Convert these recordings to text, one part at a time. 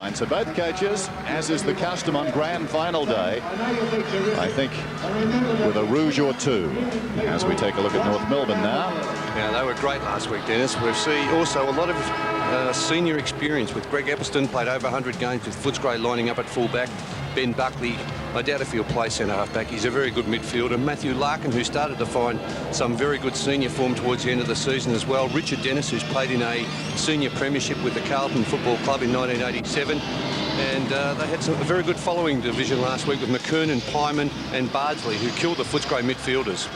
And so both coaches, as is the custom on grand final day, I think with a rouge or two, as we take a look at North Melbourne now. Yeah, they were great last week, Dennis. We've seen also a lot of senior experience with Greg Epperson, played over 100 games with Footscray lining up at fullback. Ben Buckley, I doubt if he'll play centre half-back. He's a very good midfielder. Matthew Larkin, who started to find some very good senior form towards the end of the season as well. Richard Dennis, who's played in a senior premiership with the Carlton Football Club in 1987. And they had a very good following division last week with McKernan, Pyman and Bardsley, who killed the Footscray midfielders.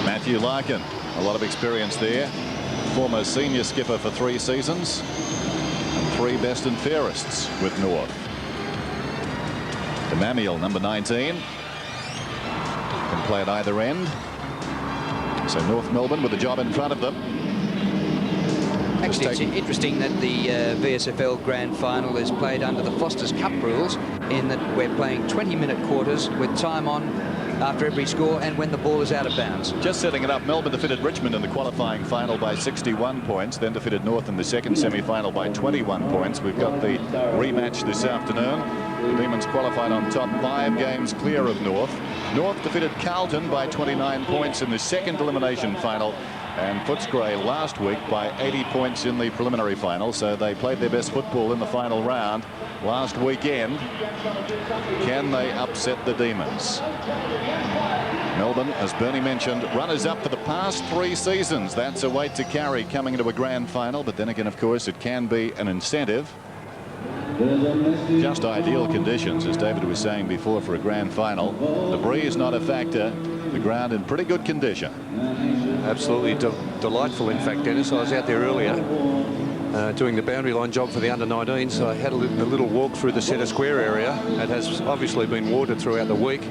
Matthew Larkin, a lot of experience there. Former senior skipper for 3 seasons. And 3 best and fairests with North. Demamiel, number 19. Can play at either end. So North Melbourne with a job in front of them. Actually, it's interesting that the VSFL Grand Final is played under the Foster's Cup rules, in that we're playing 20-minute quarters with time on after every score and when the ball is out of bounds. Just setting it up, Melbourne defeated Richmond in the qualifying final by 61 points, then defeated North in the second semi-final by 21 points. We've got the rematch this afternoon. The Demons qualified on top, 5 games clear of North. North defeated Carlton by 29 points in the second elimination final, and Footscray last week by 80 points in the preliminary final. So they played their best football in the final round last weekend. Can they upset the Demons? Melbourne, as Bernie mentioned, runners-up for the past 3 seasons. That's a weight to carry coming into a grand final, but then again, of course, it can be an incentive. Just ideal conditions, as David was saying before, for a grand final. The breeze not a factor. The ground in pretty good condition. Absolutely delightful, in fact, Dennis. I was out there earlier doing the boundary line job for the under-19, so I had a little walk through the centre square area. It has obviously been watered throughout the week.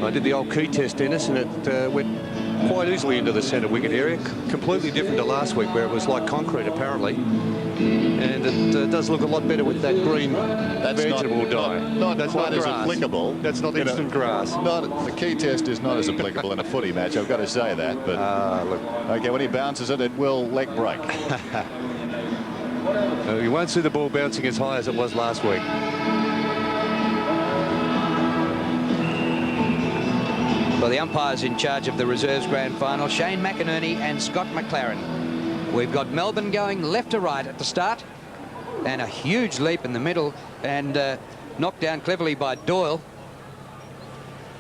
I did the old key test, Dennis, and it went quite easily into the centre wicket area. Completely different to last week, where it was like concrete, apparently. And it does look a lot better with that green vegetable dye. That's not as applicable. That's not instant grass. The key test is not as applicable in a footy match, I've got to say that. But look. Okay, when he bounces it, it will leg break. You won't see the ball bouncing as high as it was last week. Well, the umpires in charge of the reserves grand final, Shane McInerney and Scott McLaren. We've got Melbourne going left to right at the start, and a huge leap in the middle, and knocked down cleverly by Doyle.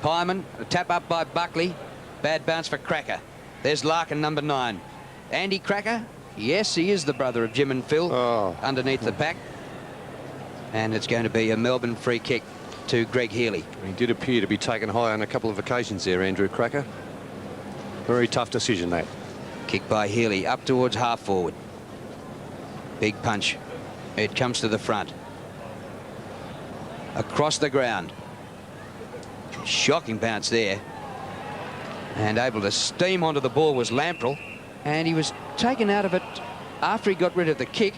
Pyman, a tap up by Buckley. Bad bounce for Cracker. There's Larkin, number 9. Andy Cracker, yes, he is the brother of Jim and Phil, underneath the pack. And it's going to be a Melbourne free kick to Greg Healy. He did appear to be taken high on a couple of occasions there, Andrew Cracker. Very tough decision, that. Kick by Healy up towards half forward. Big punch. It comes to the front. Across the ground. Shocking bounce there. And able to steam onto the ball was Lamprell. And he was taken out of it after he got rid of the kick.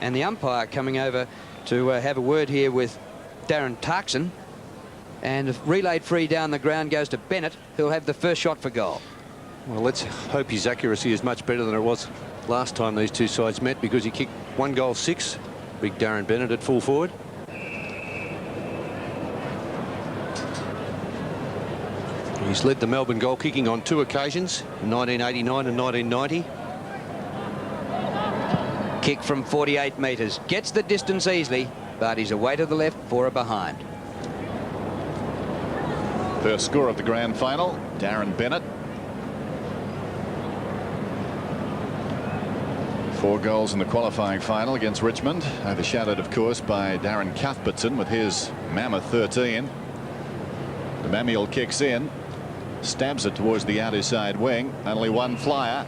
And the umpire coming over to have a word here with Darren Tarkson. And relayed free down the ground goes to Bennett, who'll have the first shot for goal. Well, let's hope his accuracy is much better than it was last time these two sides met, because he kicked 1 goal 6. Big Darren Bennett at full forward. He's led the Melbourne goal kicking on 2 occasions, in 1989 and 1990. Kick from 48 metres. Gets the distance easily, but he's away to the left for a behind. First score of the grand final, Darren Bennett. 4 goals in the qualifying final against Richmond, overshadowed, of course, by Darren Cuthbertson with his mammoth 13. Demamiel kicks in, stabs it towards the outer side wing. Only 1 flyer.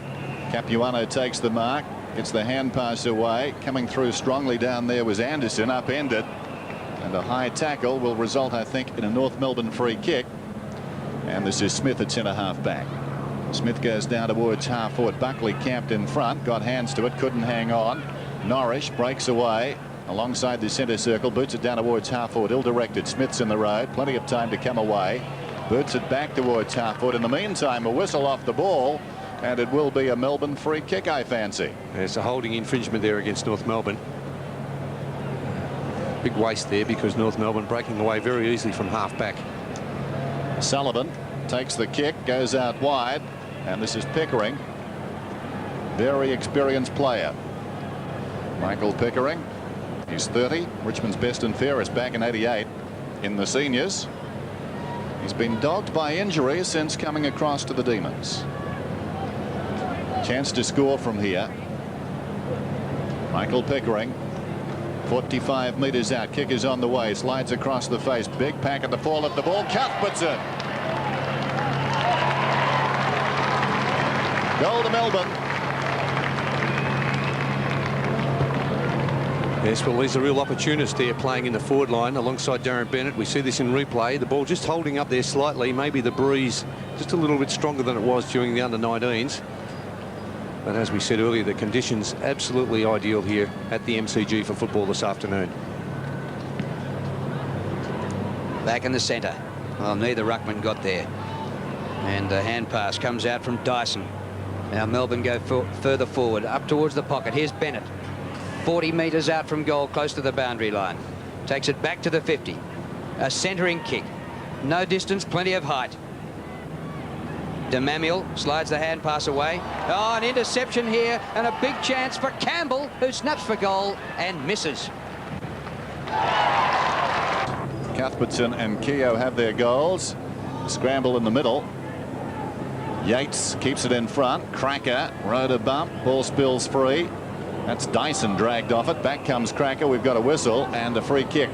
Capuano takes the mark, gets the hand pass away. Coming through strongly down there was Anderson, upended. And a high tackle will result, I think, in a North Melbourne free kick. And this is Smith at centre half back. Smith goes down towards half forward. Buckley camped in front, got hands to it, couldn't hang on. Norrish breaks away alongside the centre circle, boots it down towards half forward, ill-directed. Smith's in the road, plenty of time to come away. Boots it back towards half forward. In the meantime, a whistle off the ball, and it will be a Melbourne free kick, I fancy. There's a holding infringement there against North Melbourne. big waste there because North Melbourne breaking away very easily from half-back. Sullivan takes the kick, goes out wide, and this is Pickering. Very experienced player. Michael Pickering. He's 30. Richmond's best and fairest back in '88 in the seniors. He's been dogged by injuries since coming across to the Demons. Chance to score from here. Michael Pickering. 45 metres out. Kick is on the way. Slides across the face. Big pack at the fall of the ball. Cuthbertson. Goal to Melbourne. Yes, well, he's a real opportunist here playing in the forward line alongside Darren Bennett. We see this in replay. The ball just holding up there slightly. Maybe the breeze just a little bit stronger than it was during the under-19s. But as we said earlier, the conditions absolutely ideal here at the MCG for football this afternoon. Back in the centre. Well, neither ruckman got there. And the hand pass comes out from Dyson. Now Melbourne go further forward, up towards the pocket. Here's Bennett. 40 metres out from goal, close to the boundary line. Takes it back to the 50. A centering kick. No distance, plenty of height. DeMamiel slides the hand pass away. Oh, an interception here and a big chance for Campbell, who snaps for goal and misses. Cuthbertson and Keogh have their goals. Scramble in the middle. Yates keeps it in front. Cracker rode a bump. Ball spills free. That's Dyson dragged off it. Back comes Cracker. We've got a whistle and a free kick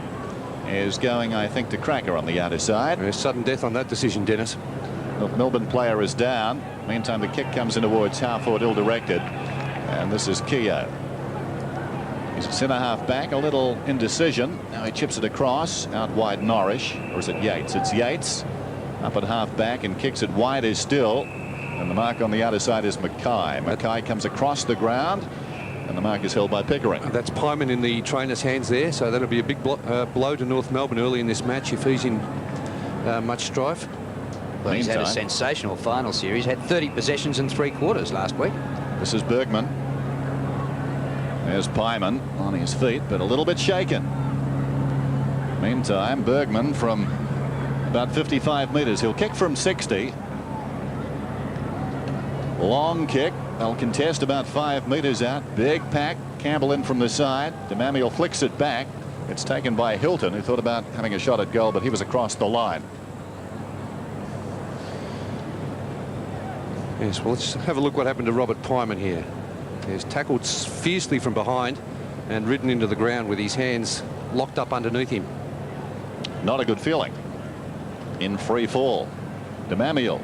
is going, I think, to Cracker on the outer side. There's sudden death on that decision, Dennis. The Melbourne player is down. Meantime, the kick comes in towards half-forward, ill-directed, and this is Keogh. He's a centre-half back, a little indecision. Now he chips it across, out wide Norrish, or is it Yates? It's Yates up at half-back and kicks it wide as still, and the mark on the outer side is Mackay. Mackay comes across the ground, and the mark is held by Pickering. That's Pyman in the trainer's hands there, so that'll be a big blow to North Melbourne early in this match if he's in much strife. Well, he's had a sensational final series. Had 30 possessions in 3 quarters last week. This is Bergman. There's Pyman on his feet, but a little bit shaken. Meantime, Bergman from about 55 metres. He'll kick from 60. Long kick. They'll contest about 5 metres out. Big pack. Campbell in from the side. DeMamiel flicks it back. It's taken by Hilton, who thought about having a shot at goal, but he was across the line. Yes, well, let's have a look what happened to Robert Pyman here. He's tackled fiercely from behind and ridden into the ground with his hands locked up underneath him. Not a good feeling. In free fall. DeMamiel.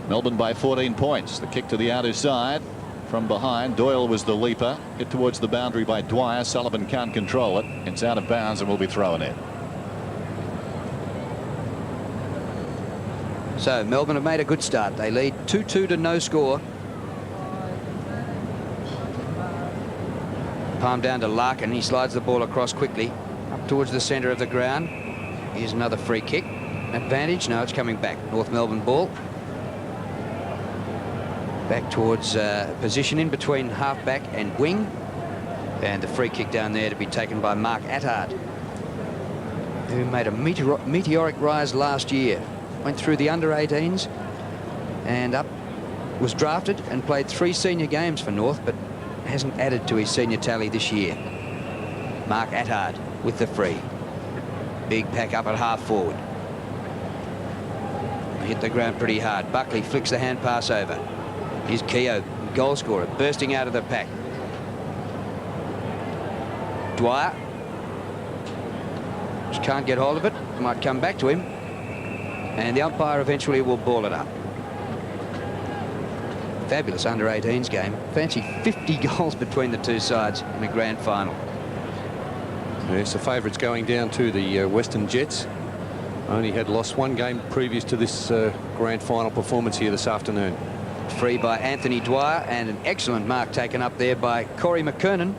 Melbourne by 14 points. The kick to the outer side from behind. Doyle was the leaper. Hit towards the boundary by Dwyer. Sullivan can't control it. It's out of bounds and will be thrown in. So Melbourne have made a good start. They lead 2-2 to no score. Palm down to Larkin. He slides the ball across quickly up towards the centre of the ground. Here's another free kick. Advantage. No, it's coming back. North Melbourne ball. Back towards position in between half-back and wing. And the free kick down there to be taken by Mark Attard, who made a meteoric rise last year. Went through the under-18s and was drafted and played 3 senior games for North, but hasn't added to his senior tally this year. Mark Attard with the free. Big pack up at half forward. Hit the ground pretty hard. Buckley flicks the hand pass over. Here's Keogh, goal scorer, bursting out of the pack. Dwyer. Just can't get hold of it. Might come back to him. And the umpire eventually will ball it up. Fabulous under-18s game. Fancy 50 goals between the two sides in a grand final. Yes, the favourites going down to the Western Jets. Only had lost 1 game previous to this grand final performance here this afternoon. Free by Anthony Dwyer, and an excellent mark taken up there by Corey McKernan.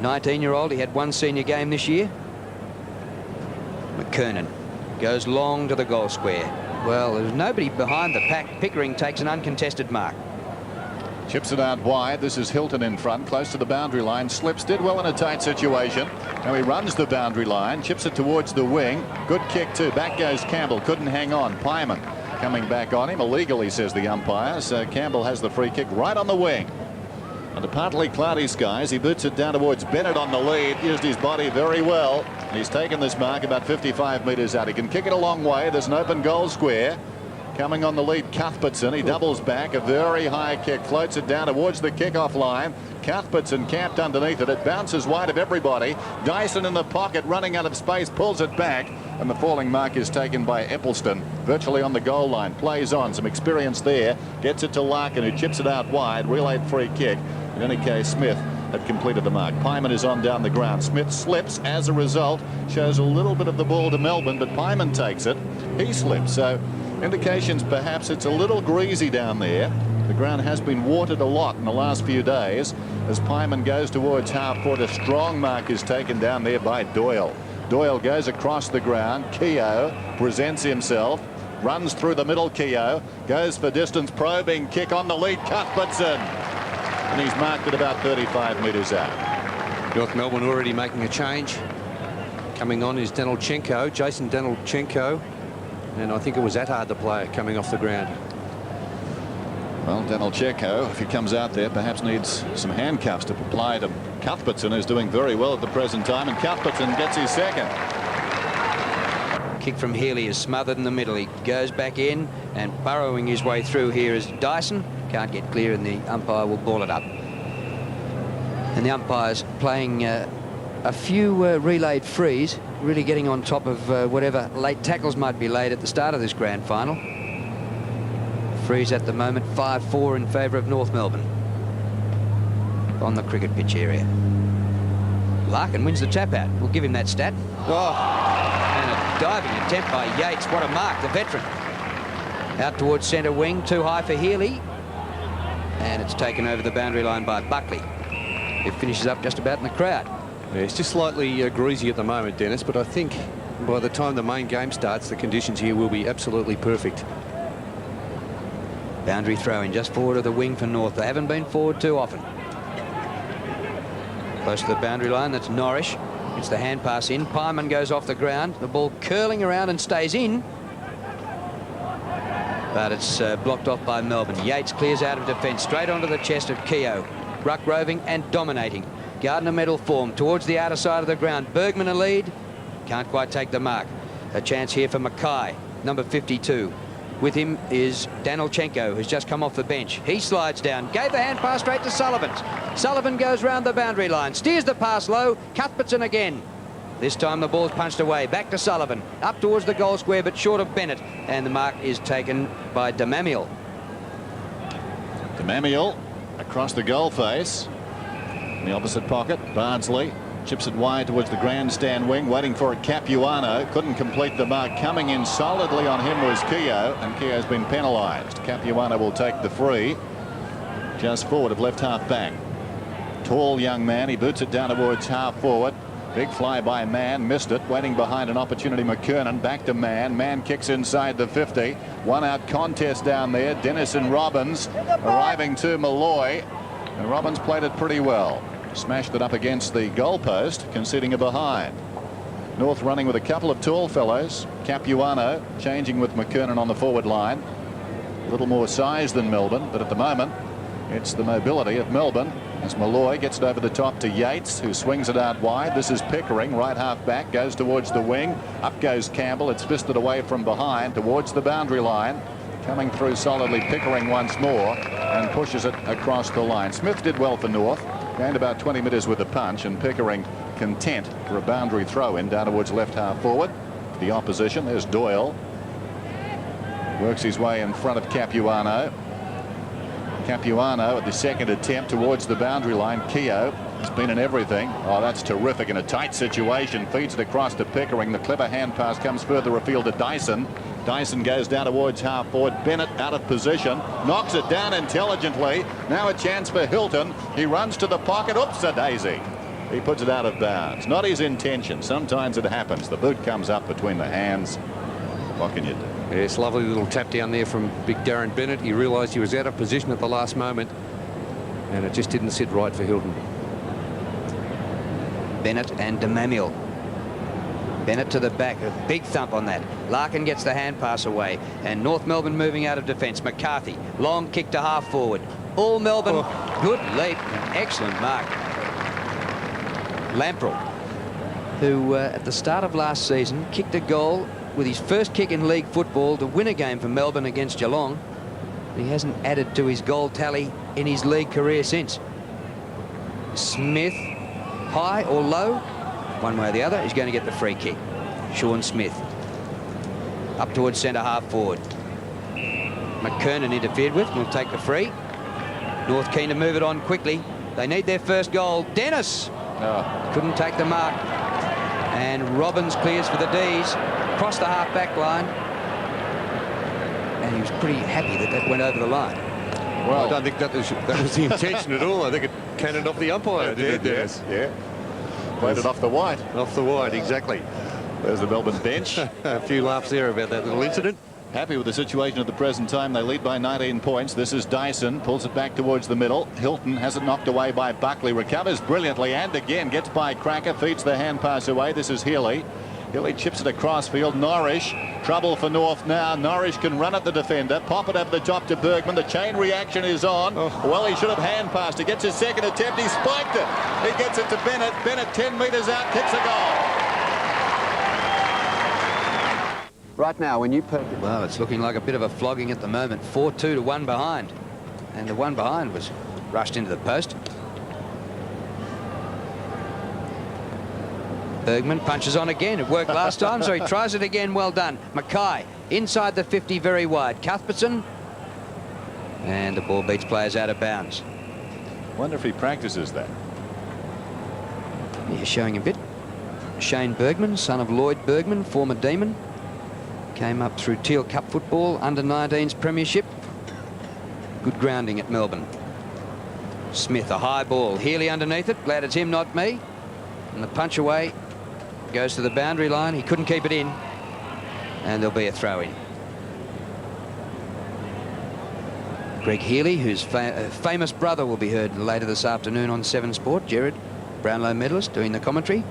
19-year-old. He had 1 senior game this year. McKernan goes long to the goal square. Well, there's nobody behind the pack. Pickering takes an uncontested mark. Chips it out wide. This is Hilton in front, close to the boundary line. Slips, did well in a tight situation. Now he runs the boundary line, chips it towards the wing. Good kick too. Back goes Campbell. Couldn't hang on. Pyman coming back on him. Illegally, says the umpire. So Campbell has the free kick right on the wing. Under partly cloudy skies, he boots it down towards Bennett on the lead. Used his body very well. He's taken this mark about 55 metres out. He can kick it a long way. There's an open goal square. Coming on the lead, Cuthbertson. He doubles back. A very high kick. Floats it down towards the kickoff line. Cuthbertson camped underneath it. It bounces wide of everybody. Dyson in the pocket, running out of space, pulls it back. And the falling mark is taken by Eppelston. Virtually on the goal line. Plays on. Some experience there. Gets it to Larkin, who chips it out wide. Relayed free kick. In any case, Smith had completed the mark. Pyman is on down the ground. Smith slips as a result. Shows a little bit of the ball to Melbourne, but Pyman takes it. He slips. So indications perhaps it's a little greasy down there. The ground has been watered a lot in the last few days. As Pyman goes towards half court, a strong mark is taken down there by Doyle. Doyle goes across the ground. Keogh presents himself. Runs through the middle. Keogh goes for distance. Probing kick on the lead. Cuthbertson. And he's marked at about 35 metres out. North Melbourne already making a change. Coming on is Danilchenko, Jason Danilchenko. And I think it was Attard, the player, coming off the ground. Well, Danilchenko, if he comes out there, perhaps needs some handcuffs to apply to Cuthbertson, who's doing very well at the present time. And Cuthbertson gets his second. Kick from Healy is smothered in the middle. He goes back in, and burrowing his way through here is Dyson. Can't get clear, and the umpire will ball it up. And the umpire's playing a few relayed frees, really getting on top of whatever late tackles might be laid at the start of this grand final. Frees at the moment 5-4 in favour of North Melbourne on the cricket pitch area. Larkin wins the tap out. We'll give him that stat. Oh, and a diving attempt by Yates. What a mark, the veteran. Out towards centre wing, too high for Healy. And it's taken over the boundary line by Buckley. It finishes up just about in the crowd. Yeah, it's just slightly greasy at the moment, Dennis, but I think by the time the main game starts, the conditions here will be absolutely perfect. Boundary throw-in just forward of the wing for North. They haven't been forward too often. Close to the boundary line, that's Norrish. It's the hand pass in. Pyman goes off the ground. The ball curling around and stays in. But it's blocked off by Melbourne. Yates clears out of defence, straight onto the chest of Keogh. Ruck roving and dominating. Gardner medal form towards the outer side of the ground. Bergman a lead. Can't quite take the mark. A chance here for Mackay, number 52. With him is Danilchenko, who's just come off the bench. He slides down, gave the hand pass straight to Sullivan. Sullivan goes round the boundary line, steers the pass low. Cuthbertson again. This time the ball's punched away. Back to Sullivan. Up towards the goal square, but short of Bennett. And the mark is taken by Demamiel. Demamiel across the goal face. In the opposite pocket, Bardsley chips it wide towards the grandstand wing, waiting for it. Capuano couldn't complete the mark. Coming in solidly on him was Keogh, and Keogh's been penalised. Capuano will take the free. Just forward of left half back. Tall young man. He boots it down towards half forward. Big fly by Mann, missed it. Waiting behind an opportunity, McKernan. Back to Mann. Mann kicks inside the 50. One out contest down there. Dennis and Robbins arriving to Malloy. And Robbins played it pretty well. Smashed it up against the goalpost, conceding a behind. North running with a couple of tall fellows. Capuano changing with McKernan on the forward line. A little more size than Melbourne, but at the moment it's the mobility of Melbourne. As Malloy gets it over the top to Yates, who swings it out wide. This is Pickering, right half back, goes towards the wing. Up goes Campbell. It's fisted away from behind towards the boundary line. Coming through solidly, Pickering once more, and pushes it across the line. Smith did well for North. Gained about 20 metres with the punch, and Pickering content for a boundary throw in down towards left half forward. The opposition, there's Doyle. Works his way in front of Capuano. Capuano at the second attempt towards the boundary line. Keogh has been in everything. Oh, that's terrific in a tight situation. Feeds it across to Pickering. The clever hand pass comes further afield to Dyson. Dyson goes down towards half forward. Bennett out of position. Knocks it down intelligently. Now a chance for Hilton. He runs to the pocket. Oops, a daisy. He puts it out of bounds. Not his intention. Sometimes it happens. The boot comes up between the hands. What can you do? Yes, lovely little tap down there from big Darren Bennett. He realised he was out of position at the last moment and it just didn't sit right for Hilton. Bennett and DeMamiel. Bennett to the back, a big thump on that. Larkin gets the hand pass away, and North Melbourne moving out of defence. McCarthy, long kick to half forward. All Melbourne, good leap, an excellent mark. Lamprell, who at the start of last season kicked a goal with his first kick in league football to win a game for Melbourne against Geelong. He hasn't added to his goal tally in his league career since. Smith, high or low, one way or the other, is going to get the free kick. Sean Smith up towards centre half forward. McKernan interfered with, will take the free. North keen to move it on quickly. They need their first goal. Dennis couldn't take the mark, and Robbins clears for the D's across the half back line, and he was pretty happy that that went over the line. Well, I don't think that was the intention at all. I think it cannoned off the umpire. Did, yes. Yeah. Played it off the white. Off the white, exactly. There's the Melbourne bench. A few laughs there about that little incident. Happy with the situation at the present time. They lead by 19 points. This is Dyson. Pulls it back towards the middle. Hilton has it knocked away by Buckley. Recovers brilliantly and again gets by Cracker. Feeds the hand pass away. This is Healy. Healy chips it across field. Norrish. Trouble for North now. Norrish can run at the defender. Pop it over the top to Bergman. The chain reaction is on. Well, he should have hand passed. He gets his second attempt. He spiked it. He gets it to Bennett. Bennett 10 metres out. Kicks a goal. Right now, when you perk it. Well, it's looking like a bit of a flogging at the moment. 4-2 to one behind. And the one behind was rushed into the post. Bergman punches on again. It worked last time, so he tries it again. Well done. Mackay inside the 50, very wide. Cuthbertson. And the ball beats players out of bounds. Wonder if he practices that. He's showing a bit. Shane Bergman, son of Lloyd Bergman, former Demon. Came up through Teal Cup football, under-19s premiership. Good grounding at Melbourne. Smith, a high ball. Healy underneath it. Glad it's him, not me. And the punch away goes to the boundary line. He couldn't keep it in. And there'll be a throw-in. Greg Healy, whose famous brother will be heard later this afternoon on 7 Sport. Jared, Brownlow medalist, doing the commentary.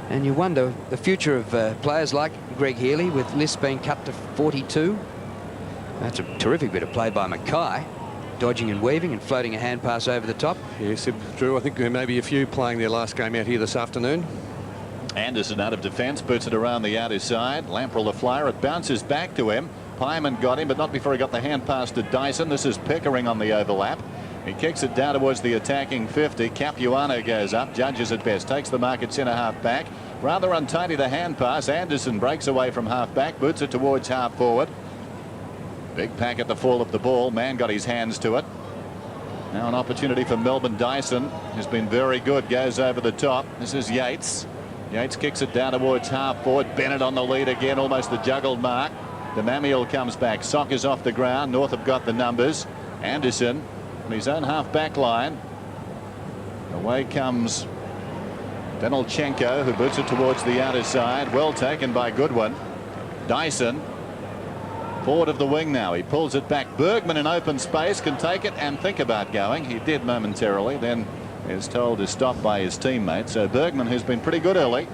And you wonder the future of players like Greg Healy, with lists being cut to 42. That's a terrific bit of play by Mackay, dodging and weaving and floating a hand pass over the top. Yes, Drew, I think there may be a few playing their last game out here this afternoon. Anderson out of defence, boots it around the outer side. Lamprell the flyer, it bounces back to him. Pyman got him, but not before he got the hand pass to Dyson. This is Pickering on the overlap. He kicks it down towards the attacking 50. Capuano goes up, judges at best, takes the mark at centre half back. Rather untidy the hand pass. Anderson breaks away from half back, boots it towards half forward. Big pack at the fall of the ball. Mann got his hands to it. Now an opportunity for Melbourne. Dyson has been very good, goes over the top. This is Yates. Yates kicks it down towards half forward. Bennett on the lead again, almost the juggled mark. DeMamiel comes back. Sockers off the ground. North have got the numbers. Anderson on his own half back line. Away comes Denelchenko, who boots it towards the outer side. Well taken by Goodwin. Dyson forward of the wing now. He pulls it back. Bergman in open space can take it and think about going. He did momentarily, then is told to stop by his teammate. So Bergman, who's been pretty good early.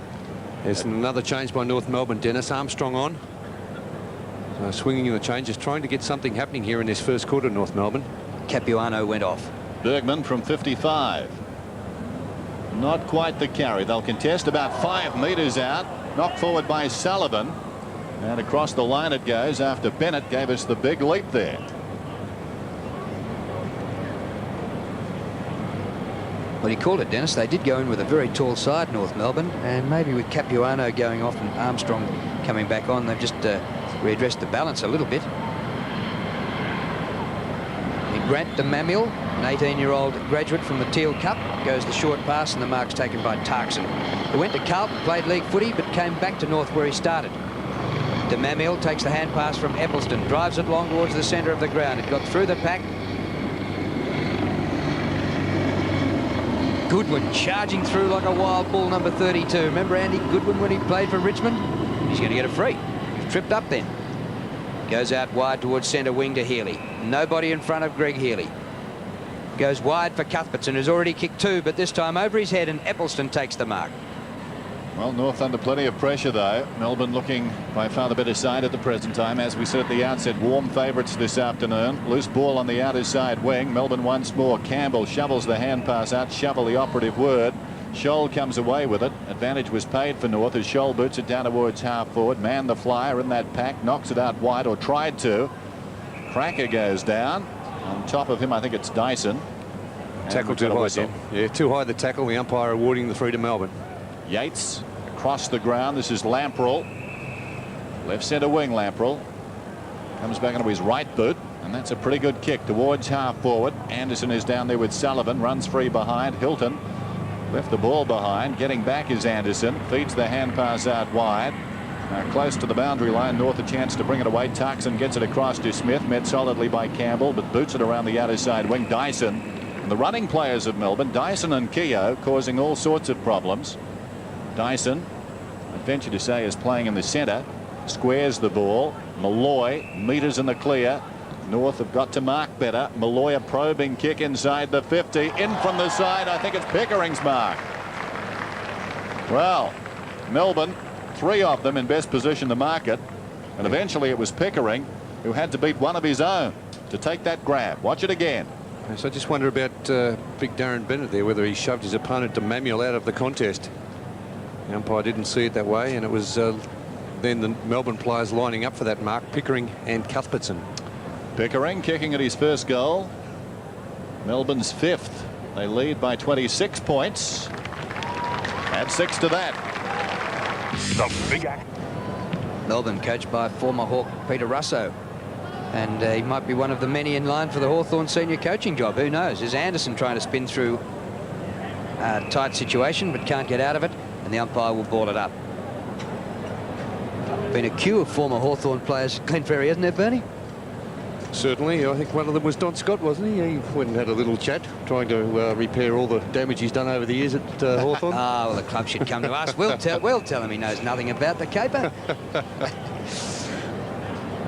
There's another change by North Melbourne. Dennis Armstrong on. So swinging in the changes, trying to get something happening here in this first quarter, North Melbourne. Capuano went off. Bergman from 55. Not quite the carry. They'll contest about 5 metres out. Knocked forward by Sullivan. And across the line it goes after Bennett gave us the big leap there. Well, he called it, Dennis. They did go in with a very tall side, North Melbourne, and maybe with Capuano going off and Armstrong coming back on, they've just readdressed the balance a little bit. Grant DeMamiel, an 18-year-old graduate from the Teal Cup, goes the short pass, and the mark's taken by Tarkson. He went to Carlton, played league footy, but came back to North where he started. DeMamiel takes the hand pass from Eppelston, drives it long towards the centre of the ground. It got through the pack. Goodwin charging through like a wild bull, number 32. Remember Andy Goodwin when he played for Richmond? He's going to get a free. He's tripped up then. Goes out wide towards centre wing to Healy. Nobody in front of Greg Healy. Goes wide for Cuthbertson, who's already kicked 2, but this time over his head, and Eccleston takes the mark. Well, North under plenty of pressure, though. Melbourne looking by far the better side at the present time. As we said at the outset, warm favourites this afternoon. Loose ball on the outer side wing. Melbourne once more. Campbell shovels the hand pass out. Shovel, the operative word. Scholl comes away with it. Advantage was paid for North as Scholl boots it down towards half forward. Man the flyer in that pack. Knocks it out wide, or tried to. Cracker goes down. On top of him, I think it's Dyson. Tackle too high, Jim. Yeah, too high the tackle. The umpire awarding the 3 to Melbourne. Yates across the ground. This is Lamprell. Left centre wing Lamprell. Comes back onto his right boot. And that's a pretty good kick towards half forward. Anderson is down there with Sullivan. Runs free behind. Hilton left the ball behind. Getting back is Anderson. Feeds the hand pass out wide. Now close to the boundary line. North a chance to bring it away. Tuxen gets it across to Smith. Met solidly by Campbell, but boots it around the outer side wing. Dyson. And the running players of Melbourne, Dyson and Keogh, causing all sorts of problems. Dyson, I venture to say, is playing in the centre. Squares the ball. Malloy meters in the clear. North have got to mark better. Malloy, a probing kick inside the 50. In from the side. I think it's Pickering's mark. Well, Melbourne, 3 of them in best position to mark it. And eventually it was Pickering who had to beat one of his own to take that grab. Watch it again. So I just wonder about big Darren Bennett there, whether he shoved his opponent Manuel out of the contest. The umpire didn't see it that way, and it was then the Melbourne players lining up for that mark, Pickering and Cuthbertson. Pickering kicking at his first goal. Melbourne's 5th. They lead by 26 points. Add 6 to that. The big act. Melbourne coached by former Hawk Peter Russo. And he might be one of the many in line for the Hawthorn senior coaching job. Who knows? Is Anderson trying to spin through a tight situation but can't get out of it, and the umpire will ball it up. Been a queue of former Hawthorn players at Glenferrie, hasn't there, Bernie? Certainly. I think one of them was Don Scott, wasn't he? He went and had a little chat, trying to repair all the damage he's done over the years at Hawthorn. Ah, well, the club should come to us. We'll tell him he knows nothing about the caper.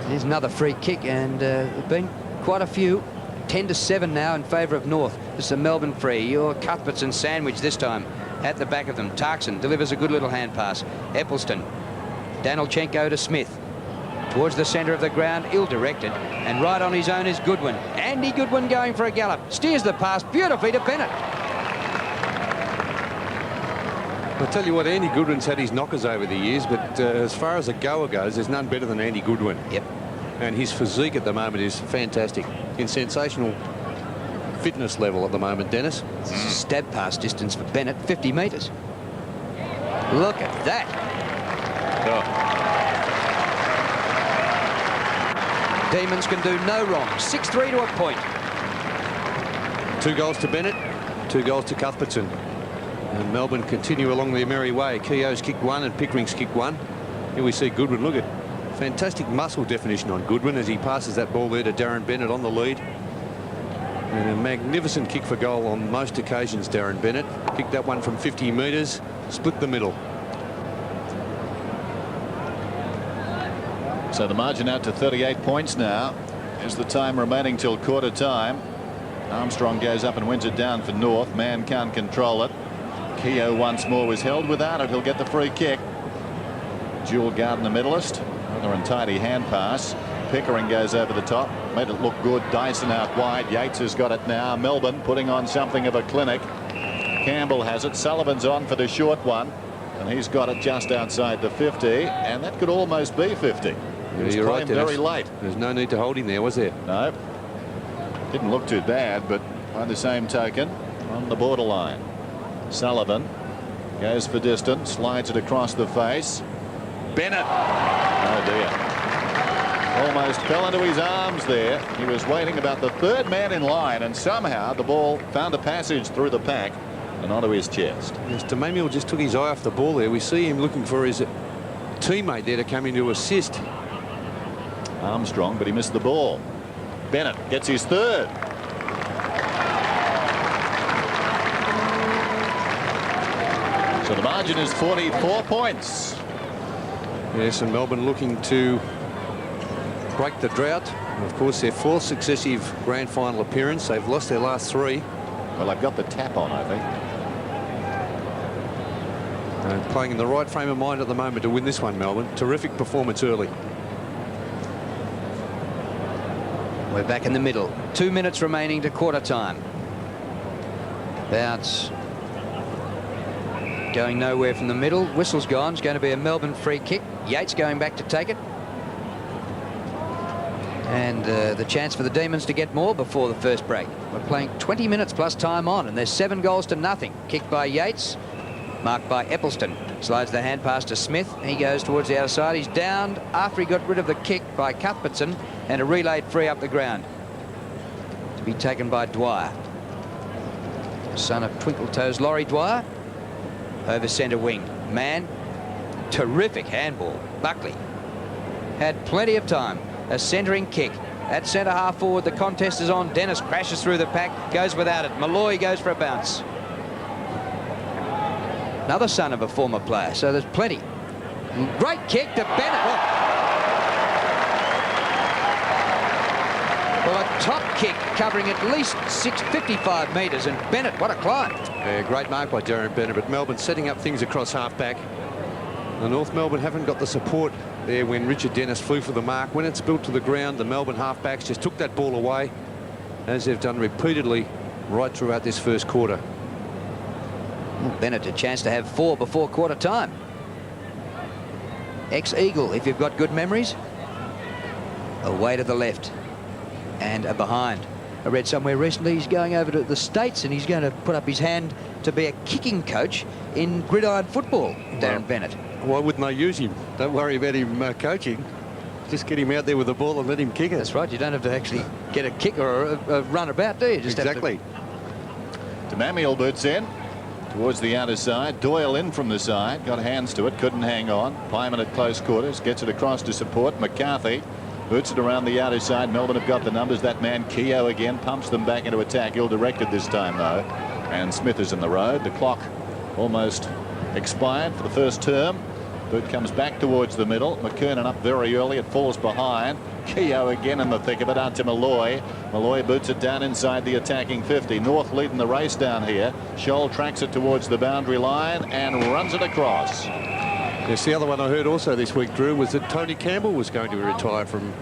Here's another free kick, and there have been quite a few. 10-7 now in favour of North. This is a Melbourne free. Your Cuthbertson sandwich this time at the back of them. Tuxen delivers a good little hand pass. Eccleston. Danilchenko to Smith. Towards the centre of the ground, ill-directed. And right on his own is Goodwin. Andy Goodwin going for a gallop. Steers the pass beautifully to Bennett. I'll tell you what, Andy Goodwin's had his knockers over the years, but as far as a goer goes, there's none better than Andy Goodwin. Yep. And his physique at the moment is fantastic. In sensational fitness level at the moment, Dennis. Stab pass distance for Bennett, 50 metres. Look at that. Oh. Demons can do no wrong. 6-3 to a point. 2 goals to Bennett, 2 goals to Cuthbertson. And Melbourne continue along their merry way. Keogh's kicked 1 and Pickering's kicked 1. Here we see Goodwin. Look at fantastic muscle definition on Goodwin as he passes that ball there to Darren Bennett on the lead. And a magnificent kick for goal on most occasions, Darren Bennett. Kicked that one from 50 metres, split the middle. So the margin out to 38 points now. As the time remaining till quarter time. Armstrong goes up and wins it down for North. Man can't control it. Keogh once more was held without it. He'll get the free kick. Jewel Gardner medalist. Another untidy hand pass. Pickering goes over the top. Made it look good. Dyson out wide. Yates has got it now. Melbourne putting on something of a clinic. Campbell has it. Sullivan's on for the short one. And he's got it just outside the 50. And that could almost be 50. He was you're right, very late. There's no need to hold him there, was there? No. Didn't look too bad, but by the same token, on the borderline. Sullivan goes for distance, slides it across the face. Bennett. Oh dear. Almost fell into his arms there. He was waiting about the 3rd man in line, and somehow the ball found a passage through the pack and onto his chest. Yes, Manuel just took his eye off the ball there. We see him looking for his teammate there to come in to assist. Armstrong, but he missed the ball. Bennett gets his 3rd. So the margin is 44 points. Yes, and Melbourne looking to break the drought Of course, their 4th successive grand final appearance. They've lost their last 3. Well, they've got the tap on, I think. Playing in the right frame of mind at the moment to win this one, Melbourne. Terrific performance early. We're back in the middle. 2 minutes remaining to quarter time. Bounce going nowhere from the middle. Whistle's gone. It's going to be a Melbourne free kick. Yates going back to take it. And the chance for the Demons to get more before the first break. We're playing 20 minutes plus time on, and there's 7 goals to nothing. Kicked by Yates, marked by Eppelston. Slides the hand pass to Smith. He goes towards the outer side. He's downed after he got rid of the kick by Cuthbertson, and a relayed free up the ground to be taken by Dwyer, son of Twinkle Toes Laurie Dwyer. Over centre wing. Man, terrific handball. Buckley had plenty of time. A centering kick at centre half forward. The contest is on. Dennis crashes through the pack, goes without it. Malloy goes for a bounce. Another son of a former player, so there's plenty. Great kick to Bennett. Well, a top kick covering at least 55 metres, and Bennett, what a climb. Yeah, great mark by Darren Bennett, but Melbourne setting up things across half-back. The North Melbourne haven't got the support there when Richard Dennis flew for the mark. When it's built to the ground, the Melbourne half-backs just took that ball away, as they've done repeatedly right throughout this first quarter. Bennett a chance to have 4 before quarter time. Ex-Eagle, if you've got good memories. Away to the left and a behind. I read somewhere recently he's going over to the States and he's going to put up his hand to be a kicking coach in gridiron football, Darren Bennett. Why wouldn't they use him? Don't worry about him coaching. Just get him out there with the ball and let him kick it. That's right. You don't have to actually get a kick or a run about, do you? Just exactly. Demamiel boots in towards the outer side. Doyle in from the side. Got hands to it. Couldn't hang on. Pyman at close quarters. Gets it across to support. McCarthy boots it around the outer side. Melbourne have got the numbers. That man Keogh again pumps them back into attack. Ill-directed this time though. And Smith is in the road. The clock almost expired for the first term. Boot comes back towards the middle. McKernan up very early. It falls behind. Keogh again in the thick of it out to Malloy. Malloy boots it down inside the attacking 50. North leading the race down here. Scholl tracks it towards the boundary line and runs it across. Yes, the other one I heard also this week, Drew, was that Tony Campbell was going to retire from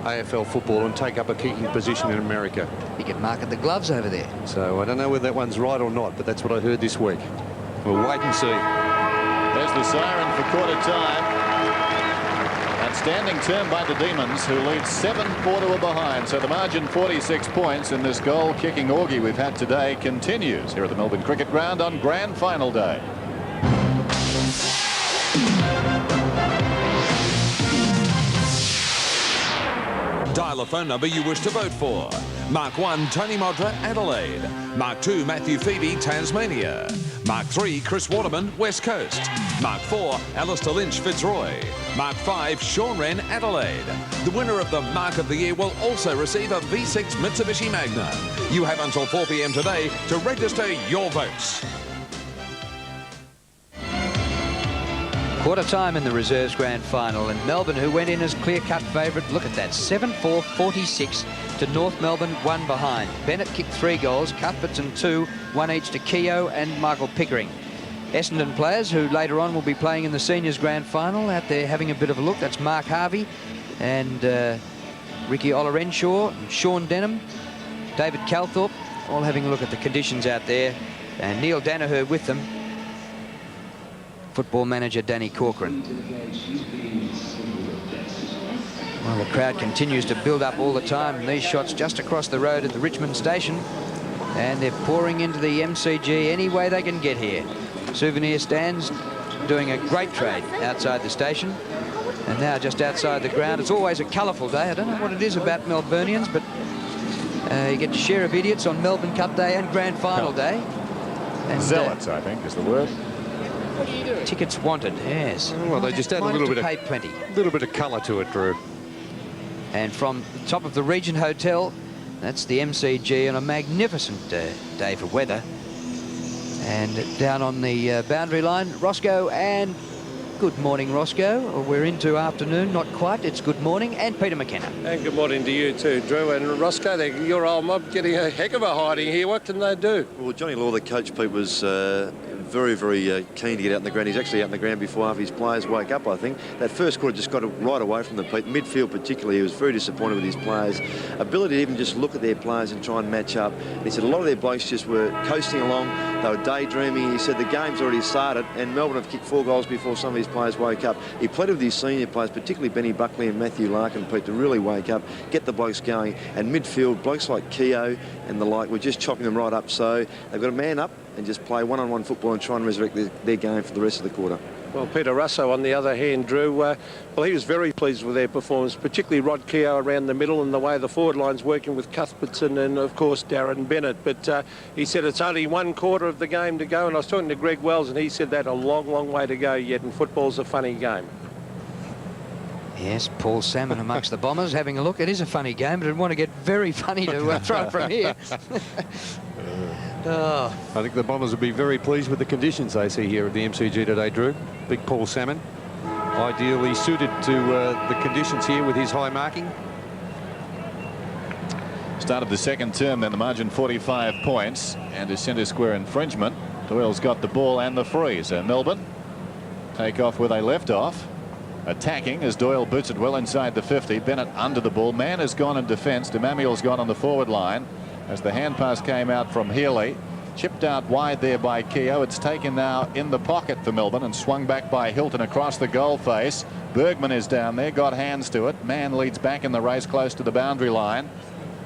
AFL football and take up a kicking position in America. He can market the gloves over there. So I don't know whether that one's right or not, but that's what I heard this week. We'll wait and see. There's the siren for quarter time. Outstanding turn by the Demons, who lead 7-4 to a behind. So the margin 46 points in this goal-kicking orgy we've had today continues here at the Melbourne Cricket Ground on Grand Final Day. Dial a phone number you wish to vote for. Mark 1, Tony Modra, Adelaide. Mark 2, Matthew Phoebe, Tasmania. Mark 3, Chris Waterman, West Coast. Mark 4, Alistair Lynch, Fitzroy. Mark 5, Sean Wren, Adelaide. The winner of the Mark of the Year will also receive a V6 Mitsubishi Magna. You have until 4 p.m. today to register your votes. Quarter time in the reserves grand final, and Melbourne, who went in as clear-cut favourite, look at that, 7-4, 46 to North Melbourne, 1 behind. Bennett kicked 3 goals, Cuthbertson 2, 1 each to Keogh and Michael Pickering. Essendon players who later on will be playing in the seniors grand final out there having a bit of a look. That's Mark Harvey and Ricky Olorenshaw, and Sean Denham, David Calthorpe, all having a look at the conditions out there, and Neil Danaher with them. Football manager Danny Corcoran. Well, the crowd continues to build up all the time. These shots just across the road at the Richmond station, and they're pouring into the MCG any way they can get here. Souvenir stands doing a great trade outside the station, and now just outside the ground. It's always a colourful day. I don't know what it is about Melburnians, but you get to share of idiots on Melbourne Cup Day and Grand Final Day. And, Zealots, I think, is the word. Tickets wanted, yes. Well, they just add a little bit of colour to it, Drew. And from the top of the Regent Hotel, that's the MCG on a magnificent day for weather. And down on the boundary line, Roscoe and Good morning, Roscoe. We're into afternoon, not quite. It's good morning. And Peter McKenna. And good morning to you too, Drew. And Roscoe, your old mob getting a heck of a hiding here. What can they do? Well, Johnny Law, the coach, Pete, was very, very keen to get out in the ground. He's actually out in the ground before half his players wake up, I think. That first quarter just got it right away from the Pete. Midfield particularly, he was very disappointed with his players. Ability to even just look at their players and try and match up. And he said a lot of their blokes just were coasting along. They were daydreaming. He said the game's already started and Melbourne have kicked 4 goals before some of his players woke up. He pleaded with his senior players, particularly Benny Buckley and Matthew Larkin, Pete, to really wake up, get the blokes going. And midfield, blokes like Keogh and the like were just chopping them right up. So they've got a man up and just play one-on-one football and try and resurrect their game for the rest of the quarter. Well, Peter Russo, on the other hand, Drew, well, he was very pleased with their performance, particularly Rod Keogh around the middle and the way the forward line's working with Cuthbertson and, of course, Darren Bennett. But he said it's only 1/4 of the game to go. And I was talking to Greg Wells, and he said that a long, long way to go yet, and football's a funny game. Yes, Paul Salmon amongst the Bombers having a look. It is a funny game, but I'd want to get very funny to throw it from here. I think the Bombers will be very pleased with the conditions they see here at the MCG today, Drew. Big Paul Salmon, ideally suited to the conditions here with his high marking. Start of the second term, then the margin 45 points and a centre square infringement. Doyle's got the ball and the free. So Melbourne take off where they left off. Attacking as Doyle boots it well inside the 50. Bennett under the ball. Mann has gone in defence. Demamiel's gone on the forward line as the hand pass came out from Healy. Chipped out wide there by Keogh. It's taken now in the pocket for Melbourne and swung back by Hilton across the goal face. Bergman is down there, got hands to it. Mann leads back in the race close to the boundary line.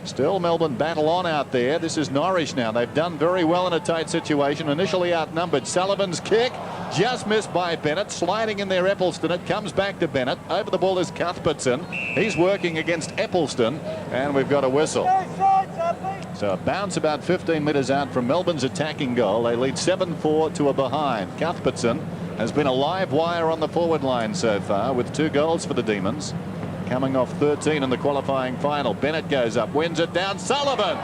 Still Melbourne battle on out there. This is Norwich now. They've done very well in a tight situation. Initially outnumbered. Sullivan's kick just missed by Bennett. Sliding in there Eppleton. It comes back to Bennett. Over the ball is Cuthbertson. He's working against Eppleton and we've got a whistle. So a bounce about 15 metres out from Melbourne's attacking goal. They lead 7-4 to a behind. Cuthbertson has been a live wire on the forward line so far with 2 goals for the Demons. Coming off 13 in the qualifying final. Bennett goes up, wins it down. Sullivan.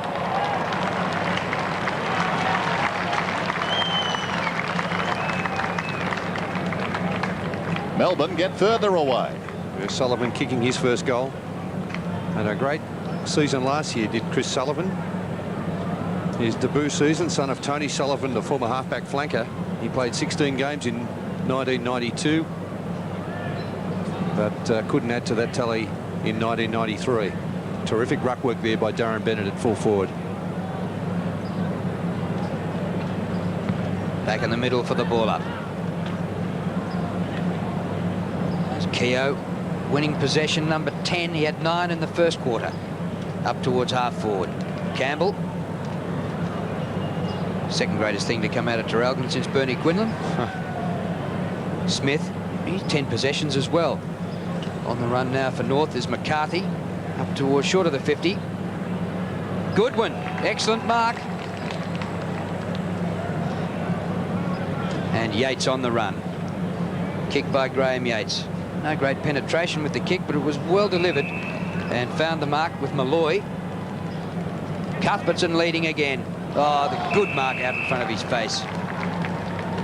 Melbourne get further away. There's Sullivan kicking his first goal. And a great season last year did Chris Sullivan. His debut season, son of Tony Sullivan, the former halfback flanker. He played 16 games in 1992. But couldn't add to that tally in 1993. Terrific ruck work there by Darren Bennett at full forward. Back in the middle for the ball up. There's Keogh winning possession number 10. He had 9 in the first quarter. Up towards half forward. Campbell. Second greatest thing to come out of Traralgon since Bernie Quinlan. Smith, he's 10 possessions as well. On the run now for North is McCarthy. Up towards short of the 50. Goodwin, excellent mark. And Yates on the run. Kick by Graham Yates. No great penetration with the kick, but it was well delivered. And found the mark with Malloy. Cuthbertson leading again. Oh, the good mark out in front of his face.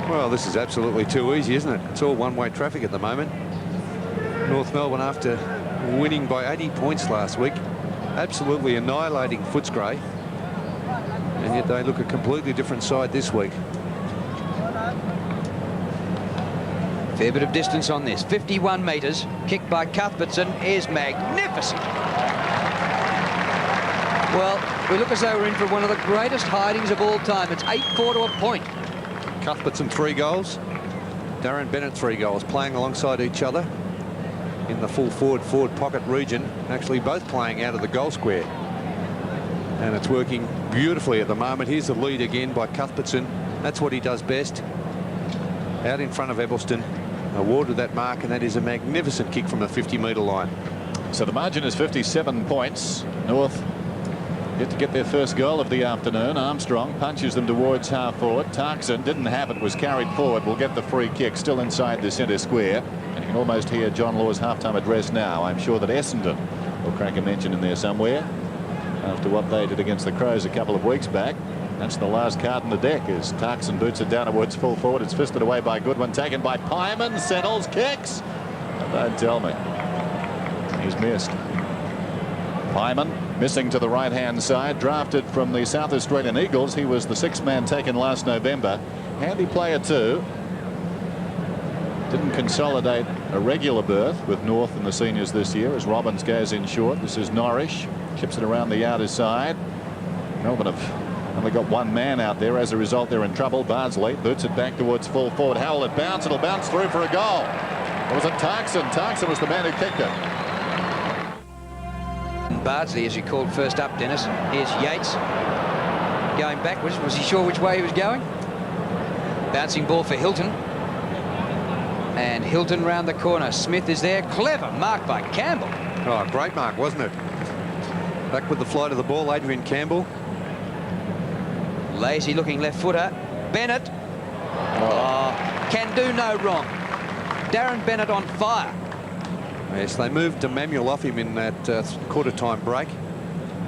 Well, this is absolutely too easy, isn't it? It's all one-way traffic at the moment. North Melbourne, after winning by 80 points last week, absolutely annihilating Footscray, and yet they look a completely different side this week. Fair bit of distance on this. 51 metres. Kick by Cuthbertson is magnificent. Well, we look as though we're in for one of the greatest hidings of all time. It's 8-4 to a point. Cuthbertson 3 goals. Darren Bennett 3 goals, playing alongside each other in the full forward pocket region, actually both playing out of the goal square. And it's working beautifully at the moment. Here's the lead again by Cuthbertson. That's what he does best. Out in front of Eppleton, awarded that mark, and that is a magnificent kick from the 50-metre line. So the margin is 57 points. North get to get their first goal of the afternoon. Armstrong punches them towards half forward. Tarkson didn't have it, was carried forward. Will get the free kick still inside the centre square. And you can almost hear John Law's halftime address now. I'm sure that Essendon will crack a mention in there somewhere after what they did against the Crows a couple of weeks back. That's the last card in the deck as Tarkson boots it down towards full forward. It's fisted away by Goodwin, taken by Pyman, settles, kicks. Don't tell me. He's missed. Pyman missing to the right-hand side, drafted from the South Australian Eagles. He was the sixth man taken last November. Handy player too. Didn't consolidate a regular berth with North and the seniors this year as Robbins goes in short. This is Norrish. Chips it around the outer side. Melbourne have only got one man out there. As a result, they're in trouble. Bardsley boots it back towards full forward. How will it bounce? It'll bounce through for a goal. Or was it Tarkson? Tarkson was the man who kicked it. Bardsley, as you called first up, Dennis. Here's Yates going backwards. Was he sure which way he was going? Bouncing ball for Hilton. And Hilton round the corner. Smith is there. Clever mark by Campbell. Oh, great mark, wasn't it? Back with the flight of the ball, Adrian Campbell. Lazy looking left footer. Bennett. Oh, can do no wrong. Darren Bennett on fire. Yes, they moved Manuel off him in that quarter-time break.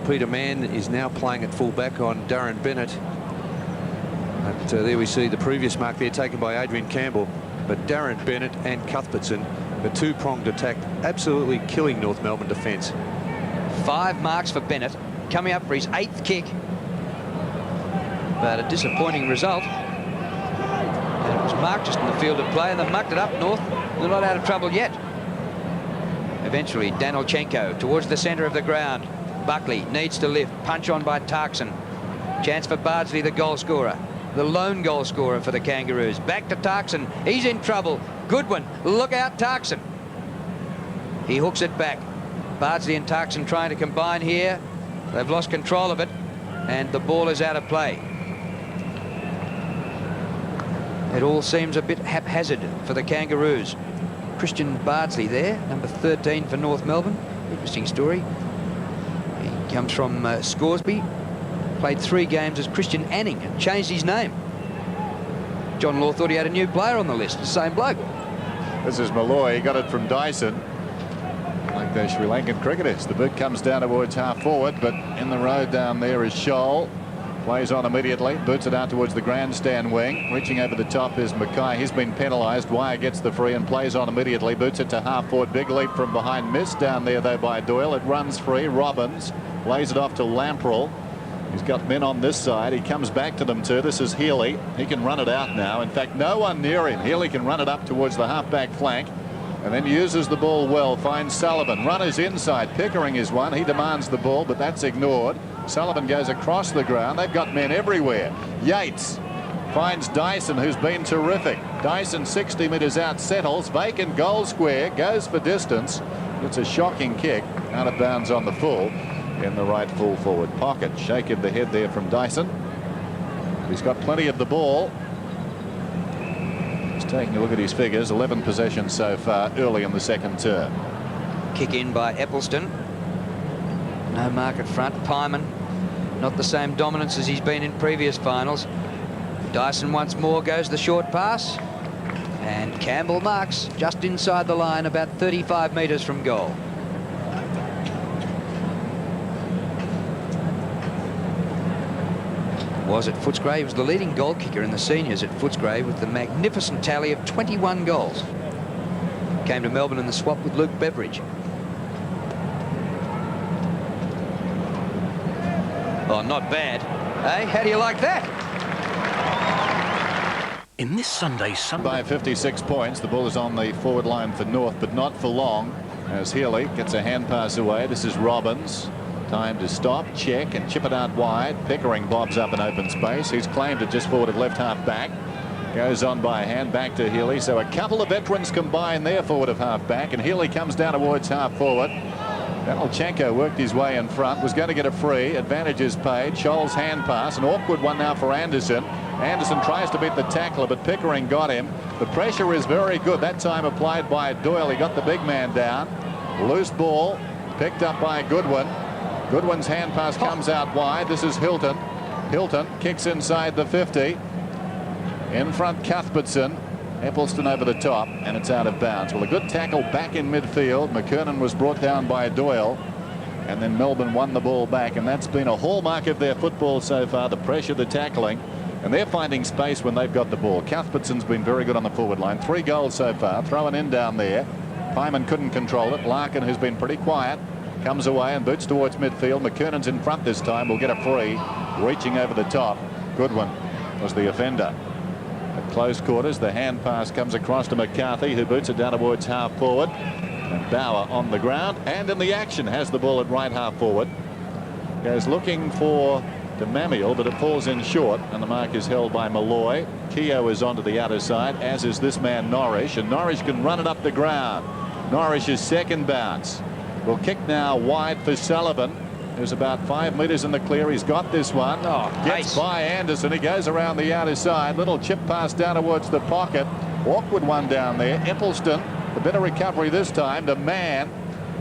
Peter Mann is now playing at full-back on Darren Bennett. But there we see the previous mark there taken by Adrian Campbell. But Darren Bennett and Cuthbertson, the two-pronged attack, absolutely killing North Melbourne defence. 5 marks for Bennett, coming up for his 8th kick. But a disappointing result. And it was marked just in the field of play, and they mucked it up North. They're not out of trouble yet. Eventually, Danilchenko towards the centre of the ground. Buckley needs to lift. Punch on by Tarkson. Chance for Bardsley, the goal scorer. The lone goal scorer for the Kangaroos. Back to Tarkson. He's in trouble. Goodwin, look out, Tarkson. He hooks it back. Bardsley and Tarkson trying to combine here. They've lost control of it, and the ball is out of play. It all seems a bit haphazard for the Kangaroos. Christian Bardsley there, number 13 for North Melbourne. Interesting story. He comes from Scoresby. Played 3 games as Christian Anning and changed his name. John Law thought he had a new player on the list. The same bloke. This is Malloy. He got it from Dyson. Like those Sri Lankan cricketers. The boot comes down towards half forward, but in the road down there is Scholl. Plays on immediately. Boots it out towards the grandstand wing. Reaching over the top is Mackay. He's been penalised. Wire gets the free and plays on immediately. Boots it to half forward. Big leap from behind. Missed down there though by Doyle. It runs free. Robbins lays it off to Lamprell. He's got men on this side. He comes back to them too. This is Healy. He can run it out now. In fact, no one near him. Healy can run it up towards the half-back flank and then uses the ball well. Finds Sullivan. Runners inside. Pickering is one. He demands the ball, but that's ignored. Sullivan goes across the ground. They've got men everywhere. Yates finds Dyson, who's been terrific. Dyson 60 metres out, settles. Vacant goal square. Goes for distance. It's a shocking kick. Out of bounds on the full. In the right full forward pocket. Shake of the head there from Dyson. He's got plenty of the ball. He's taking a look at his figures. 11 possessions so far early in the second term. Kick in by Eppleton. No mark at front. Pyman, not the same dominance as he's been in previous finals. Dyson once more goes the short pass. And Campbell marks just inside the line, about 35 metres from goal. Was at Footscray. He was the leading goal kicker in the seniors at Footscray with the magnificent tally of 21 goals. Came to Melbourne in the swap with Luke Beveridge. Oh, not bad. Hey, how do you like that? In this Sunday's By 56 points, the ball is on the forward line for North, but not for long as Healy gets a hand pass away. This is Robbins. Time to stop, check, and chip it out wide. Pickering bobs up in open space. He's claimed it just forward at left half back. Goes on by a hand back to Healy. So a couple of veterans combine there forward of half back, and Healy comes down towards half forward. Danilchenko worked his way in front, was going to get a free. Advantage is paid. Scholl's hand pass, an awkward one now for Anderson. Anderson tries to beat the tackler, but Pickering got him. The pressure is very good. That time applied by Doyle. He got the big man down. Loose ball picked up by Goodwin. Goodwin's hand pass comes out wide. This is Hilton. Hilton kicks inside the 50. In front, Cuthbertson. Eppleton over the top, and it's out of bounds. Well, a good tackle back in midfield. McKernan was brought down by Doyle. and then Melbourne won the ball back, and that's been a hallmark of their football so far, the pressure, the tackling, and they're finding space when they've got the ball. Cuthbertson's been very good on the forward line. 3 goals so far, throwing in down there. Pyman couldn't control it. Larkin, who's been pretty quiet, comes away and boots towards midfield. McKernan's in front this time, will get a free, reaching over the top. Goodwin was the offender. At close quarters, the hand pass comes across to McCarthy, who boots it down towards half forward. And Bauer on the ground and in the action has the ball at right half forward. Goes looking for DeMamiel, but it falls in short, and the mark is held by Malloy. Keogh is onto the outer side, as is this man Norrish, and Norrish can run it up the ground. Norrish's second bounce will kick now wide for Sullivan, who's about 5 metres in the clear. He's got this one. Gets by Anderson. He goes around the outer side. Little chip pass down towards the pocket. Awkward one down there. Eccleston, a better recovery this time to Mann,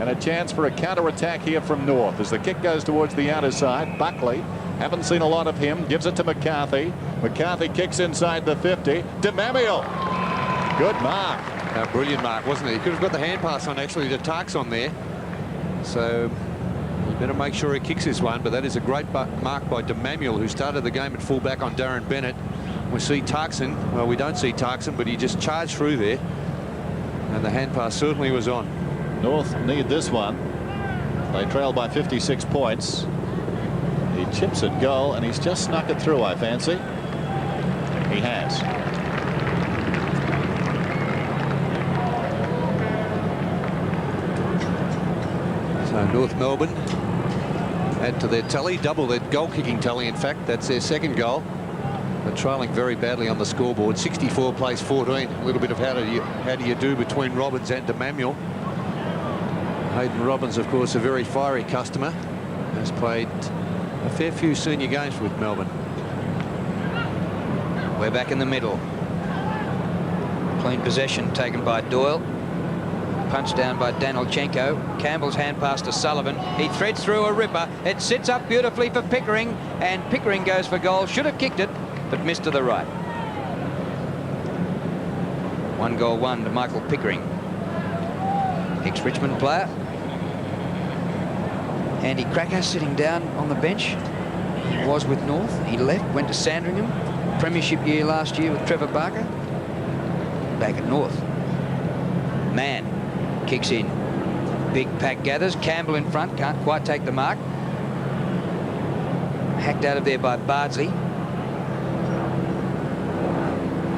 and a chance for a counter-attack here from North as the kick goes towards the outer side. Buckley, haven't seen a lot of him, gives it to McCarthy. McCarthy kicks inside the 50. DeMamiel, good mark. A brilliant mark, wasn't it? He could have got the hand pass on actually to Tarks on there, so you better make sure he kicks this one. But that is a great mark by DeMamiel, who started the game at fullback on Darren Bennett. We see Tarkson, well, we don't see Tarkson, but he just charged through there, and the hand pass certainly was on. North need this one. They trail by 56 points. He chips at goal, and he's just snuck it through, I fancy. He has. So North Melbourne add to their tally, double their goal-kicking tally. In fact, that's their second goal. They're trailing very badly on the scoreboard. 64 plays 14. A little bit of how do you do between Robbins and DeMamiel. Hayden Robbins, of course, a very fiery customer. Has played a fair few senior games with Melbourne. We're back in the middle. Clean possession taken by Doyle. Punched down by Danilchenko. Campbell's hand pass to Sullivan. He threads through a ripper. It sits up beautifully for Pickering, and Pickering goes for goal. Should have kicked it, but missed to the right. 1-1 to Michael Pickering. Ex-Richmond player. Andy Cracker sitting down on the bench. He was with North. He left, went to Sandringham. Premiership year last year with Trevor Barker. Back at North. Mann kicks in. Big pack gathers. Campbell in front. Can't quite take the mark. Hacked out of there by Bardsley.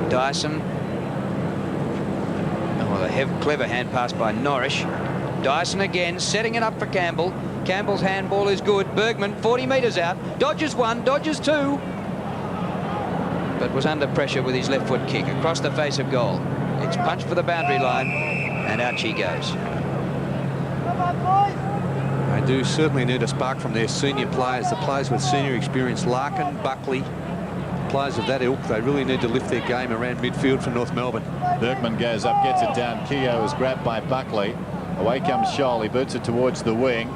Dyson. Oh, a clever hand pass by Norrish. Dyson again, setting it up for Campbell. Campbell's handball is good. Bergman, 40 metres out. Dodges one, dodges two. But was under pressure with his left foot kick across the face of goal. It's punched for the boundary line, and out she goes. They do certainly need a spark from their senior players, the players with senior experience. Larkin, Buckley, players of that ilk. They really need to lift their game around midfield for North Melbourne. Bergman goes up, gets it down. Keogh is grabbed by Buckley. Away comes Scholl. He boots it towards the wing.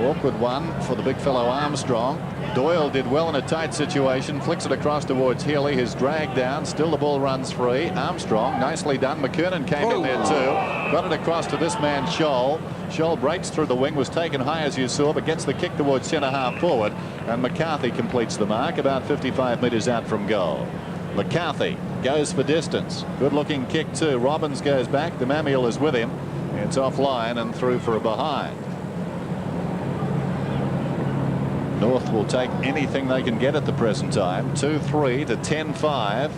Awkward one for the big fellow Armstrong. Doyle did well in a tight situation, flicks it across towards Healy. His drag down, still the ball runs free. Armstrong, nicely done. McKernan came in there too. Got it across to this man Scholl. Scholl breaks through the wing, was taken high as you saw, but gets the kick towards centre half forward, and McCarthy completes the mark about 55 metres out from goal. McCarthy goes for distance. Good looking kick too. Robbins goes back. DeMamiel is with him. It's offline and through for a behind. North will take anything they can get at the present time. 2-3 to 10-5.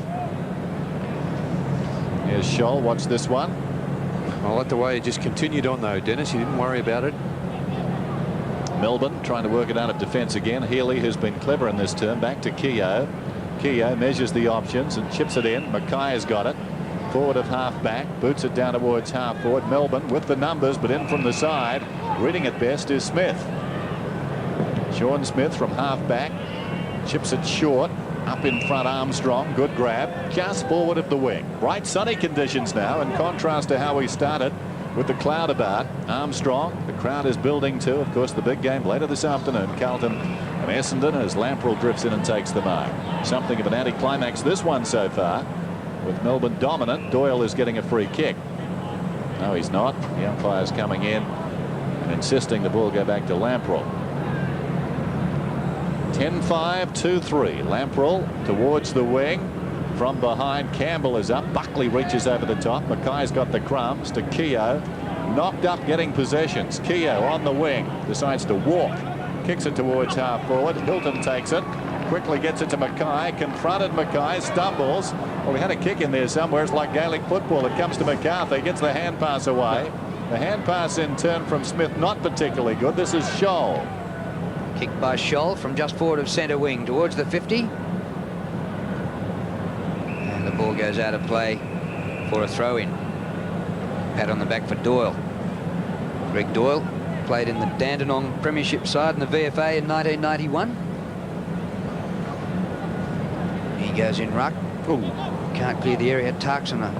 Here's Scholl. Watch this one. I like the way he just continued on though, Dennis. He didn't worry about it. Melbourne trying to work it out of defence again. Healy, who's been clever in this turn, back to Keogh. Keogh measures the options and chips it in. Mackay has got it. Forward of half back, boots it down towards half forward. Melbourne with the numbers, but in from the side. Reading it best is Smith. Sean Smith from half back, chips it short. Up in front Armstrong, good grab, just forward of the wing. Bright sunny conditions now, in contrast to how we started with the cloud about. Armstrong, the crowd is building to, of course, the big game later this afternoon. Carlton and Essendon as Lamprell drifts in and takes the mark. Something of an anticlimax this one so far. With Melbourne dominant, Doyle is getting a free kick. No, he's not. The umpire's coming in. and insisting the ball go back to Lamprell. 10-5, 2-3. Lamprell towards the wing. From behind, Campbell is up. Buckley reaches over the top. Mackay's got the crumbs to Keogh. Knocked up getting possessions. Keogh on the wing. Decides to walk. Kicks it towards half forward. Hilton takes it. Quickly gets it to Mackay. Confronted Mackay. Stumbles. Well, he had a kick in there somewhere. It's like Gaelic football. It comes to McCarthy. Gets the hand pass away. The hand pass in turn from Smith not particularly good. This is Scholl. Kick by Scholl from just forward of centre wing towards the 50. And the ball goes out of play for a throw-in. Pat on the back for Doyle. Greg Doyle played in the Dandenong Premiership side in the VFA in 1991. He goes in ruck. Ooh, can't clear the area. Tarkson a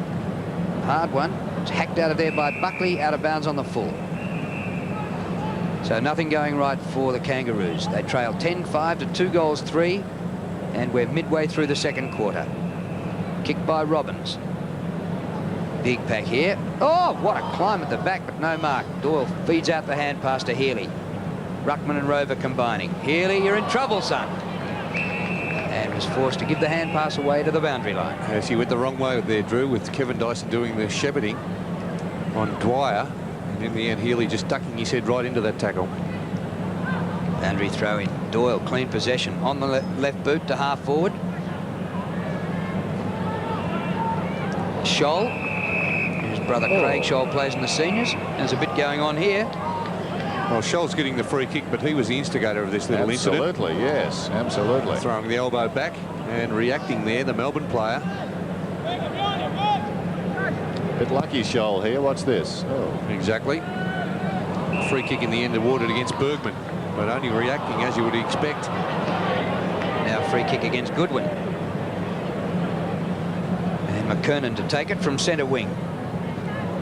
hard one. It's hacked out of there by Buckley, out of bounds on the full. So nothing going right for the Kangaroos. They trail 10-5 to 2-3, and we're midway through the second quarter. Kick by Robbins. Big pack here. Oh, what a climb at the back, but no mark. Doyle feeds out the hand pass to Healy. Ruckman and Rover combining. Healy, you're in trouble, son. And was forced to give the hand pass away to the boundary line. As he went the wrong way there, Drew, with Kevin Dyson doing the shepherding on Dwyer. And in the end, Healy just ducking his head right into that tackle. Boundary throw in. Doyle, clean possession on the left boot to half forward. Scholl, his brother Craig Scholl plays in the seniors. There's a bit going on here. Well, Scholl's getting the free kick, but he was the instigator of this little incident. Absolutely, yes, absolutely. Throwing the elbow back and reacting there, the Melbourne player. Bit lucky Scholl here. What's this? Oh, exactly. Free kick in the end awarded against Bergman, but only reacting as you would expect. Now free kick against Goodwin. And McKernan to take it from centre wing.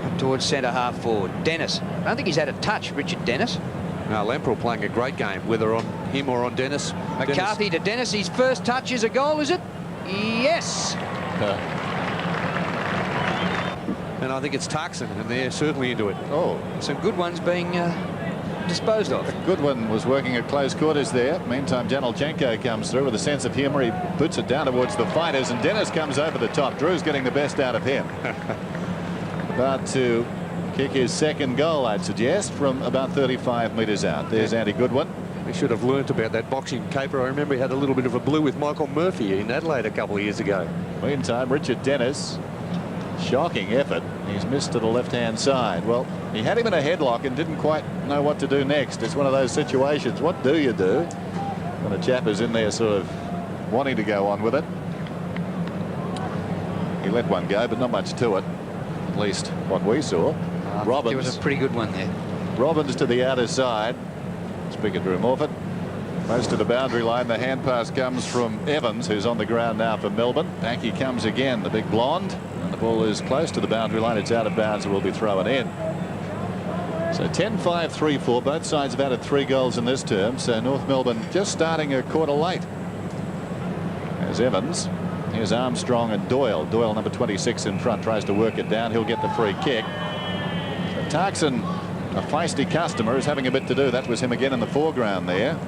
Up towards centre half forward. Dennis. I don't think he's had a touch, Richard Dennis. Now Lamprell playing a great game, whether on him or on Dennis. McCarthy to Dennis. His first touch is a goal, is it? Yes. And I think it's Tarkson, and they're certainly into it. Oh, some good ones being disposed of. Goodwin was working at close quarters there. Meantime, Janelchenko comes through with a sense of humour. He boots it down towards the fighters, and Dennis comes over the top. Drew's getting the best out of him. About to kick his second goal, I'd suggest, from about 35 metres out. There's Andy Goodwin. He should have learnt about that boxing caper. I remember he had a little bit of a blue with Michael Murphy in Adelaide a couple of years ago. Meantime, Richard Dennis. Shocking effort. He's missed to the left-hand side. Well, he had him in a headlock and didn't quite know what to do next. It's one of those situations. What do you do when a chap is in there sort of wanting to go on with it? He let one go, but not much to it. At least what we saw. Robbins. It was a pretty good one there. Robbins to the outer side. Speaking to Morford. Most of the boundary line. The hand pass comes from Evans, who's on the ground now for Melbourne. Back he comes again, the big blonde. And the ball is close to the boundary line. It's out of bounds and will be thrown in. So 10-5, 3-4. Both sides have added 3 goals in this term. So North Melbourne just starting a quarter late. As Evans. Here's Armstrong and Doyle. Doyle, number 26 in front, tries to work it down. He'll get the free kick. So Tarkson, a feisty customer, is having a bit to do. That was him again in the foreground there.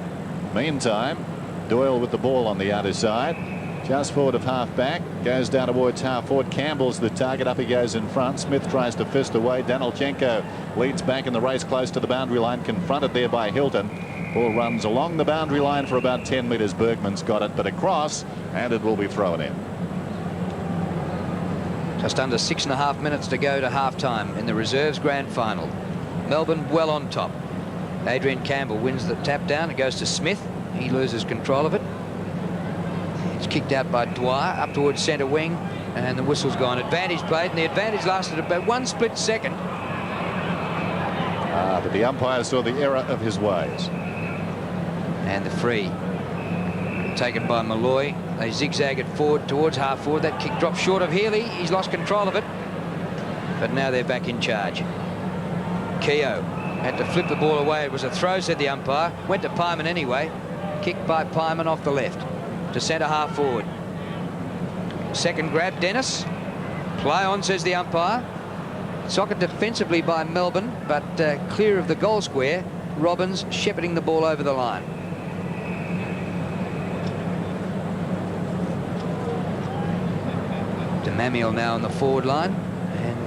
Meantime, Doyle with the ball on the outer side. Just forward of half back. Goes down towards half forward. Campbell's the target. Up he goes in front. Smith tries to fist away. Danilchenko leads back in the race close to the boundary line. Confronted there by Hilton. Ball runs along the boundary line for about 10 metres. Bergman's got it, but across, and it will be thrown in. Just under 6.5 minutes to go to half-time in the reserves grand final. Melbourne well on top. Adrian Campbell wins the tap down. It goes to Smith. He loses control of it. It's kicked out by Dwyer up towards centre wing, and the whistle's gone. Advantage played, and the advantage lasted about 1 split second. But the umpire saw the error of his ways. And the free taken by Malloy. They zigzag it forward towards half forward. That kick drops short of Healy. He's lost control of it, but now they're back in charge. Keogh had to flip the ball away. It was a throw, said the umpire. Went to Pyman anyway. Kicked by Pyman off the left to centre half forward. Second grab, Dennis. Play on, says the umpire. Socket defensively by Melbourne, but clear of the goal square. Robbins shepherding the ball over the line. DeMamiel now on the forward line, and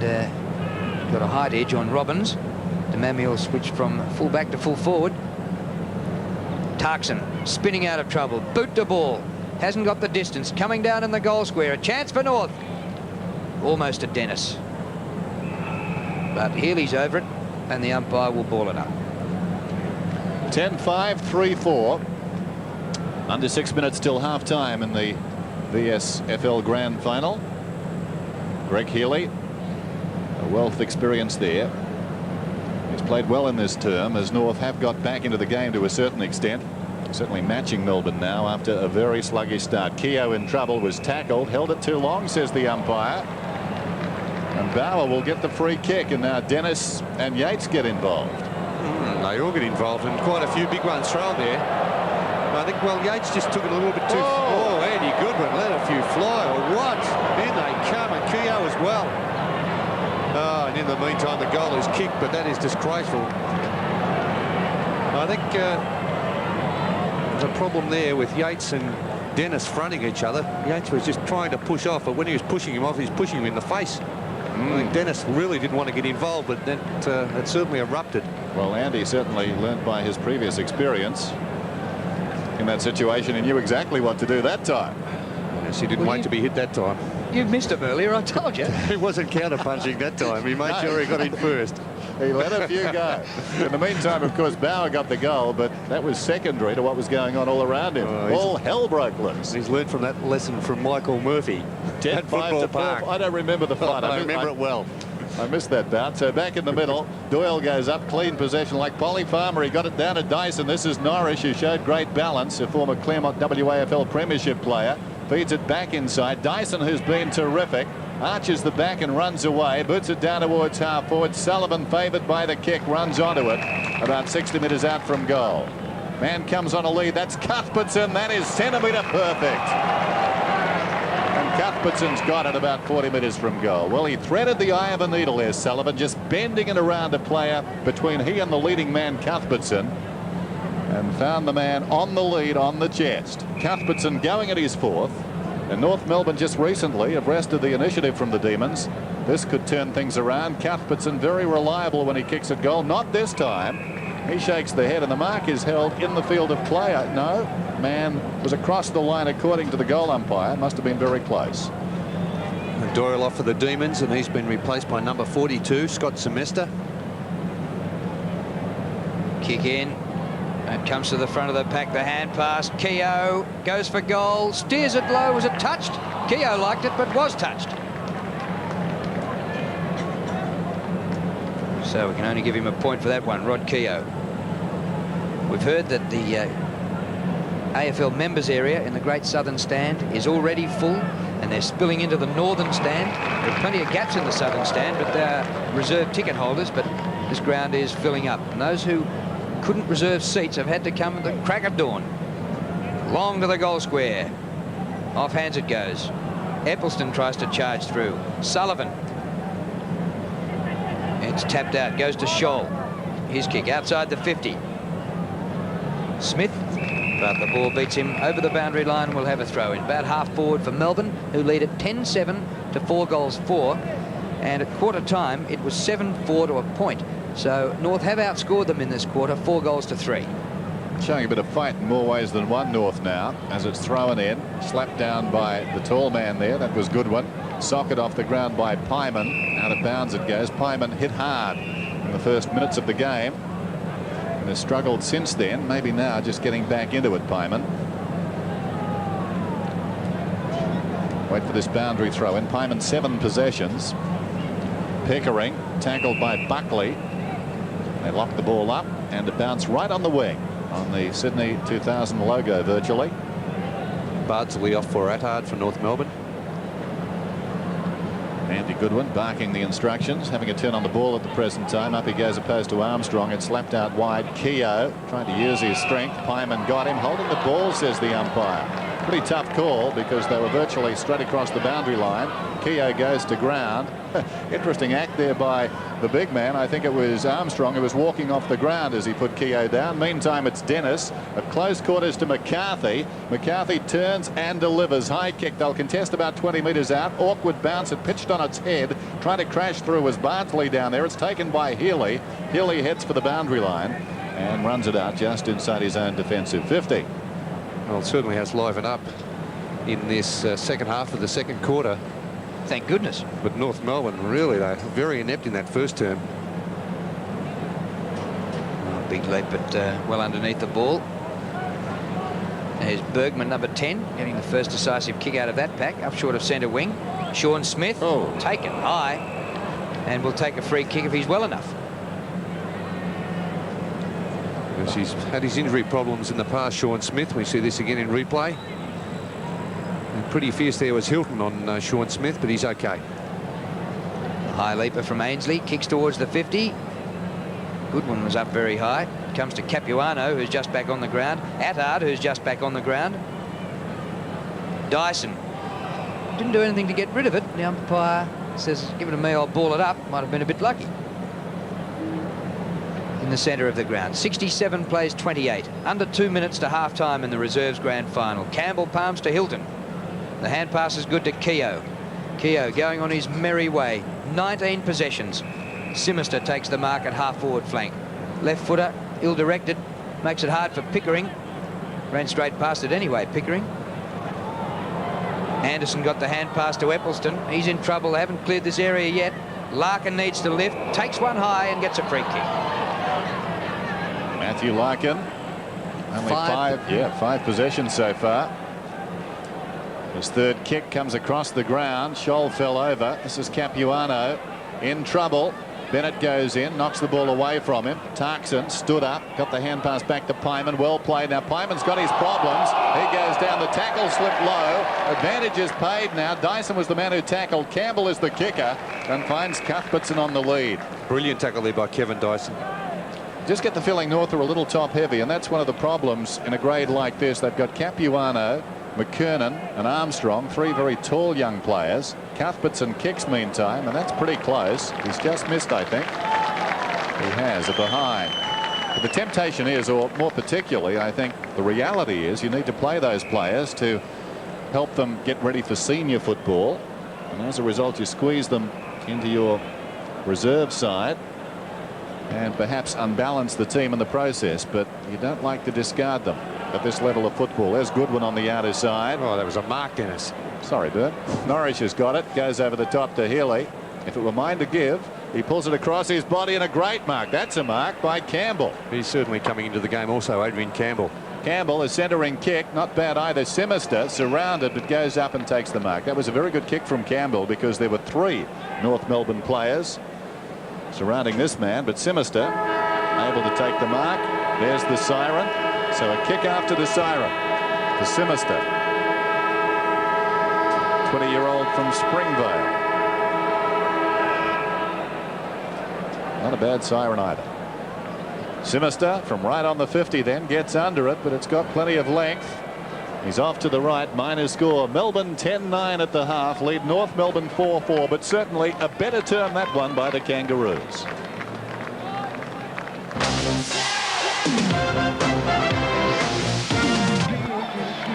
got a height edge on Robbins. DeMamiel switched from full back to full forward. Tarkson spinning out of trouble. Boot the ball. Hasn't got the distance. Coming down in the goal square. A chance for North. Almost to Dennis. But Healy's over it, and the umpire will ball it up. 10-5, 3-4. Under 6 minutes till half-time in the VSFL Grand Final. Greg Healy, a wealth of experience there. He's played well in this term, as North have got back into the game to a certain extent. Certainly matching Melbourne now after a very sluggish start. Keogh in trouble, was tackled, held it too long, says the umpire. And Bauer will get the free kick, and now Dennis and Yates get involved. They all get involved, and quite a few big ones thrown there. I think, well, Yates just took it a little bit too far. Oh, Andy Goodwin let a few fly, or what? In they come, and Keogh as well. Oh, and in the meantime, the goal is kicked, but that is disgraceful. I think there's a problem there with Yates and Dennis fronting each other. Yates was just trying to push off, but when he was pushing him off, he was pushing him in the face. I think Dennis really didn't want to get involved, but that it certainly erupted. Well, Andy certainly learnt by his previous experience in that situation. He knew exactly what to do that time. Yes, he didn't wait to be hit that time. You missed him earlier, I told you. He wasn't counter-punching that time. He made sure he got in first. He let a few go. In the meantime, of course, Bauer got the goal, but that was secondary to what was going on all around him. All hell broke loose. He's learned from that lesson from Michael Murphy. 10-5 to Park. I don't remember the fight. I remember it well. I missed that bout. So back in the middle, Doyle goes up, clean possession like Polly Farmer. He got it down to Dyson. This is Norris, who showed great balance, a former Claremont WAFL Premiership player. Feeds it back inside. Dyson, who's been terrific, arches the back and runs away. Boots it down towards half forward. Sullivan, favoured by the kick, runs onto it about 60 metres out from goal. Man comes on a lead. That's Cuthbertson. That is centimetre perfect. And Cuthbertson's got it about 40 metres from goal. Well, he threaded the eye of a needle there, Sullivan, just bending it around a player between he and the leading man, Cuthbertson, and found the man on the lead on the chest. Cuthbertson going at his fourth, and North Melbourne just recently have wrested the initiative from the Demons. This could turn things around. Cuthbertson very reliable when he kicks at goal. Not this time. He shakes the head, and the mark is held in the field of play. No, man was across the line according to the goal umpire. Must have been very close. And Doyle off for the Demons, and he's been replaced by number 42, Scott Semester. Kick in. It comes to the front of the pack, the hand pass. Keogh goes for goal, steers it low. Was it touched? Keogh liked it, but was touched. So we can only give him a point for that one, Rod Keogh. We've heard that the AFL members area in the Great Southern Stand is already full, and they're spilling into the Northern Stand. There are plenty of gaps in the Southern Stand, but they're reserved ticket holders, but this ground is filling up. And those who couldn't reserve seats have had to come at the crack of dawn. Long to the goal square. Off hands it goes. Eccleston tries to charge through. Sullivan. It's tapped out. Goes to Scholl. His kick outside the 50. Smith. But the ball beats him over the boundary line and will have a throw in. About half forward for Melbourne, who lead at 10-7 to 4-4. And at quarter time, it was 7-4 to a point. So North have outscored them in this quarter, 4-3. Showing a bit of fight in more ways than one, North, now, as it's thrown in. Slapped down by the tall man there. That was Goodwin. Socket off the ground by Pyman. Out of bounds it goes. Pyman hit hard in the first minutes of the game, and has struggled since then. Maybe now just getting back into it, Pyman. Wait for this boundary throw in. Pyman 7 possessions. Pickering tackled by Buckley. They lock the ball up, and it bounced right on the wing on the Sydney 2000 logo virtually. Bardsley off for Attard for North Melbourne. Andy Goodwin barking the instructions, having a turn on the ball at the present time. Up he goes opposed to Armstrong. It's slapped out wide. Keogh trying to use his strength. Pyman got him. Holding the ball, says the umpire. Pretty tough call because they were virtually straight across the boundary line. Keogh goes to ground. Interesting act there by the big man. I think it was Armstrong who was walking off the ground as he put Keogh down. Meantime, it's Dennis at close quarters to McCarthy. McCarthy turns and delivers. High kick. They'll contest about 20 metres out. Awkward bounce. It pitched on its head. Trying to crash through was Bartley down there. It's taken by Healy. Healy heads for the boundary line and runs it out just inside his own defensive 50. Well, it certainly has livened up in this second half of the second quarter. Thank goodness. But North Melbourne, really, they're very inept in that first term. Oh, big leap, but well underneath the ball. There's Bergman, number 10, getting the first decisive kick out of that pack, up short of centre wing. Sean Smith, taken high, and will take a free kick if he's well enough. Because he's had his injury problems in the past, Sean Smith. We see this again in replay. And pretty fierce there was Hilton on Sean Smith, but he's okay. High leaper from Ainsley, kicks towards the 50. Goodwin was up very high. Comes to Capuano, who's just back on the ground. Attard, who's just back on the ground. Dyson didn't do anything to get rid of it. The umpire says, give it to me, I'll ball it up. Might have been a bit lucky. In the centre of the ground. 67 plays 28. Under 2 minutes to half-time in the reserves grand final. Campbell palms to Hilton. The hand pass is good to Keogh. Keogh going on his merry way. 19 possessions. Simister takes the mark at half-forward flank. Left footer, ill-directed. Makes it hard for Pickering. Ran straight past it anyway, Pickering. Anderson got the hand pass to Eccleston. He's in trouble. They haven't cleared this area yet. Larkin needs to lift. Takes one high and gets a free kick. Matthew Larkin, only five possessions so far. His third kick comes across the ground. Scholl fell over. This is Capuano in trouble. Bennett goes in, knocks the ball away from him. Tarkson stood up, got the hand pass back to Pyman. Well played. Now Pyman's got his problems. He goes down. The tackle slipped low. Advantage is paid now. Dyson was the man who tackled. Campbell is the kicker and finds Cuthbertson on the lead. Brilliant tackle there by Kevin Dyson. Just get the feeling North are a little top heavy, and that's one of the problems in a grade like this. They've got Capuano, McKernan and Armstrong, three very tall young players. Cuthbertson kicks meantime, and that's pretty close. He's just missed, I think. He has a behind. But the temptation is, or more particularly, I think the reality is, you need to play those players to help them get ready for senior football. And as a result, you squeeze them into your reserve side and perhaps unbalance the team in the process, but you don't like to discard them at this level of football. There's Goodwin on the outer side. Oh, that was a mark, Dennis. Sorry, Bert. Norwich has got it. Goes over the top to Healy. If it were mine to give, he pulls it across his body, and a great mark. That's a mark by Campbell. He's certainly coming into the game also, Adrian Campbell. Campbell, a centering kick, not bad either. Simister surrounded, but goes up and takes the mark. That was a very good kick from Campbell because there were three North Melbourne players surrounding this man, but Simister able to take the mark. There's the siren. So a kick after the siren for Simister. 20-year-old from Springvale. Not a bad siren either. Simister from right on the 50 then gets under it, but it's got plenty of length. He's off to the right. Minor score. Melbourne 10-9 at the half. Lead North Melbourne 4-4, but certainly a better term that one by the Kangaroos.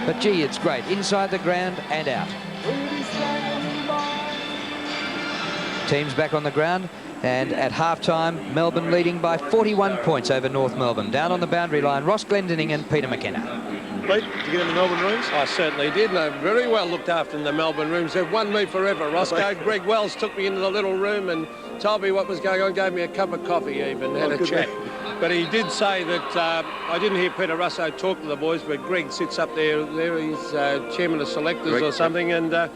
But gee, it's great. Inside the ground and out. Teams back on the ground, and at half-time, Melbourne leading by 41 points over North Melbourne. Down on the boundary line, Ross Glendinning and Peter McKenna. Pete, did you get in the Melbourne rooms? I certainly did, and I'm very well looked after in the Melbourne rooms. They've won me forever, Roscoe. Greg Wells took me into the little room and told me what was going on, gave me a cup of coffee even, had a chat. But he did say that, I didn't hear Peter Russo talk to the boys, but Greg sits up there he's chairman of selectors Greg, or something, and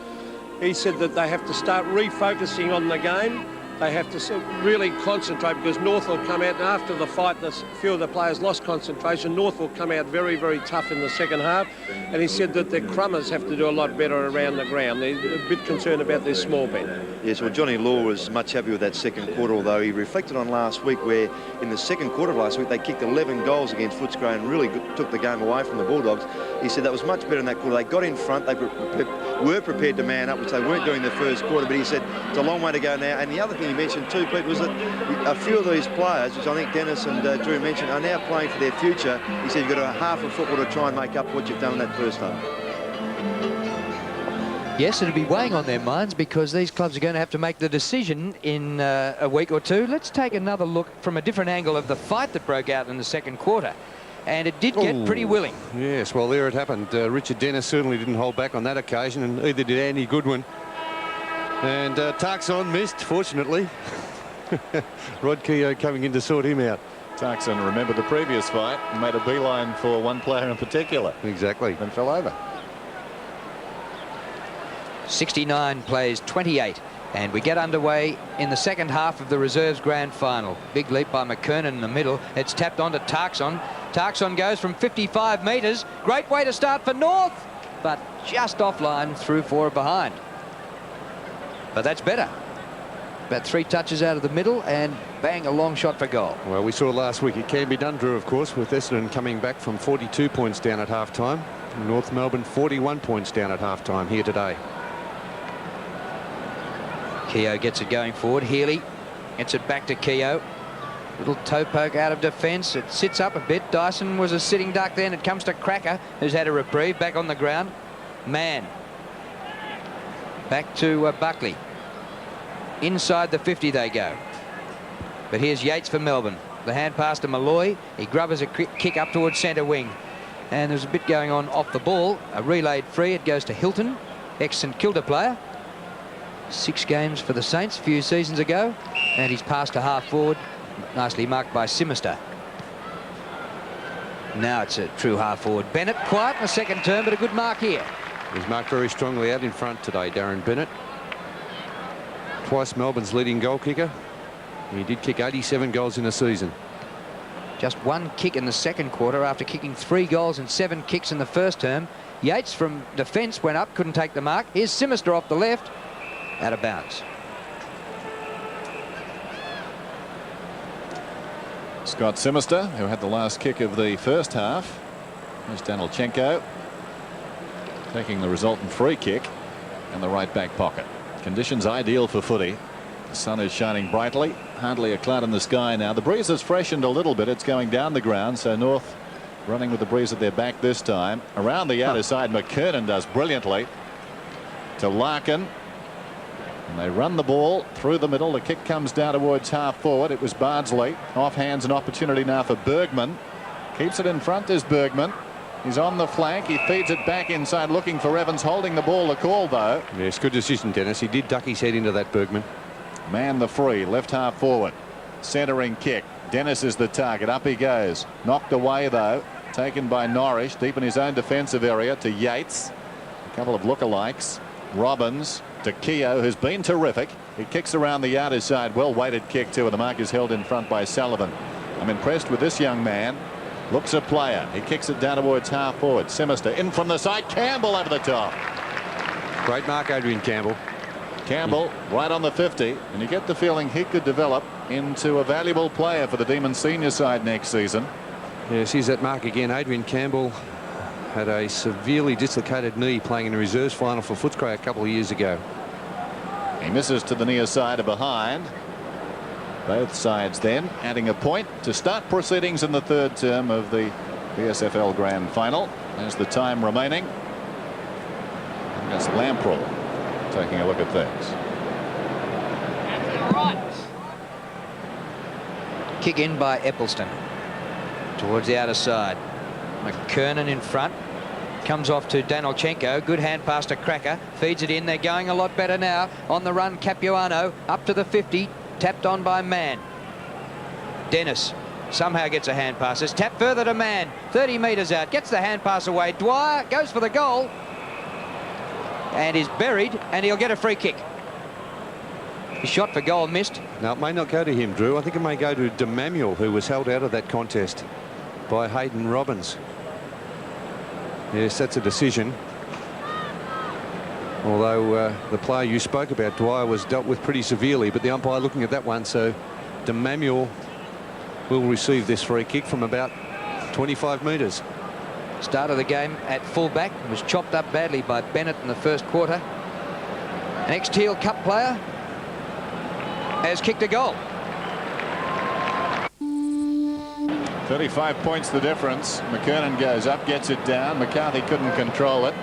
he said that they have to start refocusing on the game. They have to really concentrate because North will come out, and after the fight, a few of the players lost concentration. North will come out very, very tough in the second half. And he said that their crummers have to do a lot better around the ground. They're a bit concerned about their small ben. Yes, well, Johnny Law was much happy with that second quarter, although he reflected on last week where in the second quarter of last week they kicked 11 goals against Footscray and really took the game away from the Bulldogs. He said that was much better in that quarter. They got in front. They were prepared to man up, which they weren't doing the first quarter. But he said it's a long way to go now. And the other thing he mentioned too, Pete, was that a few of these players, which I think Dennis and Drew mentioned, are now playing for their future. He said you've got a half of football to try and make up what you've done in that first half. Yes, it'll be weighing on their minds because these clubs are going to have to make the decision in a week or two. Let's take another look from a different angle of the fight that broke out in the second quarter. And it did get pretty willing. Yes, well, there it happened. Richard Dennis certainly didn't hold back on that occasion, and either did Andy Goodwin. And Tarkson missed, fortunately. Rod Keogh coming in to sort him out. Tarkson, remember the previous fight, made a beeline for one player in particular. Exactly. And fell over. 69 plays 28. And we get underway in the second half of the reserves grand final. Big leap by McKernan in the middle. It's tapped on to Tarkson. Tarkson goes from 55 metres. Great way to start for North, but just offline through for a behind. But that's better. About 3 touches out of the middle and bang, a long shot for goal. Well, we saw last week it can be done, Drew, of course, with Essendon coming back from 42 points down at half-time. North Melbourne 41 points down at half-time here today. Keogh gets it going forward. Healy gets it back to Keogh. Little toe poke out of defence. It sits up a bit. Dyson was a sitting duck then. It comes to Cracker, who's had a reprieve, back on the ground. Mann. Back to Buckley. Inside the 50 they go. But here's Yates for Melbourne. The hand pass to Malloy. He grubbers a kick up towards centre wing. And there's a bit going on off the ball. A relayed free. It goes to Hilton, ex-St Kilda player. 6 games for the Saints a few seasons ago, and he's passed to half forward, nicely marked by Simister. Now it's a true half forward. Bennett quiet in the second term, but a good mark here. He's marked very strongly out in front today, Darren Bennett. Twice Melbourne's leading goal kicker. He did kick 87 goals in a season. Just 1 kick in the second quarter after kicking 3 goals and 7 kicks in the first term. Yates from defence went up, couldn't take the mark. Here's Simister off the left. Out of bounds. Scott Simister, who had the last kick of the first half. There's Danilchenko taking the resultant free kick in the right back pocket. Conditions ideal for footy. The sun is shining brightly. Hardly a cloud in the sky now. The breeze has freshened a little bit. It's going down the ground, so North running with the breeze at their back this time. Around the outer side, McKernan does brilliantly to Larkin. And they run the ball through the middle. The kick comes down towards half forward. It was Bardsley. Off hands, an opportunity now for Bergman. Keeps it in front is Bergman. He's on the flank. He feeds it back inside looking for Evans, holding the ball to call though. Yes, good decision, Dennis. He did duck his head into that, Bergman. Man the free, left half forward. Centering kick. Dennis is the target. Up he goes. Knocked away though. Taken by Norrish deep in his own defensive area to Yates. A couple of lookalikes. Robbins to Keogh, who's been terrific. He kicks around the outer side. Well weighted kick too, and the mark is held in front by Sullivan. I'm impressed with this young man. Looks a player. He kicks it down towards half forward. Simister in from the side. Campbell over the top. Great mark, Adrian Campbell. Campbell right on the 50, and you get the feeling he could develop into a valuable player for the Demons senior side next season. Yes, here's that mark again. Adrian Campbell had a severely dislocated knee playing in the reserves final for Footscray a couple of years ago. He misses to the near side of behind. Both sides then adding a point to start proceedings in the third term of the BSFL Grand Final. There's the time remaining. And that's Lamprell taking a look at things. Kick in by Eppelston towards the outer side. McKernan in front. Comes off to Danilchenko. Good hand pass to Cracker. Feeds it in. They're going a lot better now. On the run, Capuano up to the 50. Tapped on by Mann. Dennis somehow gets a hand pass. It's tapped further to Mann. 30 metres out. Gets the hand pass away. Dwyer goes for the goal. And is buried. And he'll get a free kick. His shot for goal missed. Now, it may not go to him, Drew. I think it may go to DeManuel, who was held out of that contest by Hayden Robbins. Yes, that's a decision. Although the player you spoke about, Dwyer, was dealt with pretty severely, but the umpire looking at that one, so DeManuel will receive this free kick from about 25 metres. Start of the game at fullback, was chopped up badly by Bennett in the first quarter. An ex-Teal Cup player has kicked a goal. 35 points the difference. McKernan goes up, gets it down. McCarthy couldn't control it.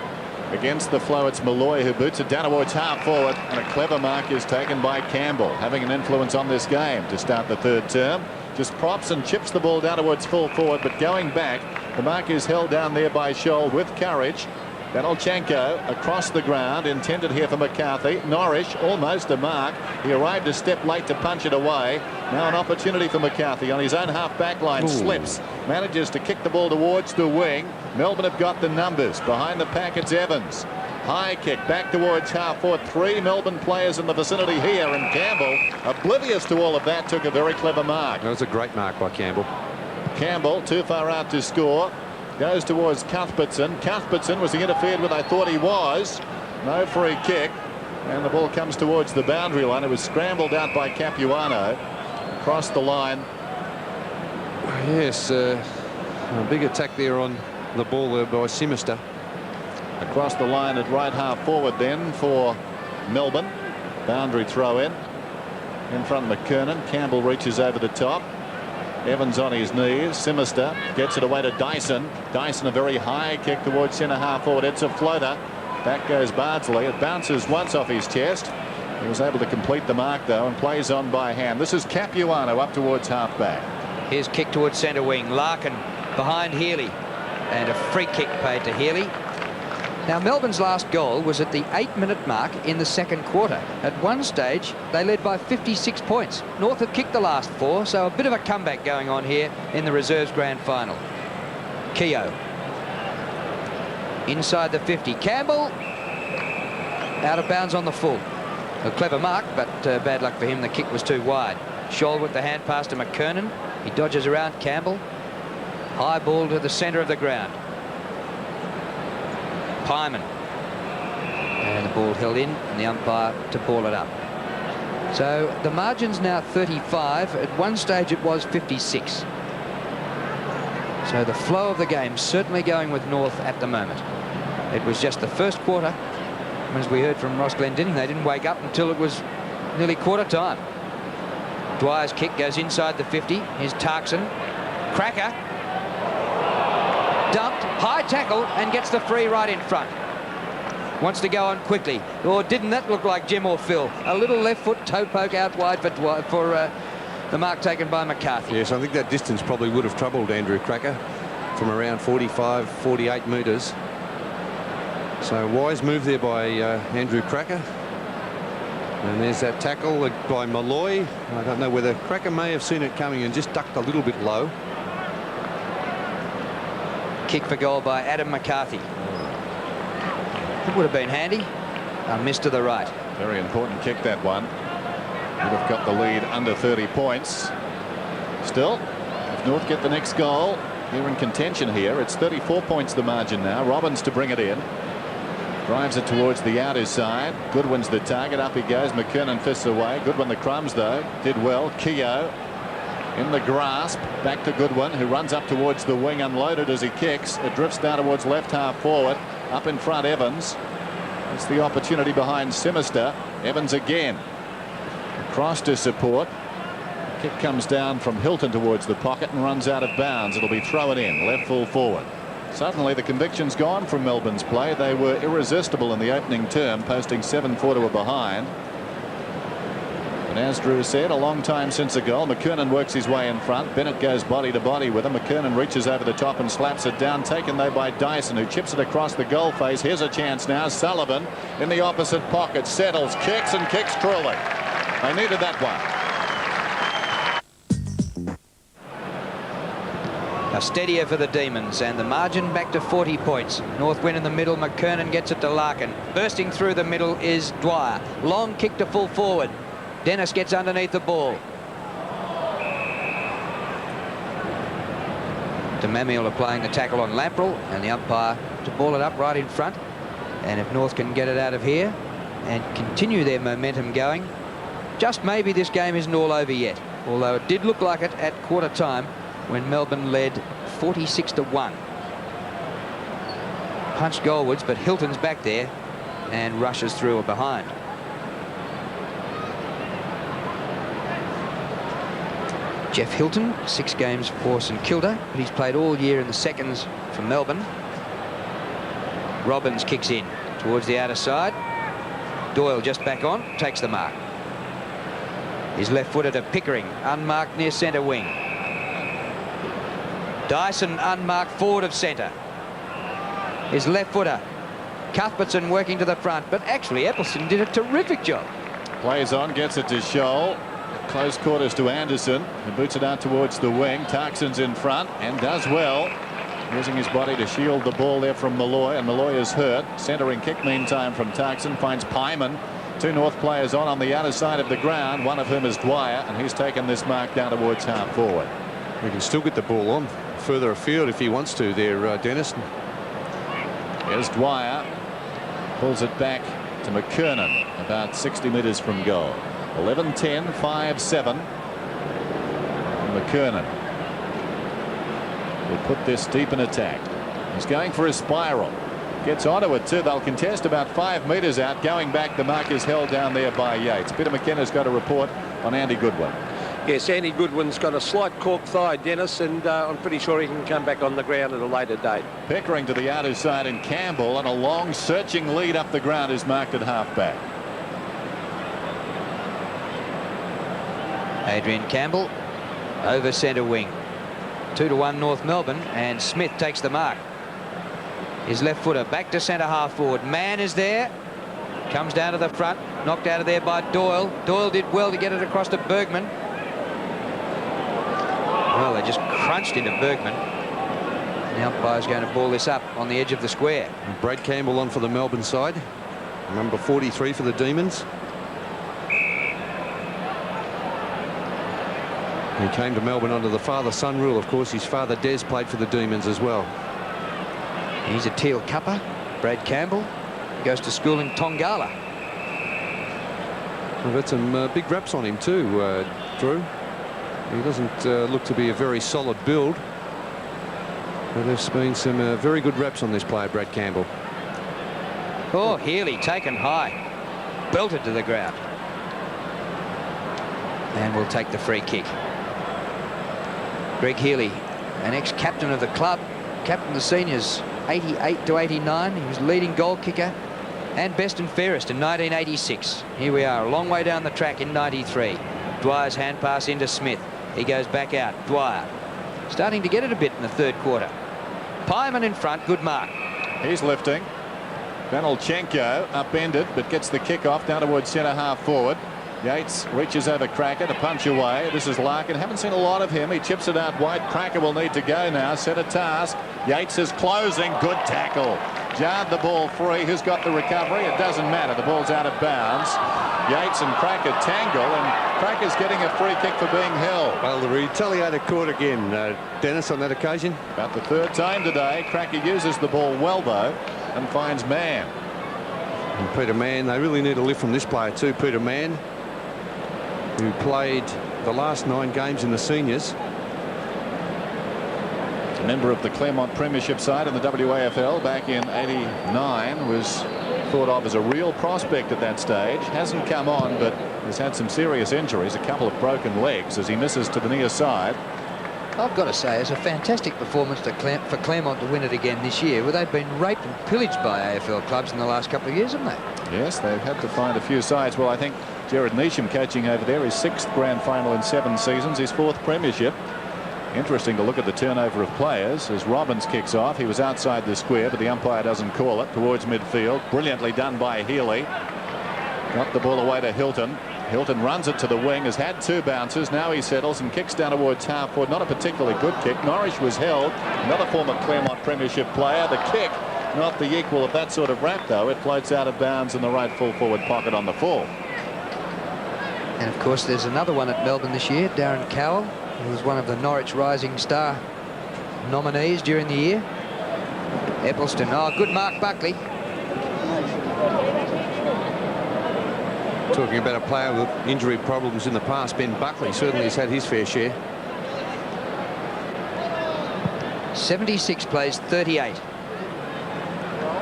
Against the flow, it's Malloy who boots it down towards half forward, and a clever mark is taken by Campbell, having an influence on this game to start the third term. Just props and chips the ball down towards full forward, but going back, the mark is held down there by Scholl with courage. Danilchenko across the ground, intended here for McCarthy. Norrish almost a mark. He arrived a step late to punch it away. Now an opportunity for McCarthy on his own half back line. Slips, manages to kick the ball towards the wing. Melbourne have got the numbers. Behind the pack, it's Evans. High kick back towards half forward. 3 Melbourne players in the vicinity here, and Campbell, oblivious to all of that, took a very clever mark. That was a great mark by Campbell. Campbell too far out to score. Goes towards Cuthbertson. Cuthbertson, was he interfered with? I thought he was. No free kick. And the ball comes towards the boundary line. It was scrambled out by Capuano. Across the line. Yes, a big attack there on the ball there by Simister. Across the line at right half forward then for Melbourne. Boundary throw in. In front of McKernan. Campbell reaches over the top. Evans on his knees. Simister gets it away to Dyson. Dyson, a very high kick towards centre half forward. It's a floater. Back goes Bardsley. It bounces once off his chest. He was able to complete the mark though and plays on by hand. This is Capuano up towards half back. Here's kick towards centre wing. Larkin behind Healy, and a free kick paid to Healy. Now Melbourne's last goal was at the 8-minute mark in the second quarter. At one stage they led by 56 points. North have kicked the last 4, so a bit of a comeback going on here in the reserves grand final. Keogh inside the 50. Campbell out of bounds on the full. A clever mark, but bad luck for him. The kick was too wide. Scholl with the hand pass to McKernan. He dodges around Campbell. High ball to the centre of the ground. Pyman, and the ball held in, and the umpire to ball it up. So the margin's now 35. At one stage it was 56. So the flow of the game certainly going with North at the moment. It was just the first quarter. As we heard from Ross Glendinning, they didn't wake up until it was nearly quarter time. Dwyer's kick goes inside the 50. Here's Tarkson. Cracker. Dumped, high tackle, and gets the free right in front. Wants to go on quickly. Or didn't that look like Jim or Phil? A little left foot toe poke out wide for the mark taken by McCarthy. Yes, I think that distance probably would have troubled Andrew Cracker from around 45, 48 metres. So wise move there by Andrew Cracker. And there's that tackle by Malloy. I don't know whether Cracker may have seen it coming and just ducked a little bit low. Kick for goal by Adam McCarthy. It would have been handy. A miss to the right. Very important kick, that one. Would have got the lead under 30 points. Still, if North get the next goal, they're in contention here. It's 34 points the margin now. Robbins to bring it in. Drives it towards the outer side. Goodwin's the target. Up he goes. McKernan fists away. Goodwin the crumbs though. Did well. Keogh in the grasp. Back to Goodwin, who runs up towards the wing, unloaded as he kicks. It drifts down towards left half forward. Up in front, Evans. It's the opportunity behind Simister. Evans again. Across to support. Kick comes down from Hilton towards the pocket and runs out of bounds. It'll be thrown in. Left full forward. Suddenly the conviction's gone from Melbourne's play. They were irresistible in the opening term, posting 7-4 to a behind. And as Drew said, a long time since a goal. McKernan works his way in front. Bennett goes body to body with him. McKernan reaches over the top and slaps it down. Taken though by Dyson, who chips it across the goal face. Here's a chance now. Sullivan in the opposite pocket. Settles, kicks and kicks truly. They needed that one. A steadier for the Demons, and the margin back to 40 points. North win in the middle. McKernan gets it to Larkin. Bursting through the middle is Dwyer. Long kick to full forward. Dennis gets underneath the ball. DeMamiel are playing the tackle on Lamprell, and the umpire to ball it up right in front. And if North can get it out of here and continue their momentum going, just maybe this game isn't all over yet. Although it did look like it at quarter time when Melbourne led 46-1. punched goalwards, but Hilton's back there and rushes through behind. Jeff Hilton, 6 games for St Kilda, but he's played all year in the seconds for Melbourne. Robbins kicks in towards the outer side. Doyle just back on, takes the mark. He's left-footed to Pickering, unmarked near centre wing. Dyson unmarked forward of centre. His left-footer, Cuthbertson working to the front, but actually Eccleston did a terrific job. Plays on, gets it to Scholl. Close quarters to Anderson, who boots it out towards the wing. Tarkson's in front and does well, using his body to shield the ball there from Malloy, and Malloy is hurt. Centering kick meantime from Tarkson, finds Pyman. 2 North players on the outer side of the ground, one of whom is Dwyer, and he's taken this mark down towards half forward. He can still get the ball on further afield if he wants to there, Dennis. Here's Dwyer, pulls it back to McKernan, about 60 metres from goal. 11-10, 5-7. McKernan will put this deep in attack. He's going for a spiral. Gets onto it too. They'll contest about 5 metres out. Going back, the mark is held down there by Yates. Peter McKenna's got a report on Andy Goodwin. Yes, Andy Goodwin's got a slight cork thigh, Dennis, and I'm pretty sure he can come back on the ground at a later date. Pickering to the outer side, and Campbell, and a long searching lead up the ground is marked at half back. Adrian Campbell over centre wing. 2-1 North Melbourne, and Smith takes the mark. His left footer back to centre half forward. Mann is there. Comes down to the front. Knocked out of there by Doyle. Doyle did well to get it across to Bergman. Well, they just crunched into Bergman. The umpire's going to ball this up on the edge of the square. And Brad Campbell on for the Melbourne side. Number 43 for the Demons. He came to Melbourne under the father-son rule. Of course, his father Des played for the Demons as well. He's a teal cuppa, Brad Campbell. He goes to school in Tongala. We've had some big raps on him too, Drew. He doesn't look to be a very solid build, but there's been some very good reps on this player, Brad Campbell. Oh, Healy taken high, belted to the ground, and will take the free kick. Greg Healy, an ex-captain of the club, captain of the seniors 88 to 89. He was leading goal kicker and best and fairest in 1986. Here we are, a long way down the track in 93. Dwyer's hand pass into Smith. He goes back out. Dwyer starting to get it a bit in the third quarter. Pyman in front, good mark. He's lifting. Vanolchenko upended, but gets the kick off down towards centre half forward. Yates reaches over Cracker to punch away. This is Larkin. Haven't seen a lot of him. He chips it out wide. Cracker will need to go now. Set a task. Yates is closing. Good tackle. Jarred the ball free. Who's got the recovery? It doesn't matter. The ball's out of bounds. Yates and Cracker tangle, and Cracker's getting a free kick for being held. Well, the retaliator caught again, Dennis, on that occasion. About the third time today. Cracker uses the ball well, though, and finds Mann. And Peter Mann, they really need a lift from this player too, Peter Mann, who played the last 9 games in the seniors. A member of the Claremont Premiership side in the WAFL back in '89, was thought of as a real prospect at that stage. Hasn't come on, but has had some serious injuries, a couple of broken legs as he misses to the near side. I've got to say, it's a fantastic performance for Claremont to win it again this year, where they've been raped and pillaged by AFL clubs in the last couple of years, haven't they? Yes, they've had to find a few sides. Well, I think Jared Neesham coaching over there, his 6th grand final in 7 seasons, his 4th premiership. Interesting to look at the turnover of players as Robbins kicks off. He was outside the square, but the umpire doesn't call it. Towards midfield, brilliantly done by Healy. Got the ball away to Hilton. Hilton runs it to the wing, has had 2 bounces. Now he settles and kicks down towards half forward. Not a particularly good kick. Norris was held. Another former Claremont Premiership player. The kick, not the equal of that sort of rap, though. It floats out of bounds in the right full forward pocket on the full. And of course, there's another one at Melbourne this year, Darren Cowell, who was one of the Norwich Rising Star nominees during the year. Eccleston, oh, good mark, Buckley. Talking about a player with injury problems in the past, Ben Buckley certainly has had his fair share. 76 plays 38.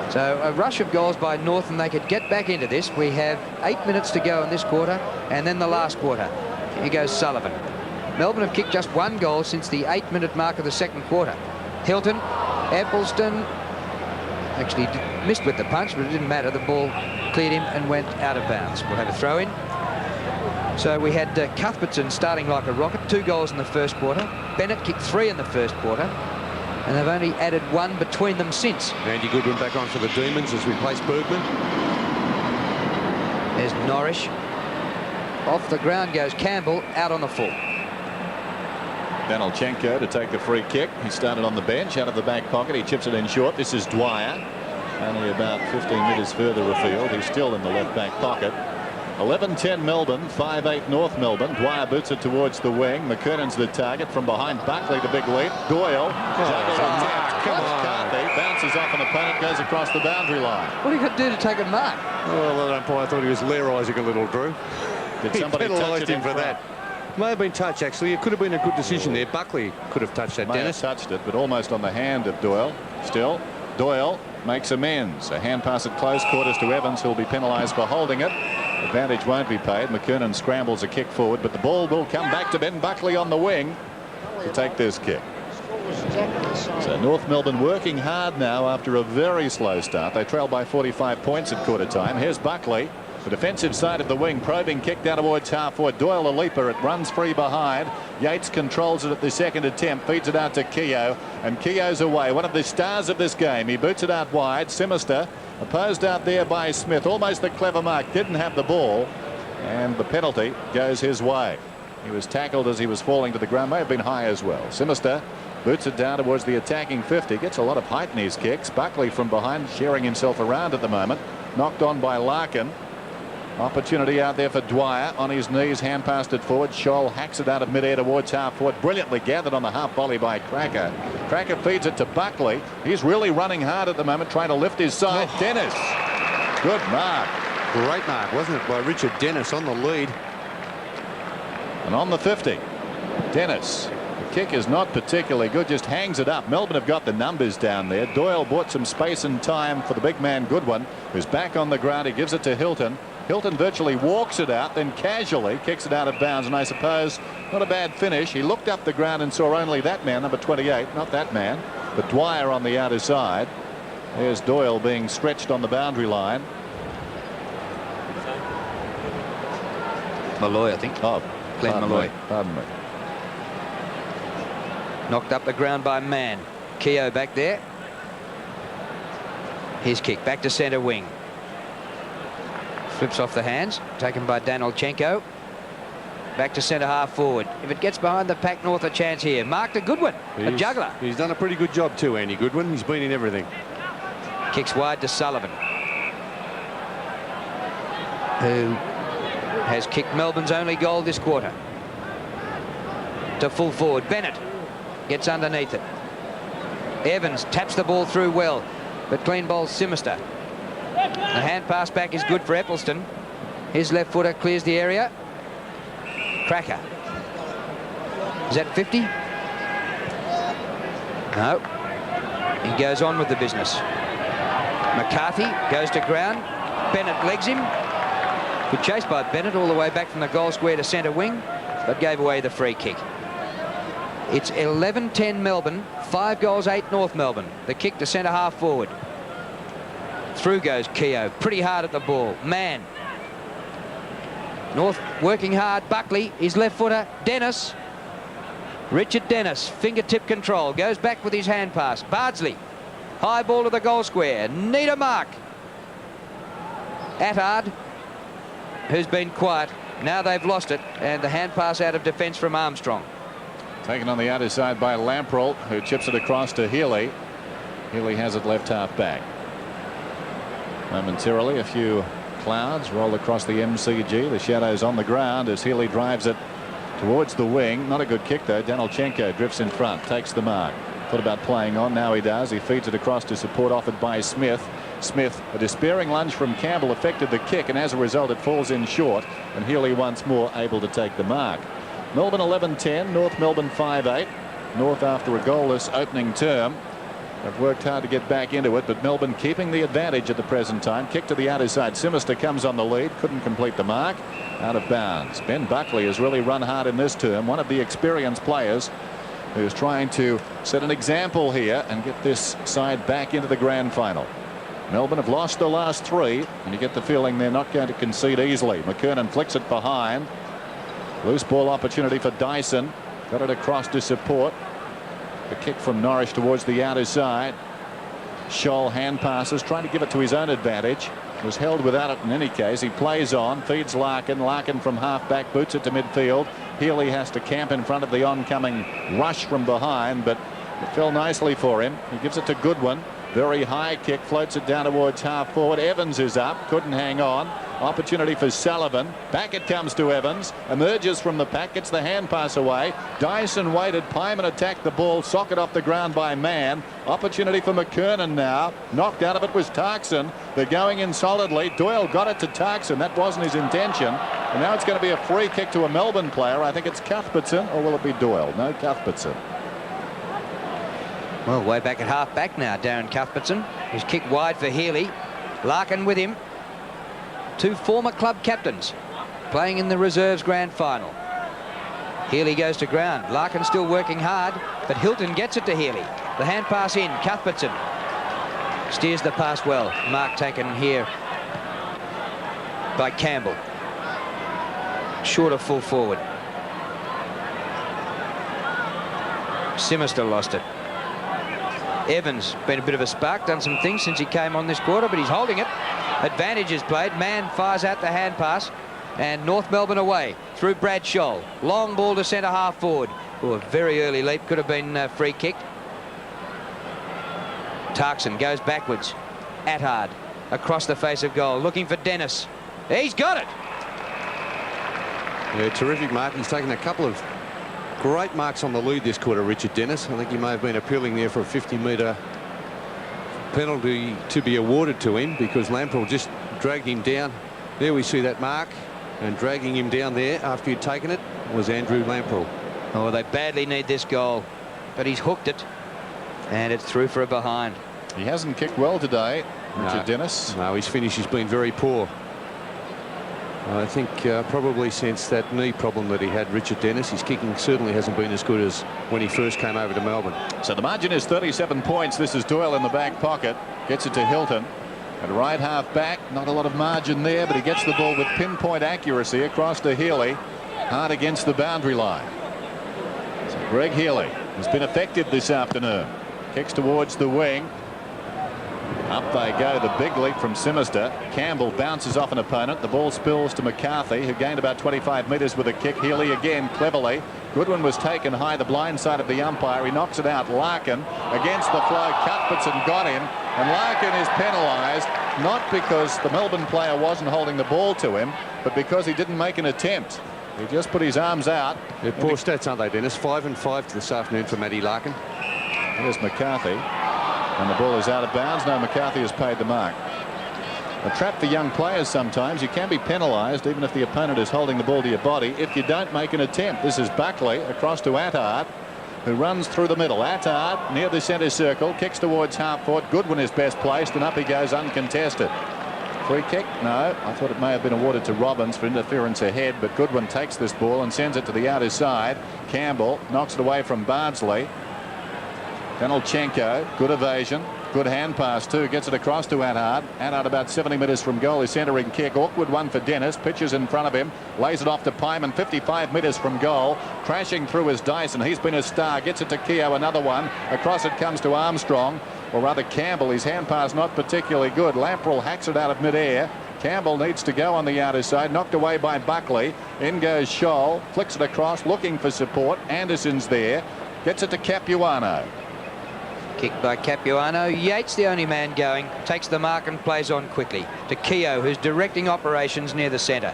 So a rush of goals by North, and they could get back into this. We have 8 minutes to go in this quarter, and then the last quarter. Here goes Sullivan. Melbourne have kicked just 1 goal since the 8-minute mark of the second quarter. Hilton, Eccleston, actually missed with the punch, but it didn't matter. The ball cleared him and went out of bounds. We'll have a throw in. So we had Cuthbertson starting like a rocket, 2 goals in the first quarter. Bennett kicked 3 in the first quarter, and they've only added 1 between them since. Andy Goodwin back on for the Demons as we place Bergman. There's Norrish. Off the ground goes Campbell, out on the full. Danilchenko to take the free kick. He started on the bench, out of the back pocket. He chips it in short. This is Dwyer. Only about 15 metres further afield. He's still in the left back pocket. 11-10 Melbourne, 5-8 North Melbourne. Dwyer boots it towards the wing. McKernan's the target. From behind Buckley to big lead. Doyle. McCarthy bounces off an opponent, goes across the boundary line. What are you going to do to take a mark? Well, that umpire thought he was Leroying a little, Drew. Did somebody touch him for that? May have been touch, actually. It could have been a good decision there. Buckley could have touched that, Dennis. May have touched it, but almost on the hand of Doyle. Still, Doyle makes amends. A hand pass at close quarters to Evans, who'll be penalised for holding it. Advantage won't be paid. McKernan scrambles a kick forward, but the ball will come back to Ben Buckley on the wing to take this kick. So North Melbourne working hard now after a very slow start. They trail by 45 points at quarter time. Here's Buckley. The defensive side of the wing, probing kick down towards half forward. Doyle a leaper. It runs free behind. Yates controls it at the second attempt, feeds it out to Keogh, and Keogh's away. One of the stars of this game. He boots it out wide. Simister opposed out there by Smith. Almost the clever mark. Didn't have the ball, and the penalty goes his way. He was tackled as he was falling to the ground. May have been high as well. Simister boots it down towards the attacking 50. Gets a lot of height in his kicks. Buckley from behind, sharing himself around at the moment. Knocked on by Larkin. Opportunity out there for Dwyer on his knees, hand passed it forward. Scholl hacks it out of midair towards half forward. Brilliantly gathered on the half volley by Cracker. Cracker feeds it to Buckley. He's really running hard at the moment, trying to lift his side. Dennis. Good mark. Great mark, wasn't it, by Richard Dennis on the lead. And on the 50, Dennis. The kick is not particularly good, just hangs it up. Melbourne have got the numbers down there. Doyle bought some space and time for the big man Goodwin, who's back on the ground. He gives it to Hilton. Hilton virtually walks it out, then casually kicks it out of bounds, and I suppose not a bad finish. He looked up the ground and saw only that man, number 28, not that man, but Dwyer on the outer side. There's Doyle being stretched on the boundary line. Malloy, I think. Oh, Glenn Malloy. Pardon me. Knocked up the ground by Mann. Keogh back there. His kick back to centre wing. Flips off the hands, taken by Danilchenko. Back to centre half forward. If it gets behind the pack, North a chance here. Mark to Goodwin, a juggler. He's done a pretty good job too, Andy Goodwin. He's been in everything. Kicks wide to Sullivan, who has kicked Melbourne's only goal this quarter. To full forward. Bennett gets underneath it. Evans taps the ball through well, but clean ball Simister. The hand pass back is good for Eccleston. His left footer clears the area. Cracker. Is that 50? No. He goes on with the business. McCarthy goes to ground. Bennett legs him. Good chase by Bennett all the way back from the goal square to centre wing, but gave away the free kick. It's 11-10 Melbourne, 5 goals, 8 North Melbourne. The kick to centre half forward. Through goes Keogh, pretty hard at the ball. Mann. North working hard. Buckley, his left footer. Dennis. Richard Dennis, fingertip control. Goes back with his hand pass. Bardsley. High ball to the goal square. Need a mark. Attard, who's been quiet. Now they've lost it. And the hand pass out of defence from Armstrong. Taken on the outer side by Lamprolt, who chips it across to Healy. Healy has it left half back. Momentarily, a few clouds roll across the MCG. The shadows on the ground as Healy drives it towards the wing. Not a good kick, though. Danilchenko drifts in front, takes the mark. Thought about playing on. Now he does. He feeds it across to support offered by Smith. Smith, a despairing lunge from Campbell affected the kick, and as a result, it falls in short. And Healy once more able to take the mark. Melbourne 11-10, North Melbourne 5-8. North after a goalless opening term have worked hard to get back into it, but Melbourne keeping the advantage at the present time. Kick to the outer side. Simister comes on the lead, couldn't complete the mark. Out of bounds. Ben Buckley has really run hard in this term. One of the experienced players who's trying to set an example here and get this side back into the grand final. Melbourne have lost the last 3, and you get the feeling they're not going to concede easily. McKernan flicks it behind. Loose ball opportunity for Dyson. Got it across to support. The kick from Norris towards the outer side. Scholl hand passes, trying to give it to his own advantage. Was held without it in any case. He plays on, feeds Larkin. Larkin from half back, boots it to midfield. Healy has to camp in front of the oncoming rush from behind, but it fell nicely for him. He gives it to Goodwin. Very high kick, floats it down towards half forward. Evans is up, couldn't hang on. Opportunity for Sullivan. Back it comes to Evans. Emerges from the pack, gets the hand pass away. Dyson waited. Pyman attacked the ball. Socket off the ground by Mann. Opportunity for McKernan now. Knocked out of it was Tarkson. They're going in solidly. Doyle got it to Tarkson. That wasn't his intention. And now it's going to be a free kick to a Melbourne player. I think it's Cuthbertson, or will it be Doyle? No, Cuthbertson. Well, way back at half back now, Darren Cuthbertson. He's kicked wide for Healy. Larkin with him. 2 former club captains playing in the reserves grand final. Healy goes to ground. Larkin still working hard, but Hilton gets it to Healy. The hand pass in. Cuthbertson steers the pass well. Mark taken here by Campbell. Short of full forward. Simister lost it. Evans been a bit of a spark, done some things since he came on this quarter, but he's holding it. Advantage is played. Mann fires out the hand pass, and North Melbourne away through Brad Scholl. Long ball to centre half forward. Oh, a very early leap, could have been free kicked. Tarkson goes backwards. Attard across the face of goal, looking for Dennis. He's got it. Yeah, terrific mark. He's taken a couple of great marks on the lead this quarter, Richard Dennis. I think he may have been appealing there for a 50-metre penalty to be awarded to him, because Lamprell just dragged him down. There we see that mark, and dragging him down there after he'd taken it was Andrew Lamprell. Oh, they badly need this goal, but he's hooked it, and it's through for a behind. He hasn't kicked well today, Richard Dennis. No, his finish has been very poor. I think probably since that knee problem that he had, Richard Dennis, his kicking certainly hasn't been as good as when he first came over to Melbourne. So the margin is 37 points. This is Doyle in the back pocket. Gets it to Hilton. At right half back, not a lot of margin there, but he gets the ball with pinpoint accuracy across to Healy. Hard against the boundary line. So Greg Healy has been effective this afternoon. Kicks towards the wing. Up they go. The big leap from Simister. Campbell bounces off an opponent. The ball spills to McCarthy, who gained about 25 metres with a kick. Healy again cleverly. Goodwin was taken high, the blind side of the umpire. He knocks it out. Larkin against the flow. Cuthbertson got him, and Larkin is penalised, not because the Melbourne player wasn't holding the ball to him, but because he didn't make an attempt. He just put his arms out. They're poor stats, aren't they, Dennis? 5 and 5 this afternoon for Matty Larkin. Here's McCarthy. And the ball is out of bounds. No, McCarthy has paid the mark. A trap for young players sometimes. You can be penalised even if the opponent is holding the ball to your body if you don't make an attempt. This is Buckley across to Attard, who runs through the middle. Attard near the centre circle, kicks towards half forward. Goodwin is best placed, and up he goes uncontested. Free kick? No. I thought it may have been awarded to Robbins for interference ahead, but Goodwin takes this ball and sends it to the outer side. Campbell knocks it away from Bardsley. Donalchenko, good evasion, good hand pass too, gets it across to Attard. Attard about 70 metres from goal, his centering kick, awkward one for Dennis, pitches in front of him, lays it off to Pyman, 55 metres from goal, crashing through is Dyson. He's been a star, gets it to Keogh, another one, across it comes to Armstrong, or rather Campbell. His hand pass not particularly good. Lamprell hacks it out of mid-air. Campbell needs to go on the outer side, knocked away by Buckley. In goes Scholl, flicks it across, looking for support. Anderson's there, gets it to Capuano. Kicked by Capuano. Yates, the only man going, takes the mark and plays on quickly to Keogh, who's directing operations near the centre.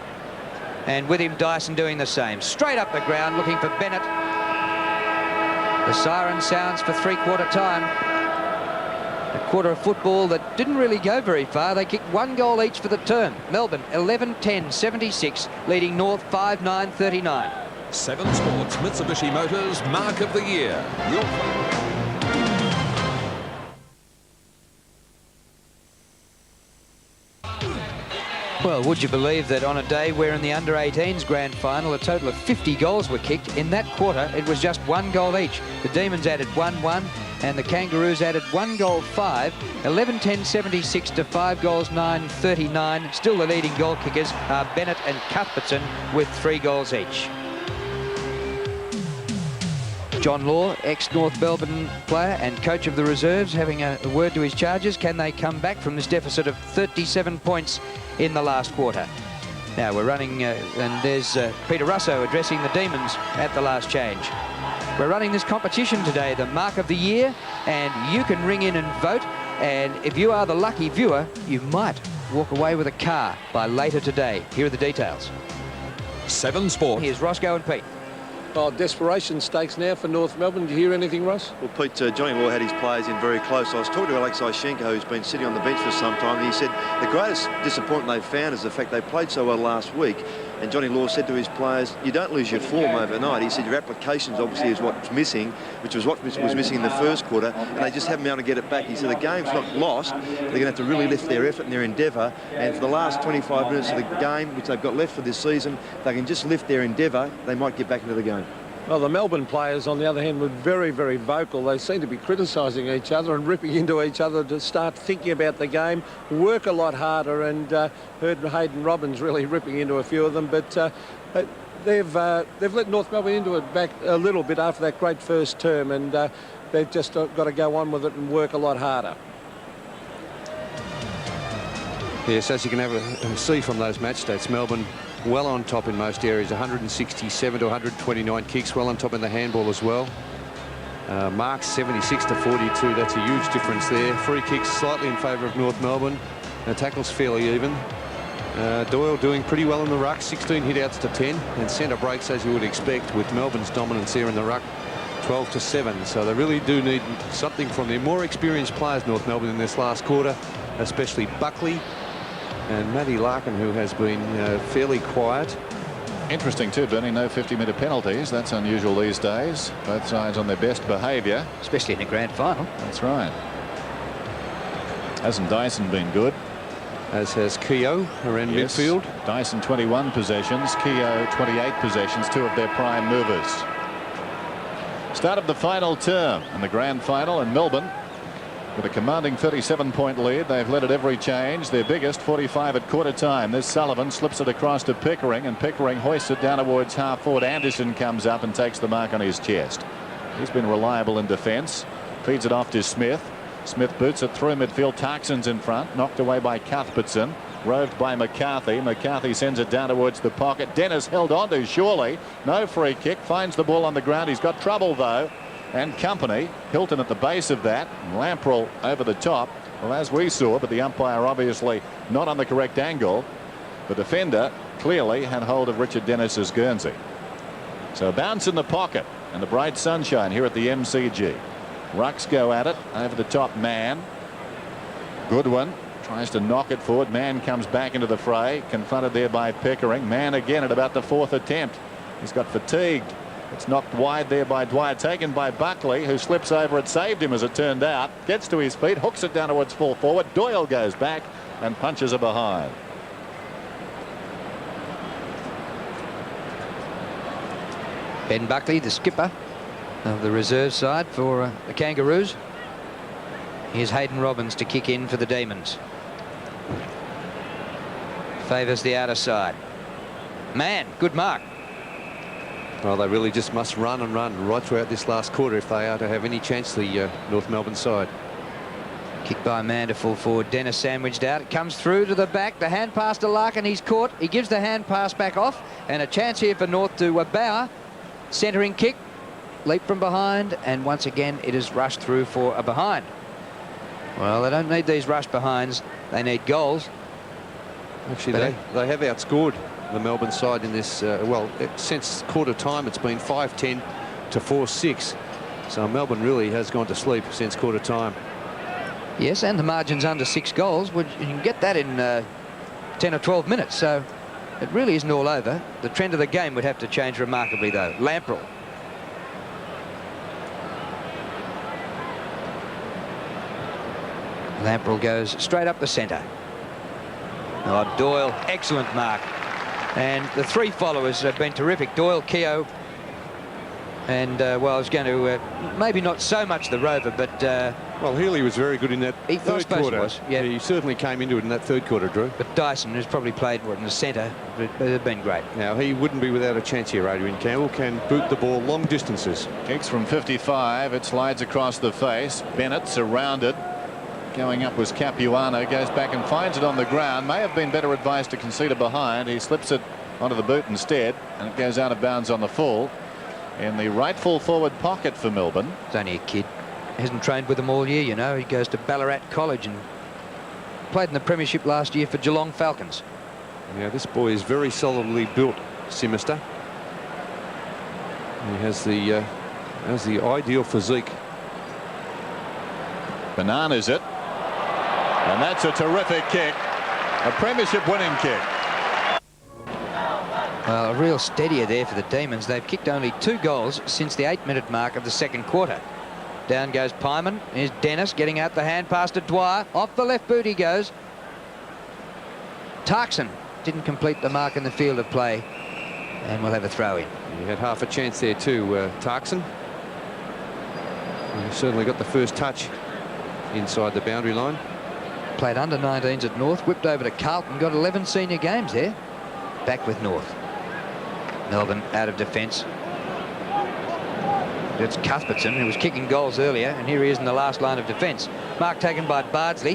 And with him, Dyson doing the same. Straight up the ground, looking for Bennett. The siren sounds for three-quarter time. A quarter of football that didn't really go very far. They kicked 1 goal each for the term. Melbourne 11-10-76, leading North 5-9-39. 7 Sports Mitsubishi Motors Mark of the Year. Well, would you believe that on a day where in the under-18s grand final a total of 50 goals were kicked, in that quarter it was just 1 goal each. The Demons added 1-1 and the Kangaroos added 1 goal 5, 11-10-76 to 5 goals 9-39. Still the leading goal kickers are Bennett and Cuthbertson with 3 goals each. John Law, ex-North Melbourne player and coach of the reserves, having a word to his charges. Can they come back from this deficit of 37 points in the last quarter? Now we're running, and there's Peter Russo addressing the Demons at the last change. We're running this competition today, the Mark of the Year, and you can ring in and vote. And if you are the lucky viewer, you might walk away with a car by later today. Here are the details. 7 Sport. Here's Roscoe and Pete. Oh, desperation stakes now for North Melbourne. Did you hear anything, Ross? Well, Pete, Johnny Law had his players in very close. I was talking to Alex Ishenko, who's been sitting on the bench for some time, and he said the greatest disappointment they've found is the fact they played so well last week. And Johnny Law said to his players, you don't lose your form overnight. He said your applications obviously is what's missing, which was what was missing in the first quarter, and they just haven't been able to get it back. He said the game's not lost. They're going to have to really lift their effort and their endeavour. And for the last 25 minutes of the game, which they've got left for this season, if they can just lift their endeavour, they might get back into the game. Well, the Melbourne players, on the other hand, were very, very vocal. They seem to be criticising each other and ripping into each other to start thinking about the game, work a lot harder, and heard Hayden Robbins really ripping into a few of them. But they've let North Melbourne into it back a little bit after that great first term, and they've just got to go on with it and work a lot harder. Yes, as you can see from those match stats, Melbourne well on top in most areas, 167 to 129 kicks, well on top in the handball as well. Marks 76 to 42, that's a huge difference there. Free kicks slightly in favour of North Melbourne. Tackles fairly even. Doyle doing pretty well in the ruck, 16 hit-outs to 10, and centre breaks as you would expect with Melbourne's dominance here in the ruck, 12 to 7. So they really do need something from their more experienced players, North Melbourne, in this last quarter, especially Buckley and Matty Larkin, who has been fairly quiet. Interesting too, Bernie, no 50-metre penalties. That's unusual these days. Both sides on their best behaviour. Especially in the grand final. That's right. Hasn't Dyson been good? As has Keogh around midfield. Dyson 21 possessions, Keogh 28 possessions, 2 of their prime movers. Start of the final term in the grand final in Melbourne. With a commanding 37-point lead, they've led at every change. Their biggest, 45 at quarter time. This Sullivan slips it across to Pickering, and Pickering hoists it down towards half forward. Anderson comes up and takes the mark on his chest. He's been reliable in defence. Feeds it off to Smith. Smith boots it through midfield. Tarkson's in front, knocked away by Cuthbertson. Roved by McCarthy. McCarthy sends it down towards the pocket. Dennis held on to surely. No free kick. Finds the ball on the ground. He's got trouble though. And company. Hilton at the base of that. Lamprell over the top. Well, as we saw, but the umpire obviously not on the correct angle. The defender clearly had hold of Richard Dennis's Guernsey. So a bounce in the pocket and the bright sunshine here at the MCG. Rucks go at it over the top. Man. Goodwin tries to knock it forward. Man comes back into the fray. Confronted there by Pickering. Man again at about the 4th attempt. He's got fatigued. It's knocked wide there by Dwyer, taken by Buckley, who slips over it, saved him as it turned out. Gets to his feet, hooks it down towards full forward. Doyle goes back and punches it behind. Ben Buckley, the skipper of the reserve side for the Kangaroos. Here's Hayden Robbins to kick in for the Demons. Favours the outer side. Man, good mark. Well, they really just must run and run right throughout this last quarter if they are to have any chance, the North Melbourne side. Kick by Man to full forward. Dennis sandwiched out. It comes through to the back. The hand pass to Larkin. He's caught. He gives the hand pass back off. And a chance here for North to Bauer. Centering kick. Leap from behind. And once again, it is rushed through for a behind. Well, they don't need these rush behinds. They need goals. Actually, they have outscored the Melbourne side in this, well, since quarter time it's been 5-10 to 4-6. So Melbourne really has gone to sleep since quarter time. Yes, and the margin's under 6 goals. You can get that in 10 or 12 minutes, so it really isn't all over. The trend of the game would have to change remarkably, though. Lamprell. Lamprell goes straight up the centre. Oh, Doyle, excellent mark. And the three followers have been terrific. Doyle, Keogh, and, well, I was going to, maybe not so much the Rover, but... well, Healy was very good in that third quarter. Was, yeah. He certainly came into it in that third quarter, Drew. But Dyson, who's probably played in the centre, they've been great. Now, he wouldn't be without a chance here. Adrian Campbell can boot the ball long distances. Kicks from 55. It slides across the face. Bennett surrounded. Going up was Capuano. Goes back and finds it on the ground. May have been better advised to concede a behind. He slips it onto the boot instead, and it goes out of bounds on the full. In the right full forward pocket for Melbourne. He's only a kid. Hasn't trained with them all year, you know. He goes to Ballarat College and played in the premiership last year for Geelong Falcons. Yeah, this boy is very solidly built, Simister. He has the ideal physique. Bananas it. And that's a terrific kick. A premiership winning kick. Well, a real steadier there for the Demons. They've kicked only 2 goals since the 8-minute mark of the second quarter. Down goes Pyman. Here's Dennis getting out the hand pass to Dwyer. Off the left boot he goes. Tarkson didn't complete the mark in the field of play. And we'll have a throw in. He had half a chance there too, Tarkson. He certainly got the first touch inside the boundary line. Played under 19s at North. Whipped over to Carlton. Got 11 senior games there. Back with North. Melbourne out of defence. It's Cuthbertson, who was kicking goals earlier, and here he is in the last line of defence. Mark taken by Bardsley.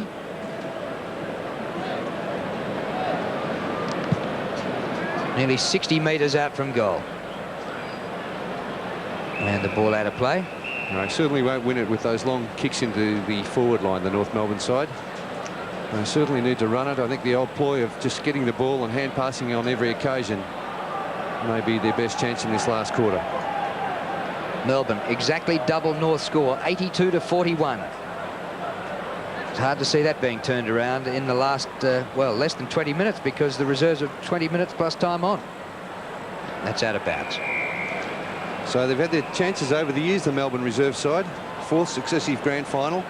Nearly 60 metres out from goal. And the ball out of play. No, he certainly won't win it with those long kicks into the forward line, the North Melbourne side. They certainly need to run it. I think the old ploy of just getting the ball and hand passing on every occasion may be their best chance in this last quarter. Melbourne exactly double North score, 82-41. It's hard to see that being turned around in the last, well, less than 20 minutes, because the reserves are 20 minutes plus time on. That's out of bounds. So they've had their chances over the years, the Melbourne reserve side. 4th successive grand final.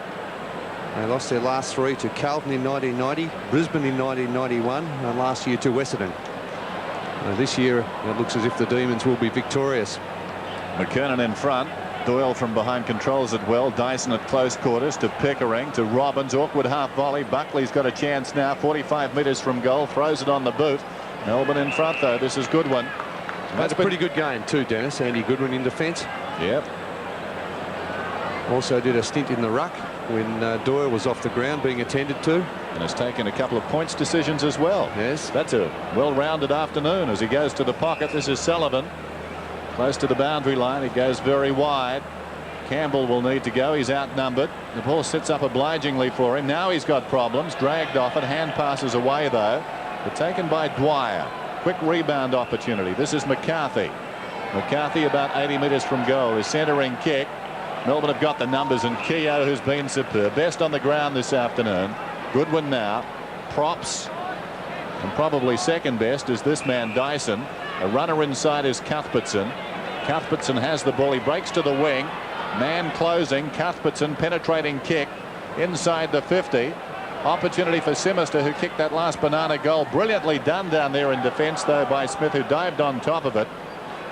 They lost their last 3 to Carlton in 1990, Brisbane in 1991, and last year to Western. This year it looks as if the Demons will be victorious. McKernan in front. Doyle from behind controls it well. Dyson at close quarters to Pickering, to Robbins. Awkward half volley. Buckley's got a chance now. 45 metres from goal. Throws it on the boot. Melbourne in front though. This is Goodwin. That's a pretty good game too, Dennis. Andy Goodwin in defence. Yep. Also did a stint in the ruck when Doyle was off the ground being attended to. And has taken a couple of points decisions as well. Yes. That's a well-rounded afternoon as he goes to the pocket. This is Sullivan. Close to the boundary line. He goes very wide. Campbell will need to go. He's outnumbered. The ball sits up obligingly for him. Now he's got problems. Dragged off it. Hand passes away though. But taken by Dwyer. Quick rebound opportunity. This is McCarthy. McCarthy about 80 metres from goal. His centering kick. Melbourne have got the numbers, and Keogh, who's been superb. Best on the ground this afternoon. Goodwin now. Props. And probably second best is this man Dyson. A runner inside is Cuthbertson. Cuthbertson has the ball. He breaks to the wing. Man closing. Cuthbertson penetrating kick inside the 50. Opportunity for Simister, who kicked that last banana goal. Brilliantly done down there in defence though by Smith, who dived on top of it.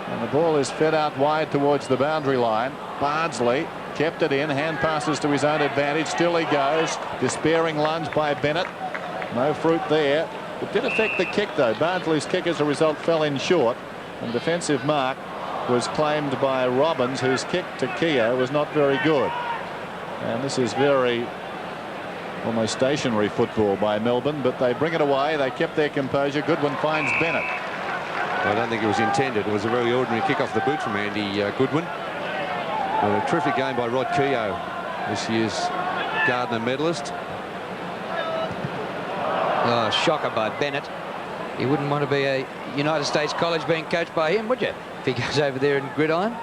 And the ball is fed out wide towards the boundary line. Bardsley kept it in. Hand passes to his own advantage. Still he goes. Despairing lunge by Bennett. No fruit there. It did affect the kick though. Bardsley's kick as a result fell in short. And defensive mark was claimed by Robbins, whose kick to Keogh was not very good. And this is very almost stationary football by Melbourne, but they bring it away. They kept their composure. Goodwin finds Bennett. I don't think it was intended. It was a very ordinary kick off the boot from Andy Goodwin. A terrific game by Rod Keogh, this year's Gardner medalist. Oh, shocker by Bennett. You wouldn't want to be a United States college being coached by him, would you? If he goes over there in gridiron.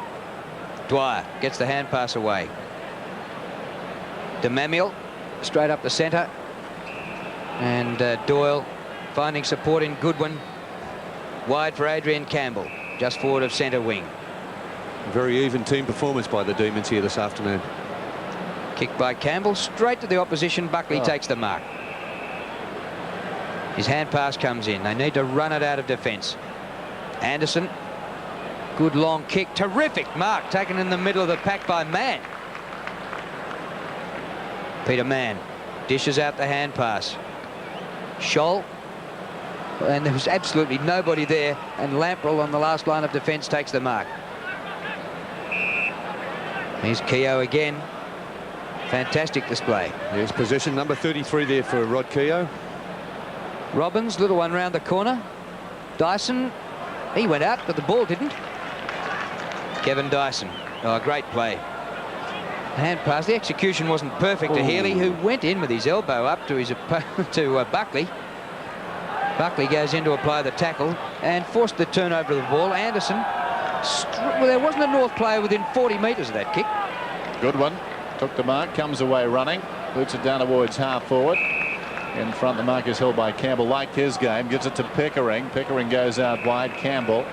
Dwyer gets the hand pass away. DeMamiel straight up the centre. And Doyle finding support in Goodwin. Wide for Adrian Campbell, just forward of centre wing. Very even team performance by the Demons here this afternoon. Kick by Campbell, straight to the opposition. Buckley takes the mark. His hand pass comes in. They need to run it out of defence. Anderson, good long kick. Terrific mark taken in the middle of the pack by Mann. Peter Mann dishes out the hand pass. Scholl, and there was absolutely nobody there, and Lamprell on the last line of defence takes the mark. Here's Keogh again. Fantastic display. Here's position number 33 there for Rod Keogh. Robbins, little one round the corner. Dyson, he went out, but the ball didn't. Kevin Dyson, oh, great play. Hand pass, the execution wasn't perfect to Healy, who went in with his elbow up to his to Buckley. Buckley goes in to apply the tackle and forced the turnover of the ball. Anderson, well, there wasn't a North player within 40 metres of that kick. Good one. Took the mark, comes away running, boots it down towards half forward. In front, the mark is held by Campbell. Liked his game, gives it to Pickering. Pickering goes out wide. Campbell.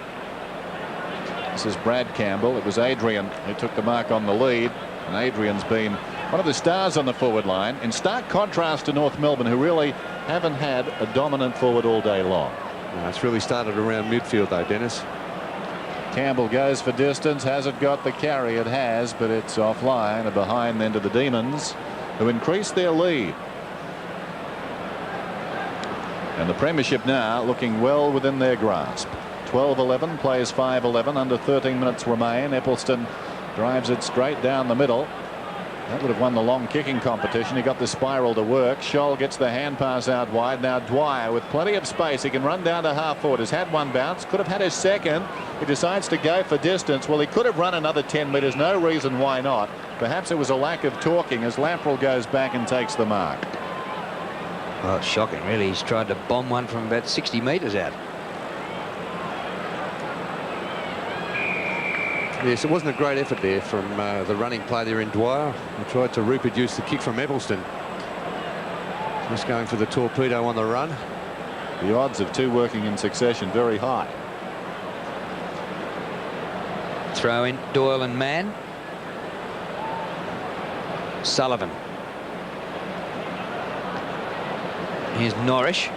This is Brad Campbell. It was Adrian who took the mark on the lead, and Adrian's been one of the stars on the forward line, in stark contrast to North Melbourne, who really haven't had a dominant forward all day long. It's really started around midfield though, Dennis. Campbell goes for distance. Has it got the carry? It has, but it's offline and behind then to the Demons, who increase their lead. And the premiership now looking well within their grasp. 12-11, plays 5-11, under 13 minutes remain. Eccleston drives it straight down the middle. That would have won the long kicking competition. He got the spiral to work. Scholl gets the hand pass out wide. Now Dwyer with plenty of space. He can run down to half forward. Has had one bounce. Could have had his second. He decides to go for distance. Well, he could have run another 10 metres. No reason why not. Perhaps it was a lack of talking as Lamprell goes back and takes the mark. Oh, it's shocking, really. He's tried to bomb one from about 60 metres out. Yes, it wasn't a great effort there from the running play there in Dwyer. He tried to reproduce the kick from Eccleston. Just going for the torpedo on the run. The odds of two working in succession very high. Throw in Doyle and Mann. Sullivan. Here's Norrish.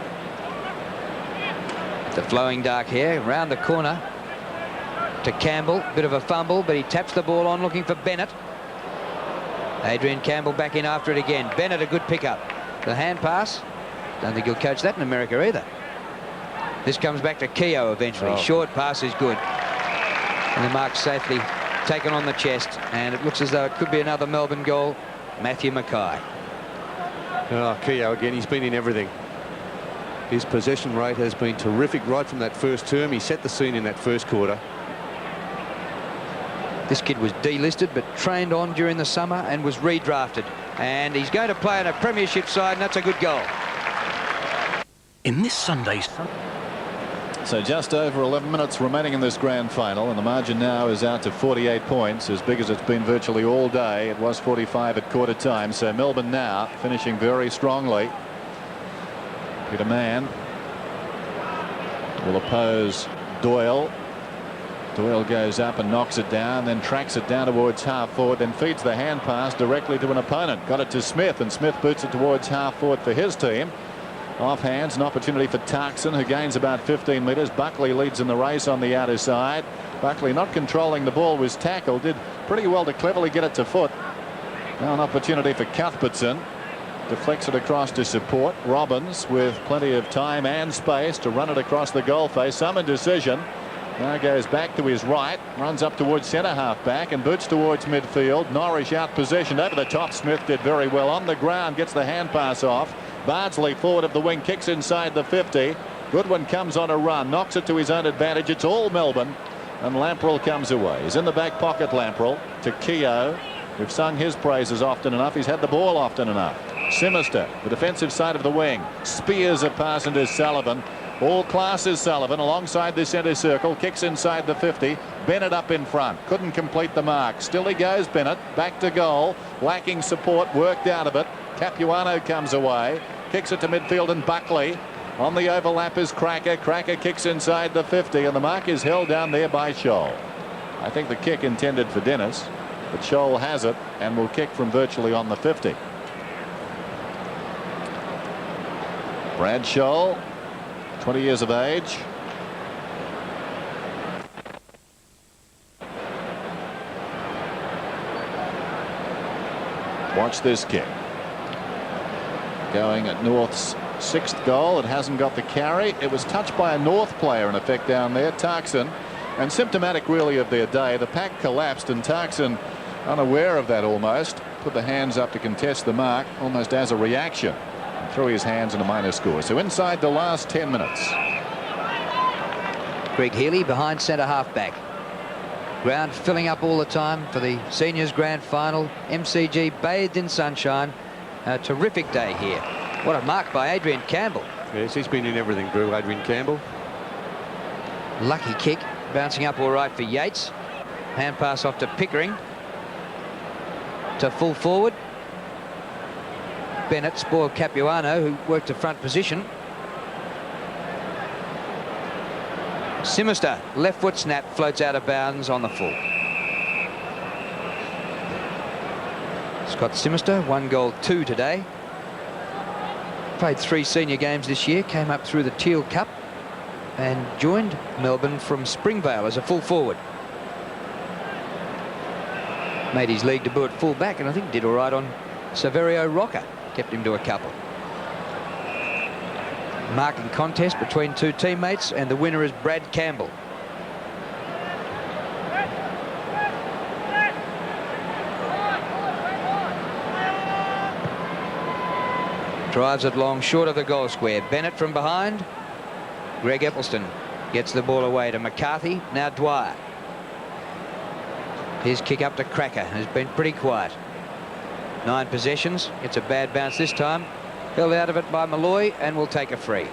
The flowing dark hair round the corner to Campbell. Bit of a fumble, but he taps the ball on looking for Bennett. Adrian Campbell back in after it again. Bennett, a good pickup. The hand pass. Don't think he'll coach that in America either. This comes back to Keogh eventually. Oh. Short pass is good. And the mark safely taken on the chest. And it looks as though it could be another Melbourne goal. Matthew Mackay. Oh, Keogh again, he's been in everything. His possession rate has been terrific right from that first term. He set the scene in that first quarter. This kid was delisted but trained on during the summer and was redrafted. And he's going to play in a premiership side, and that's a good goal. In this Sunday's... So just over 11 minutes remaining in this grand final, and the margin now is out to 48 points, as big as it's been virtually all day. It was 45 at quarter time. So Melbourne now finishing very strongly. Peter Mann will oppose Doyle. Doyle goes up and knocks it down, then tracks it down towards half forward, then feeds the hand pass directly to an opponent. Got it to Smith, and Smith boots it towards half forward for his team. Off hands, an opportunity for Tarkson, who gains about 15 metres. Buckley leads in the race on the outer side. Buckley not controlling the ball, was tackled, did pretty well to cleverly get it to foot. Now an opportunity for Cuthbertson. Deflects it across to support. Robbins with plenty of time and space to run it across the goal face. Some indecision. Now goes back to his right, runs up towards centre half back and boots towards midfield. Norrish out positioned over the top. Smith did very well on the ground, gets the hand pass off. Bardsley forward of the wing, kicks inside the 50. Goodwin comes on a run, knocks it to his own advantage. It's all Melbourne, and Lamprell comes away. He's in the back pocket, Lamprell, to Keogh. We've sung his praises often enough. He's had the ball often enough. Simister, the defensive side of the wing, spears a pass into Sullivan. All classes Sullivan alongside the centre circle, kicks inside the 50. Bennett up in front, couldn't complete the mark. Still he goes, Bennett, back to goal, lacking support, worked out of it. Capuano comes away, kicks it to midfield, and Buckley on the overlap is Cracker. Cracker kicks inside the 50, and the mark is held down there by Scholl. I think the kick intended for Dennis, but Scholl has it and will kick from virtually on the 50. Brad Scholl 20 years of age. Watch this kick. Going at North's 6th goal. It hasn't got the carry. It was touched by a North player in effect down there, Tarkson, and symptomatic really of their day. The pack collapsed and Tarkson, unaware of that almost, put the hands up to contest the mark almost as a reaction and threw his hands in a minor score. So inside the last 10 minutes. Greg Healy behind centre half back. Ground filling up all the time for the seniors grand final. MCG bathed in sunshine. A terrific day here. What a mark by Adrian Campbell. Yes, he's been in everything, Drew, Adrian Campbell. Lucky kick, bouncing up all right for Yates. Hand pass off to Pickering. To full forward. Bennett spoiled Capuano, who worked a front position. Simister, left foot snap, floats out of bounds on the full. Scott Simister, 1 goal, 2 today. Played 3 senior games this year, came up through the Teal Cup and joined Melbourne from Springvale as a full forward. Made his league debut at full back and I think did all right on Saverio Rocker. Kept him to a couple. Marking contest between 2 teammates and the winner is Brad Campbell. Drives it long, short of the goal square. Bennett from behind. Greg Eppleton gets the ball away to McCarthy. Now Dwyer. His kick up to Cracker has been pretty quiet. 9 possessions. It's a bad bounce this time. Held out of it by Malloy and will take a free.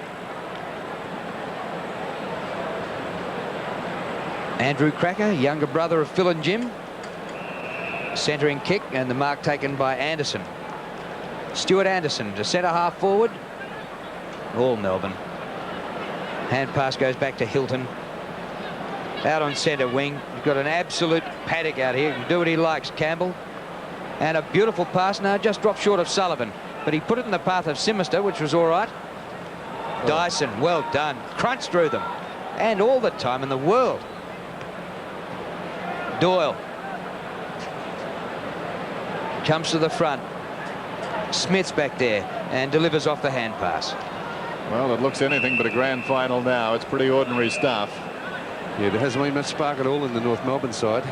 Andrew Cracker, younger brother of Phil and Jim. Centering kick and the mark taken by Anderson. Stuart Anderson to centre half forward. All Melbourne. Hand pass goes back to Hilton. Out on centre wing. He's got an absolute paddock out here. He can do what he likes, Campbell. And a beautiful pass now, just dropped short of Sullivan. But he put it in the path of Simister, which was all right. Dyson, well done. Crunched through them. And all the time in the world. Doyle. Comes to the front. Smith's back there and delivers off the hand pass. Well, it looks anything but a grand final now. It's pretty ordinary stuff. Yeah, there hasn't been much spark at all in the North Melbourne side,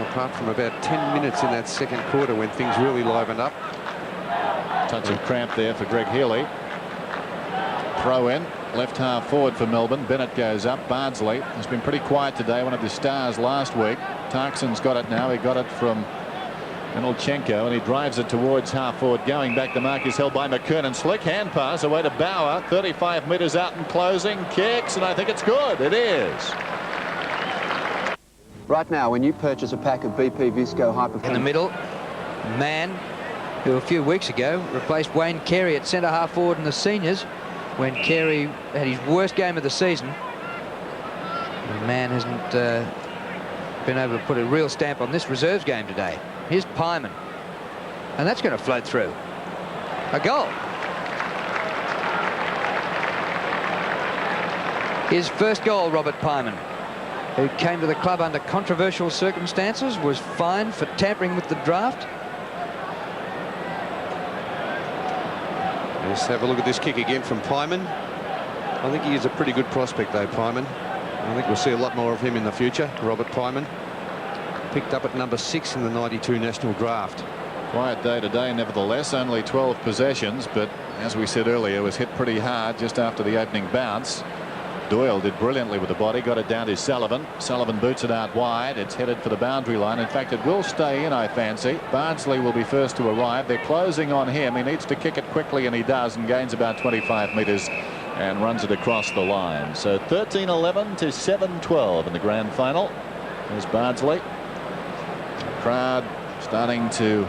apart from about 10 minutes in that second quarter when things really livened up. Touch of cramp there for Greg Healy. Throw in, left half forward for Melbourne. Bennett goes up. Bardsley has been pretty quiet today, one of the stars last week. Tarkson's got it now. He got it from Milchenko and he drives it towards half forward. Going back, the mark is held by McKernan. Slick hand pass away to Bauer. 35 metres out and closing. Kicks, and I think it's good. It is. Right now, when you purchase a pack of BP Visco High Performance... In the middle, Mann, who a few weeks ago replaced Wayne Carey at centre half forward in the seniors when Carey had his worst game of the season. And Mann hasn't been able to put a real stamp on this reserves game today. Here's Pyman, and that's going to float through. A goal. His first goal, Robert Pyman, who came to the club under controversial circumstances, was fined for tampering with the draft. Let's have a look at this kick again from Pyman. I think he is a pretty good prospect, though, Pyman. I think we'll see a lot more of him in the future, Robert Pyman. Picked up at number 6 in the '92 national draft. Quiet day today, nevertheless. Only 12 possessions, but as we said earlier, was hit pretty hard just after the opening bounce. Doyle did brilliantly with the body, got it down to Sullivan. Sullivan boots it out wide. It's headed for the boundary line. In fact, it will stay in, I fancy. Bardsley will be first to arrive. They're closing on him. He needs to kick it quickly, and he does, and gains about 25 metres and runs it across the line. So 13-11 to 7-12 in the grand final. There's Bardsley. Crowd starting to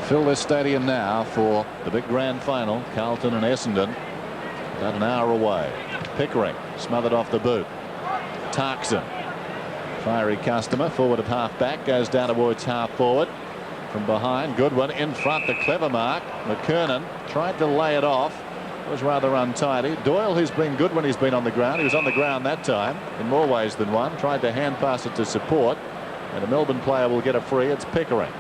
fill this stadium now for the big grand final. Carlton and Essendon about an hour away. Pickering smothered off the boot. Tarkson, fiery customer, forward of half back, goes down towards half forward. From behind, Goodwin in front, the clever mark. McKernan tried to lay it off. was rather untidy. Doyle, who's been good when he's been on the ground. He was on the ground that time in more ways than one. Tried to hand pass it to support. And a Melbourne player will get a free. It's Pickering.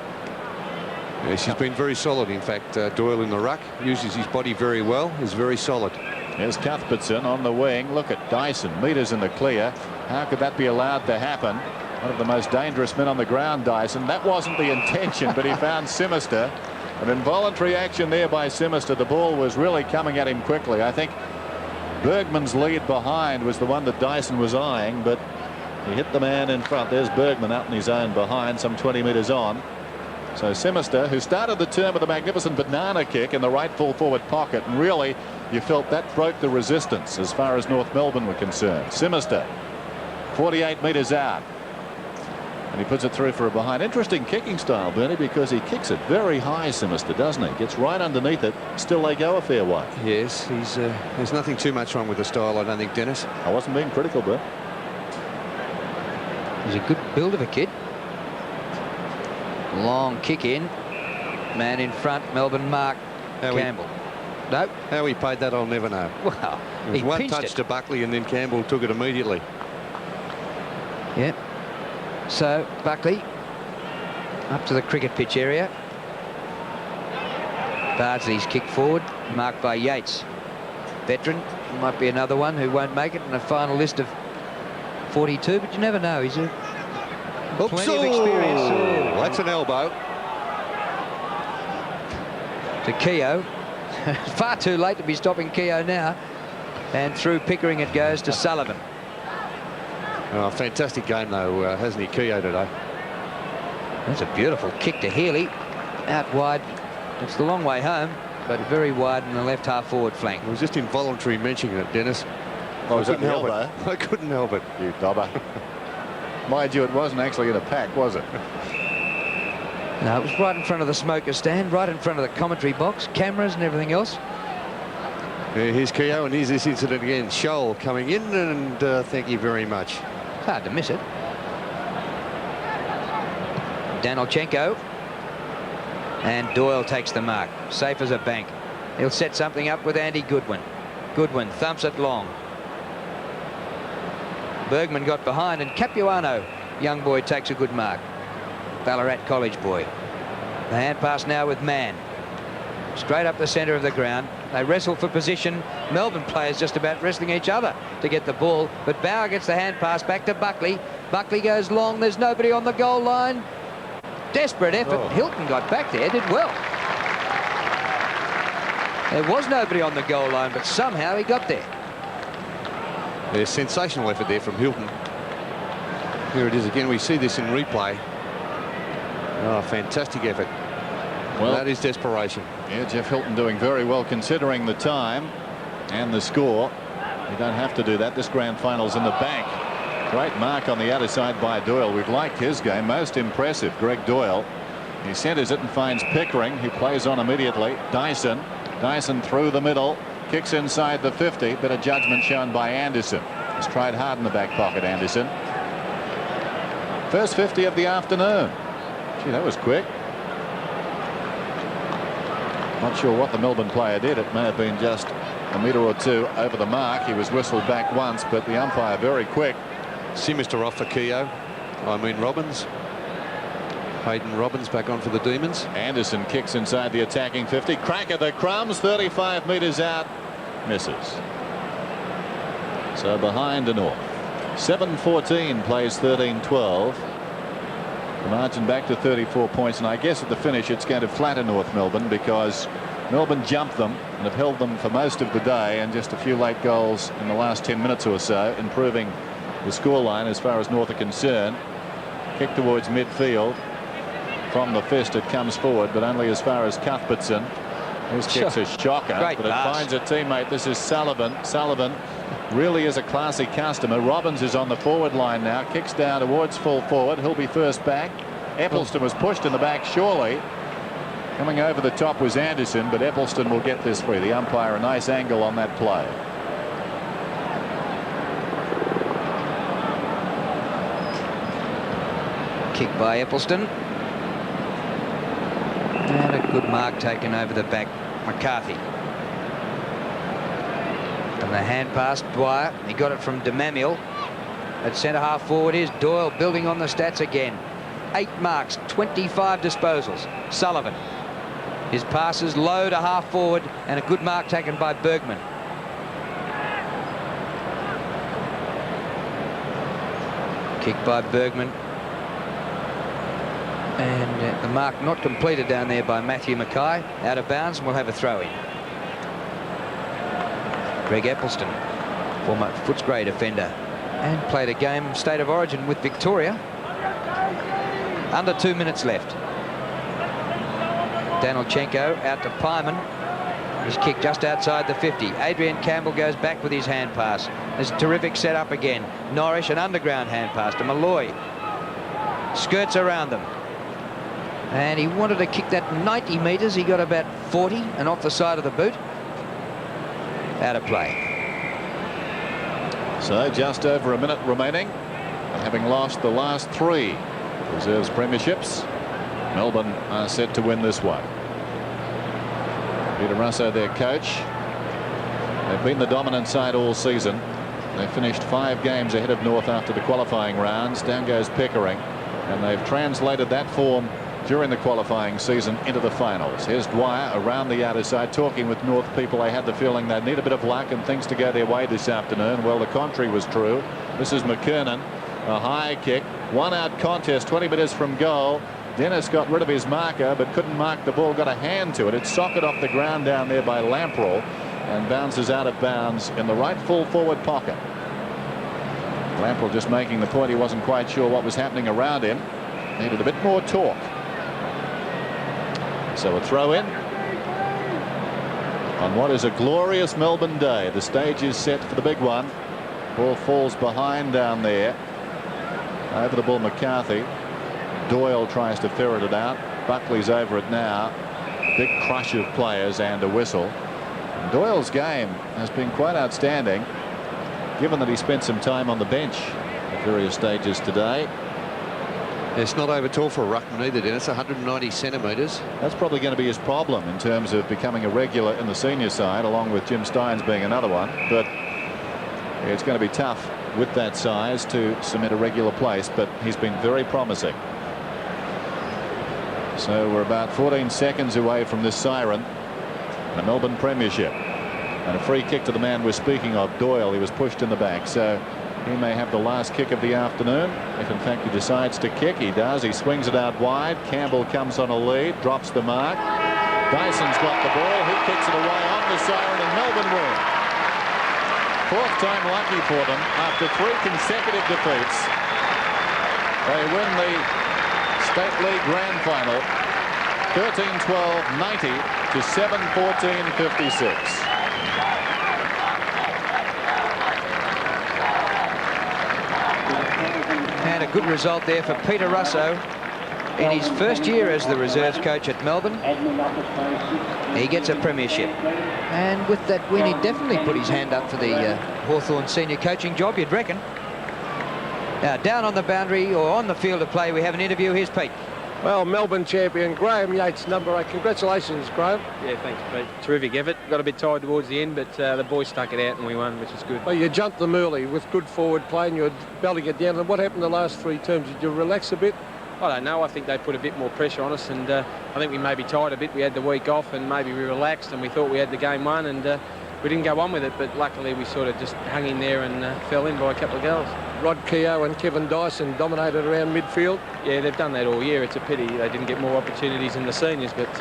Yeah, she's been very solid. In fact, Doyle in the ruck uses his body very well. Is very solid. Here's Cuthbertson on the wing. Look at Dyson. Meters in the clear. How could that be allowed to happen? One of the most dangerous men on the ground, Dyson. That wasn't the intention, but he found Simister. An involuntary action there by Simister. The ball was really coming at him quickly. I think Bergman's lead behind was the one that Dyson was eyeing, but he hit the man in front. There's Bergman out in his own behind, some 20 metres on. So Simister, who started the term with a magnificent banana kick in the right full forward pocket, and really you felt that broke the resistance as far as North Melbourne were concerned. Simister, 48 metres out. And he puts it through for a behind. Interesting kicking style, Bernie, because he kicks it very high, Simister, doesn't he? Gets right underneath it. Still they go a fair way. Yes, there's nothing too much wrong with the style, I don't think, Dennis. I wasn't being critical, Bert. He's a good build of a kid. Long kick in. Man in front, Melbourne mark. Campbell. No. How he paid that, I'll never know. Wow. It was one touch to Buckley, and then Campbell took it immediately. Yep. So Buckley up to the cricket pitch area. Bardsley's kick forward, marked by Yates. Veteran, might be another one who won't make it in a final list of 42, but you never know. He's plenty of experience. Oh, that's an elbow. To Keogh. Far too late to be stopping Keogh now. And through Pickering it goes to Sullivan. Oh, fantastic game, though, hasn't he, Keogh, today? That's a beautiful kick to Healy. Out wide. It's the long way home, but very wide in the left half forward flank. It was just involuntary mentioning it, Dennis. Oh, was that the elbow? I couldn't help it. You dobber. Mind you, it wasn't actually in a pack, was it? No, it was right in front of the smoker stand, right in front of the commentary box, cameras and everything else. Yeah, here's Keogh, and here's this incident again. Scholl coming in, and thank you very much. It's hard to miss it. Danilchenko. And Doyle takes the mark. Safe as a bank. He'll set something up with Andy Goodwin. Goodwin thumps it long. Bergman got behind, and Capuano, young boy, takes a good mark. Ballarat College boy. The hand pass now with Mann. Straight up the centre of the ground. They wrestle for position. Melbourne players just about wrestling each other to get the ball. But Bauer gets the hand pass back to Buckley. Buckley goes long. There's nobody on the goal line. Desperate effort. Oh. Hilton got back there, did well. There was nobody on the goal line, but somehow he got there. Yeah, sensational effort there from Hilton. Here it is again. We see this in replay. Oh, fantastic effort. Well, that is desperation. Yeah, Jeff Hilton doing very well considering the time and the score. You don't have to do that. This grand final's in the bank. Great mark on the outer side by Doyle. We've liked his game. Most impressive, Greg Doyle. He centers it and finds Pickering, who plays on immediately. Dyson through the middle, kicks inside the 50. Bit of judgment shown by Anderson. He's tried hard in the back pocket, Anderson. First 50 of the afternoon. Gee, that was quick. Not sure what the Melbourne player did. It may have been just a metre or two over the mark. He was whistled back once, but the umpire very quick. Simister off for Keogh. Robbins. Hayden Robbins back on for the Demons. Anderson kicks inside the attacking 50. Crack at the crumbs, 35 metres out. Misses. So behind and off. 7-14 plays 13-12. The margin back to 34 points, and I guess at the finish it's going to flatten North Melbourne because Melbourne jumped them and have held them for most of the day, and just a few late goals in the last 10 minutes or so, improving the scoreline as far as North are concerned. Kick towards midfield. From the fist it comes forward, but only as far as Cuthbertson. His kick's a shocker, Great but pass. it finds a teammate. This is Sullivan. Sullivan really is a classy customer. Robbins is on the forward line now. Kicks down towards full forward. He'll be first back. Eccleston was pushed in the back, surely. Coming over the top was Anderson, but Eccleston will get this free. The umpire, a nice angle on that play. Kick by Eccleston. And a good mark taken over the back. McCarthy. And the hand pass, Dwyer. He got it from DeMamiel. At centre half forward is Doyle, building on the stats again. 8 marks, 25 disposals. Sullivan. His passes low to half forward, and a good mark taken by Bergman. Kick by Bergman. And the mark not completed down there by Matthew Mackay. Out of bounds, and we'll have a throw-in. Greg Eccleston, former Footscray defender, and played a game State of Origin with Victoria. Under 2 minutes left. Danilchenko out to Pyman. His kick just outside the 50. Adrian Campbell goes back with his hand pass. There's a terrific setup again. Norrish, an underground hand pass to Malloy. Skirts around them. And he wanted to kick that 90 metres. He got about 40 and off the side of the boot. Out of play. So just over a minute remaining. And having lost the last 3 reserves premierships, Melbourne are set to win this one. Peter Russo, their coach. They've been the dominant side all season. They finished 5 games ahead of North after the qualifying rounds. Down goes Pickering, and they've translated that form during the qualifying season into the finals. Here's Dwyer around the outer side talking with North people. They had the feeling they'd need a bit of luck and things to go their way this afternoon. Well, the contrary was true. This is McKernan, a high kick, 1-out contest, 20 metres from goal. Dennis got rid of his marker but couldn't mark the ball, got a hand to it. It's socket off the ground down there by Lamprell and bounces out of bounds in the right full forward pocket. Lamprell just making the point he wasn't quite sure what was happening around him. Needed a bit more torque. So a throw in on what is a glorious Melbourne day. The stage is set for the big one. Ball falls behind down there. Over the ball, McCarthy. Doyle tries to ferret it out. Buckley's over it now. Big crush of players and a whistle. And Doyle's game has been quite outstanding, given that he spent some time on the bench at various stages today. It's not over tall for a ruckman either, Dennis. 190 centimetres. That's probably going to be his problem in terms of becoming a regular in the senior side, along with Jim Steins being another one. But it's going to be tough with that size to cement a regular place, but he's been very promising. So we're about 14 seconds away from this siren, the Melbourne Premiership, and a free kick to the man we're speaking of, Doyle. He was pushed in the back, so he may have the last kick of the afternoon if in fact he decides to kick. He does. He swings it out wide. Campbell comes on a lead, drops the mark. Dyson's got the ball. He kicks it away on the siren, and Melbourne win. 4th time lucky for them after 3 consecutive defeats. They win the State League Grand Final 13-12-90 to 7-14-56. And a good result there for Peter Russo in his first year as the reserves coach at Melbourne. He gets a premiership, and with that win he definitely put his hand up for the Hawthorn senior coaching job, you'd reckon. Now down on the boundary or on the field of play, we have an interview. Here's Pete. Well, Melbourne champion Graham Yates, number 8. Congratulations, Graham. Yeah, thanks, Pete. Terrific effort. Got a bit tired towards the end, but the boys stuck it out and we won, which is good. Well, you jumped them early with good forward play and you were belting it down. And what happened the last 3 terms? Did you relax a bit? I don't know. I think they put a bit more pressure on us, and I think we maybe tired a bit. We had the week off and maybe we relaxed and we thought we had the game won, and we didn't go on with it, but luckily we sort of just hung in there and fell in by a couple of goals. Rod Keogh and Kevin Dyson dominated around midfield. Yeah, they've done that all year. It's a pity they didn't get more opportunities in the seniors, but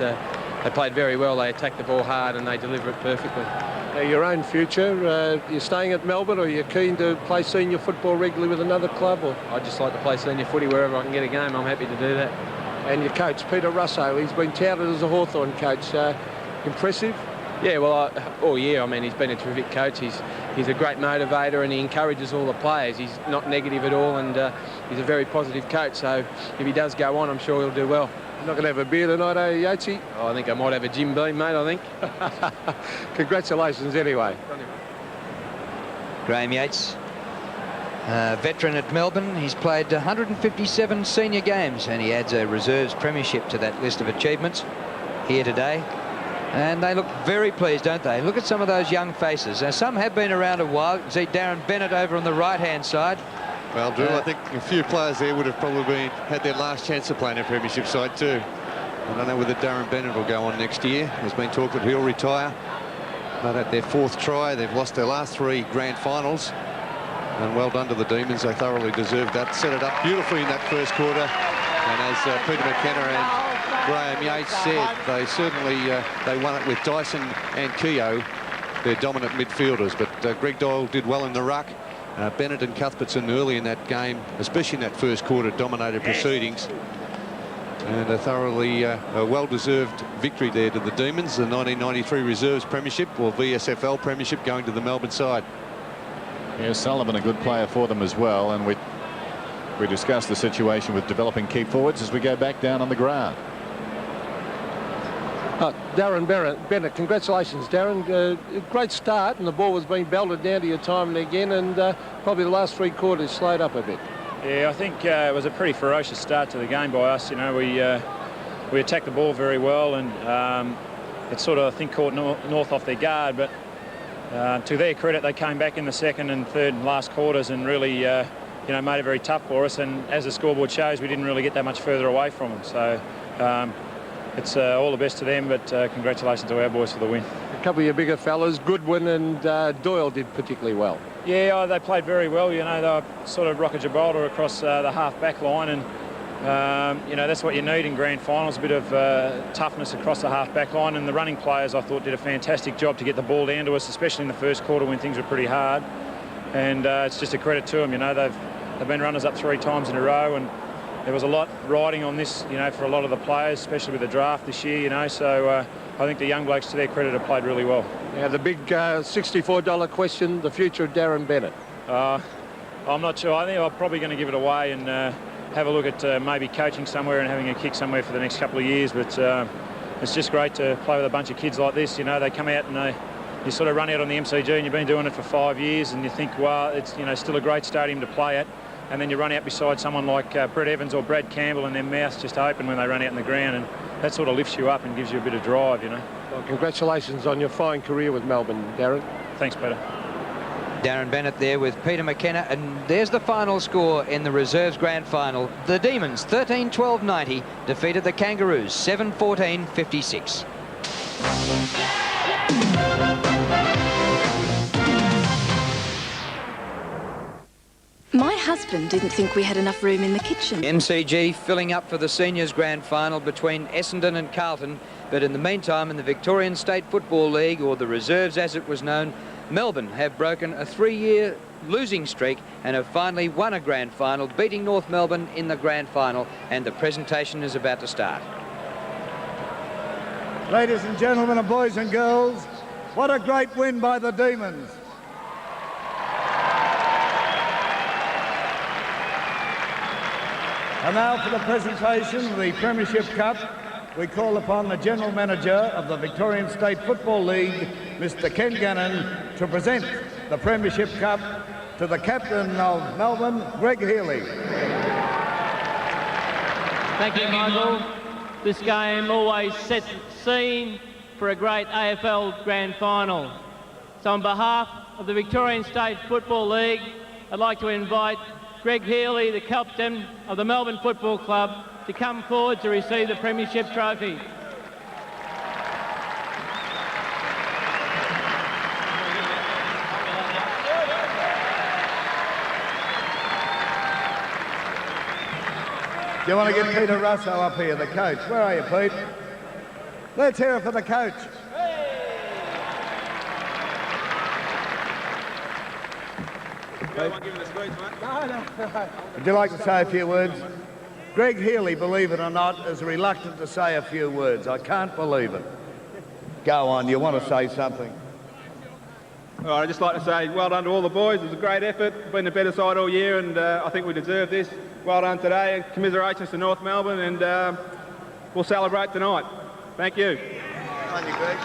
they played very well. They attacked the ball hard and they deliver it perfectly. Your own future, you're staying at Melbourne, or you're keen to play senior football regularly with another club? Or I'd just like to play senior footy wherever I can get a game. I'm happy to do that. And your coach, Peter Russo, he's been touted as a Hawthorn coach. Impressive? Yeah, well, all year, I mean, he's been a terrific coach. He's a great motivator and he encourages all the players. He's not negative at all, and he's a very positive coach. So if he does go on, I'm sure he'll do well. You're not going to have a beer tonight, are you, Yatesy? Oh, I think I might have a Jim Beam, mate, I think. Congratulations anyway. Graham Yates, veteran at Melbourne. He's played 157 senior games and he adds a reserves premiership to that list of achievements here today. And they look very pleased, don't they? Look at some of those young faces. Now, some have been around a while. You can see Darren Bennett over on the right-hand side. Well, Drew, I think a few players there would have probably had their last chance of playing a premiership side too. I don't know whether Darren Bennett will go on next year. There's been talk that he'll retire. But at their 4th try, they've lost their last 3 grand finals. And well done to the Demons. They thoroughly deserved that. Set it up beautifully in that first quarter. And as Peter McKenna and Graham Yates said, they certainly they won it with Dyson and Keogh, their dominant midfielders. But Greg Doyle did well in the ruck. Bennett and Cuthbertson early in that game, especially in that first quarter, dominated proceedings. And a thoroughly well-deserved victory there to the Demons. The 1993 Reserves Premiership, or VSFL Premiership, going to the Melbourne side. Yeah, Sullivan a good player for them as well. And we discussed the situation with developing key forwards as we go back down on the ground. Darren Bennett, congratulations, Darren. Great start, and the ball was being belted down to you time and again, and probably the last 3 quarters slowed up a bit. Yeah, I think it was a pretty ferocious start to the game by us. You know, we attacked the ball very well, and it sort of, I think, caught North off their guard. But to their credit, they came back in the second and third and last quarters and really, you know, made it very tough for us. And as the scoreboard shows, we didn't really get that much further away from them. So it's all the best to them, but congratulations to our boys for the win. A couple of your bigger fellas, Goodwin and Doyle, did particularly well. Yeah, they played very well. You know, they were sort of rock of Gibraltar across the half-back line, and you know, that's what you need in grand finals, a bit of toughness across the half-back line. And the running players, I thought, did a fantastic job to get the ball down to us, especially in the first quarter when things were pretty hard. And it's just a credit to them. You know, they've been runners up 3 times in a row, and there was a lot riding on this, you know, for a lot of the players, especially with the draft this year, you know. So I think the young blokes, to their credit, have played really well. Now, the big $64 question, the future of Darren Bennett. I'm not sure. I think I'm probably going to give it away and have a look at maybe coaching somewhere and having a kick somewhere for the next couple of years. But it's just great to play with a bunch of kids like this. You know, they come out and you sort of run out on the MCG, and you've been doing it for 5 years, and you think, well, it's, you know, still a great stadium to play at. And then you run out beside someone like Brett Evans or Brad Campbell, and their mouths just open when they run out in the ground, and that sort of lifts you up and gives you a bit of drive, you know. Well, congratulations on your fine career with Melbourne, Darren. Thanks, Peter. Darren Bennett there with Peter McKenna, and there's the final score in the Reserves Grand Final. The Demons 13-12-90 defeated the Kangaroos 7-14-56. My husband didn't think we had enough room in the kitchen. MCG filling up for the Seniors Grand Final between Essendon and Carlton. But in the meantime, in the Victorian State Football League, or the Reserves as it was known, Melbourne have broken a 3-year losing streak and have finally won a grand final, beating North Melbourne in the grand final. And the presentation is about to start. Ladies and gentlemen, and boys and girls, what a great win by the Demons. And now for the presentation of the Premiership Cup, we call upon the General Manager of the Victorian State Football League, Mr. Ken Gannon, to present the Premiership Cup to the captain of Melbourne, Greg Healy. Thank you, Michael. This game always sets the scene for a great AFL Grand Final. So on behalf of the Victorian State Football League, I'd like to invite Greg Healy, the captain of the Melbourne Football Club, to come forward to receive the Premiership Trophy. Do you want to get Peter Russo up here, the coach? Where are you, Pete? Let's hear it for the coach. Would you like to say a few words? Greg Healy, believe it or not, is reluctant to say a few words. I can't believe it. Go on, you want to say something? All right, I'd just like to say well done to all the boys. It was a great effort. Been the better side all year, and I think we deserve this. Well done today, and commiserations to North Melbourne, and we'll celebrate tonight. Thank you. On you, Greg.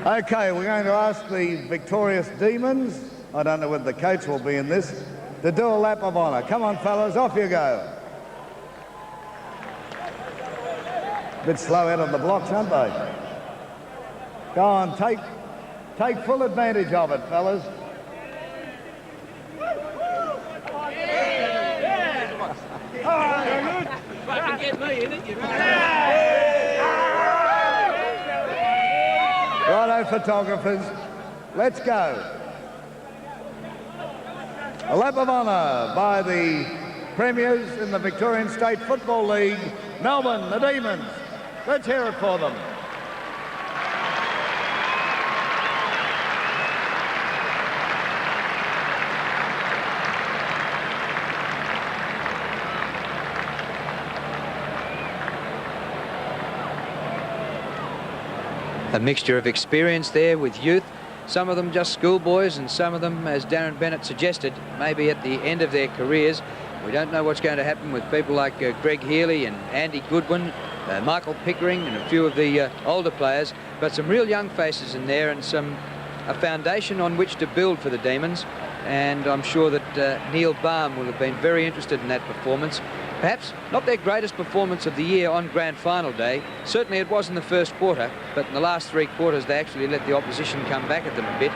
Okay, we're going to ask the victorious Demons, I don't know whether the coach will be in this, to do a lap of honour. Come on, fellas, off you go. A bit slow out of the blocks, aren't they? Go on, take full advantage of it, fellas. Righto, photographers, let's go. A lap of honour by the premiers in the Victorian State Football League, Melbourne, the Demons. Let's hear it for them. A mixture of experience there with youth, some of them just schoolboys and some of them, as Darren Bennett suggested, maybe at the end of their careers. We don't know what's going to happen with people like Greg Healy and Andy Goodwin, Michael Pickering and a few of the older players, but some real young faces in there and a foundation on which to build for the Demons. And I'm sure that Neil Baum will have been very interested in that performance. Perhaps not their greatest performance of the year on grand final day. Certainly it was in the first quarter, but in the last 3 quarters they actually let the opposition come back at them a bit.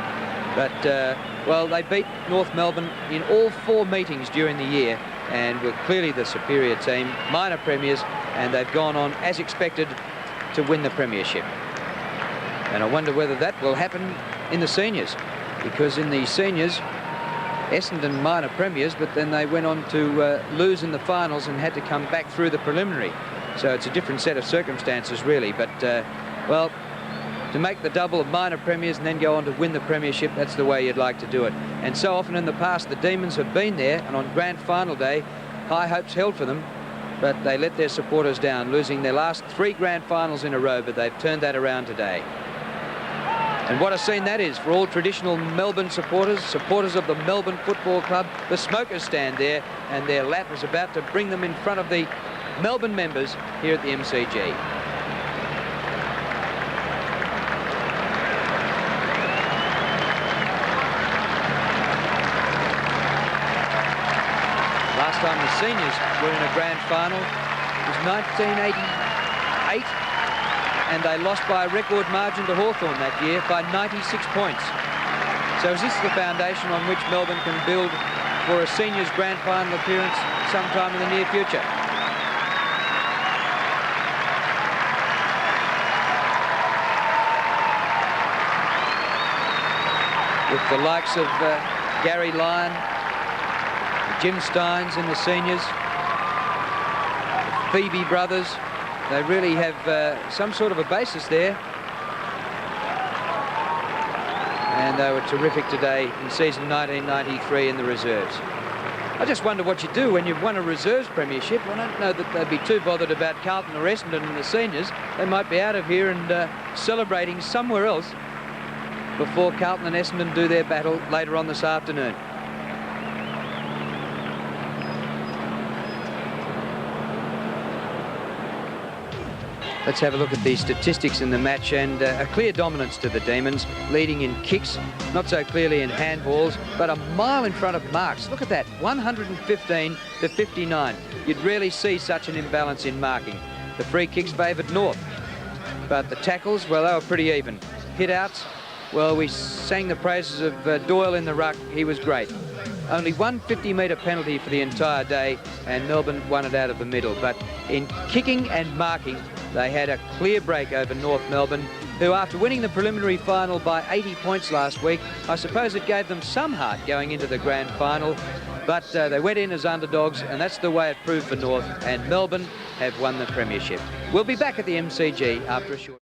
But, well, they beat North Melbourne in all 4 meetings during the year and were clearly the superior team, minor premiers, and they've gone on, as expected, to win the premiership. And I wonder whether that will happen in the seniors, because in the seniors, Essendon minor premiers, but then they went on to lose in the finals and had to come back through the preliminary. So it's a different set of circumstances, really. But, well, to make the double of minor premiers and then go on to win the premiership, that's the way you'd like to do it. And so often in the past, the Demons have been there, and on grand final day, high hopes held for them, but they let their supporters down, losing their last 3 grand finals in a row, but they've turned that around today. And what a scene that is for all traditional Melbourne supporters, supporters of the Melbourne Football Club. The smokers stand there, and their lap is about to bring them in front of the Melbourne members here at the MCG. Last time the seniors were in a grand final was 1988. And they lost by a record margin to Hawthorn that year by 96 points. So is this the foundation on which Melbourne can build for a seniors grand final appearance sometime in the near future? With the likes of Gary Lyon, Jim Steins in the seniors, Phoebe brothers, they really have some sort of a basis there. And they were terrific today in season 1993 in the reserves. I just wonder what you do when you've won a reserves premiership. I don't know that they'd be too bothered about Carlton or Essendon in the seniors. They might be out of here and celebrating somewhere else before Carlton and Essendon do their battle later on this afternoon. Let's have a look at the statistics in the match, and a clear dominance to the Demons, leading in kicks, not so clearly in handballs, but a mile in front of marks. Look at that, 115 to 59. You'd rarely see such an imbalance in marking. The free kicks favoured North, but the tackles, well, they were pretty even. Hit-outs, well, we sang the praises of Doyle in the ruck. He was great. Only one 50-metre penalty for the entire day, and Melbourne won it out of the middle. But in kicking and marking, they had a clear break over North Melbourne, who, after winning the preliminary final by 80 points last week, I suppose it gave them some heart going into the grand final. But they went in as underdogs, and that's the way it proved for North, and Melbourne have won the premiership. We'll be back at the MCG after a short...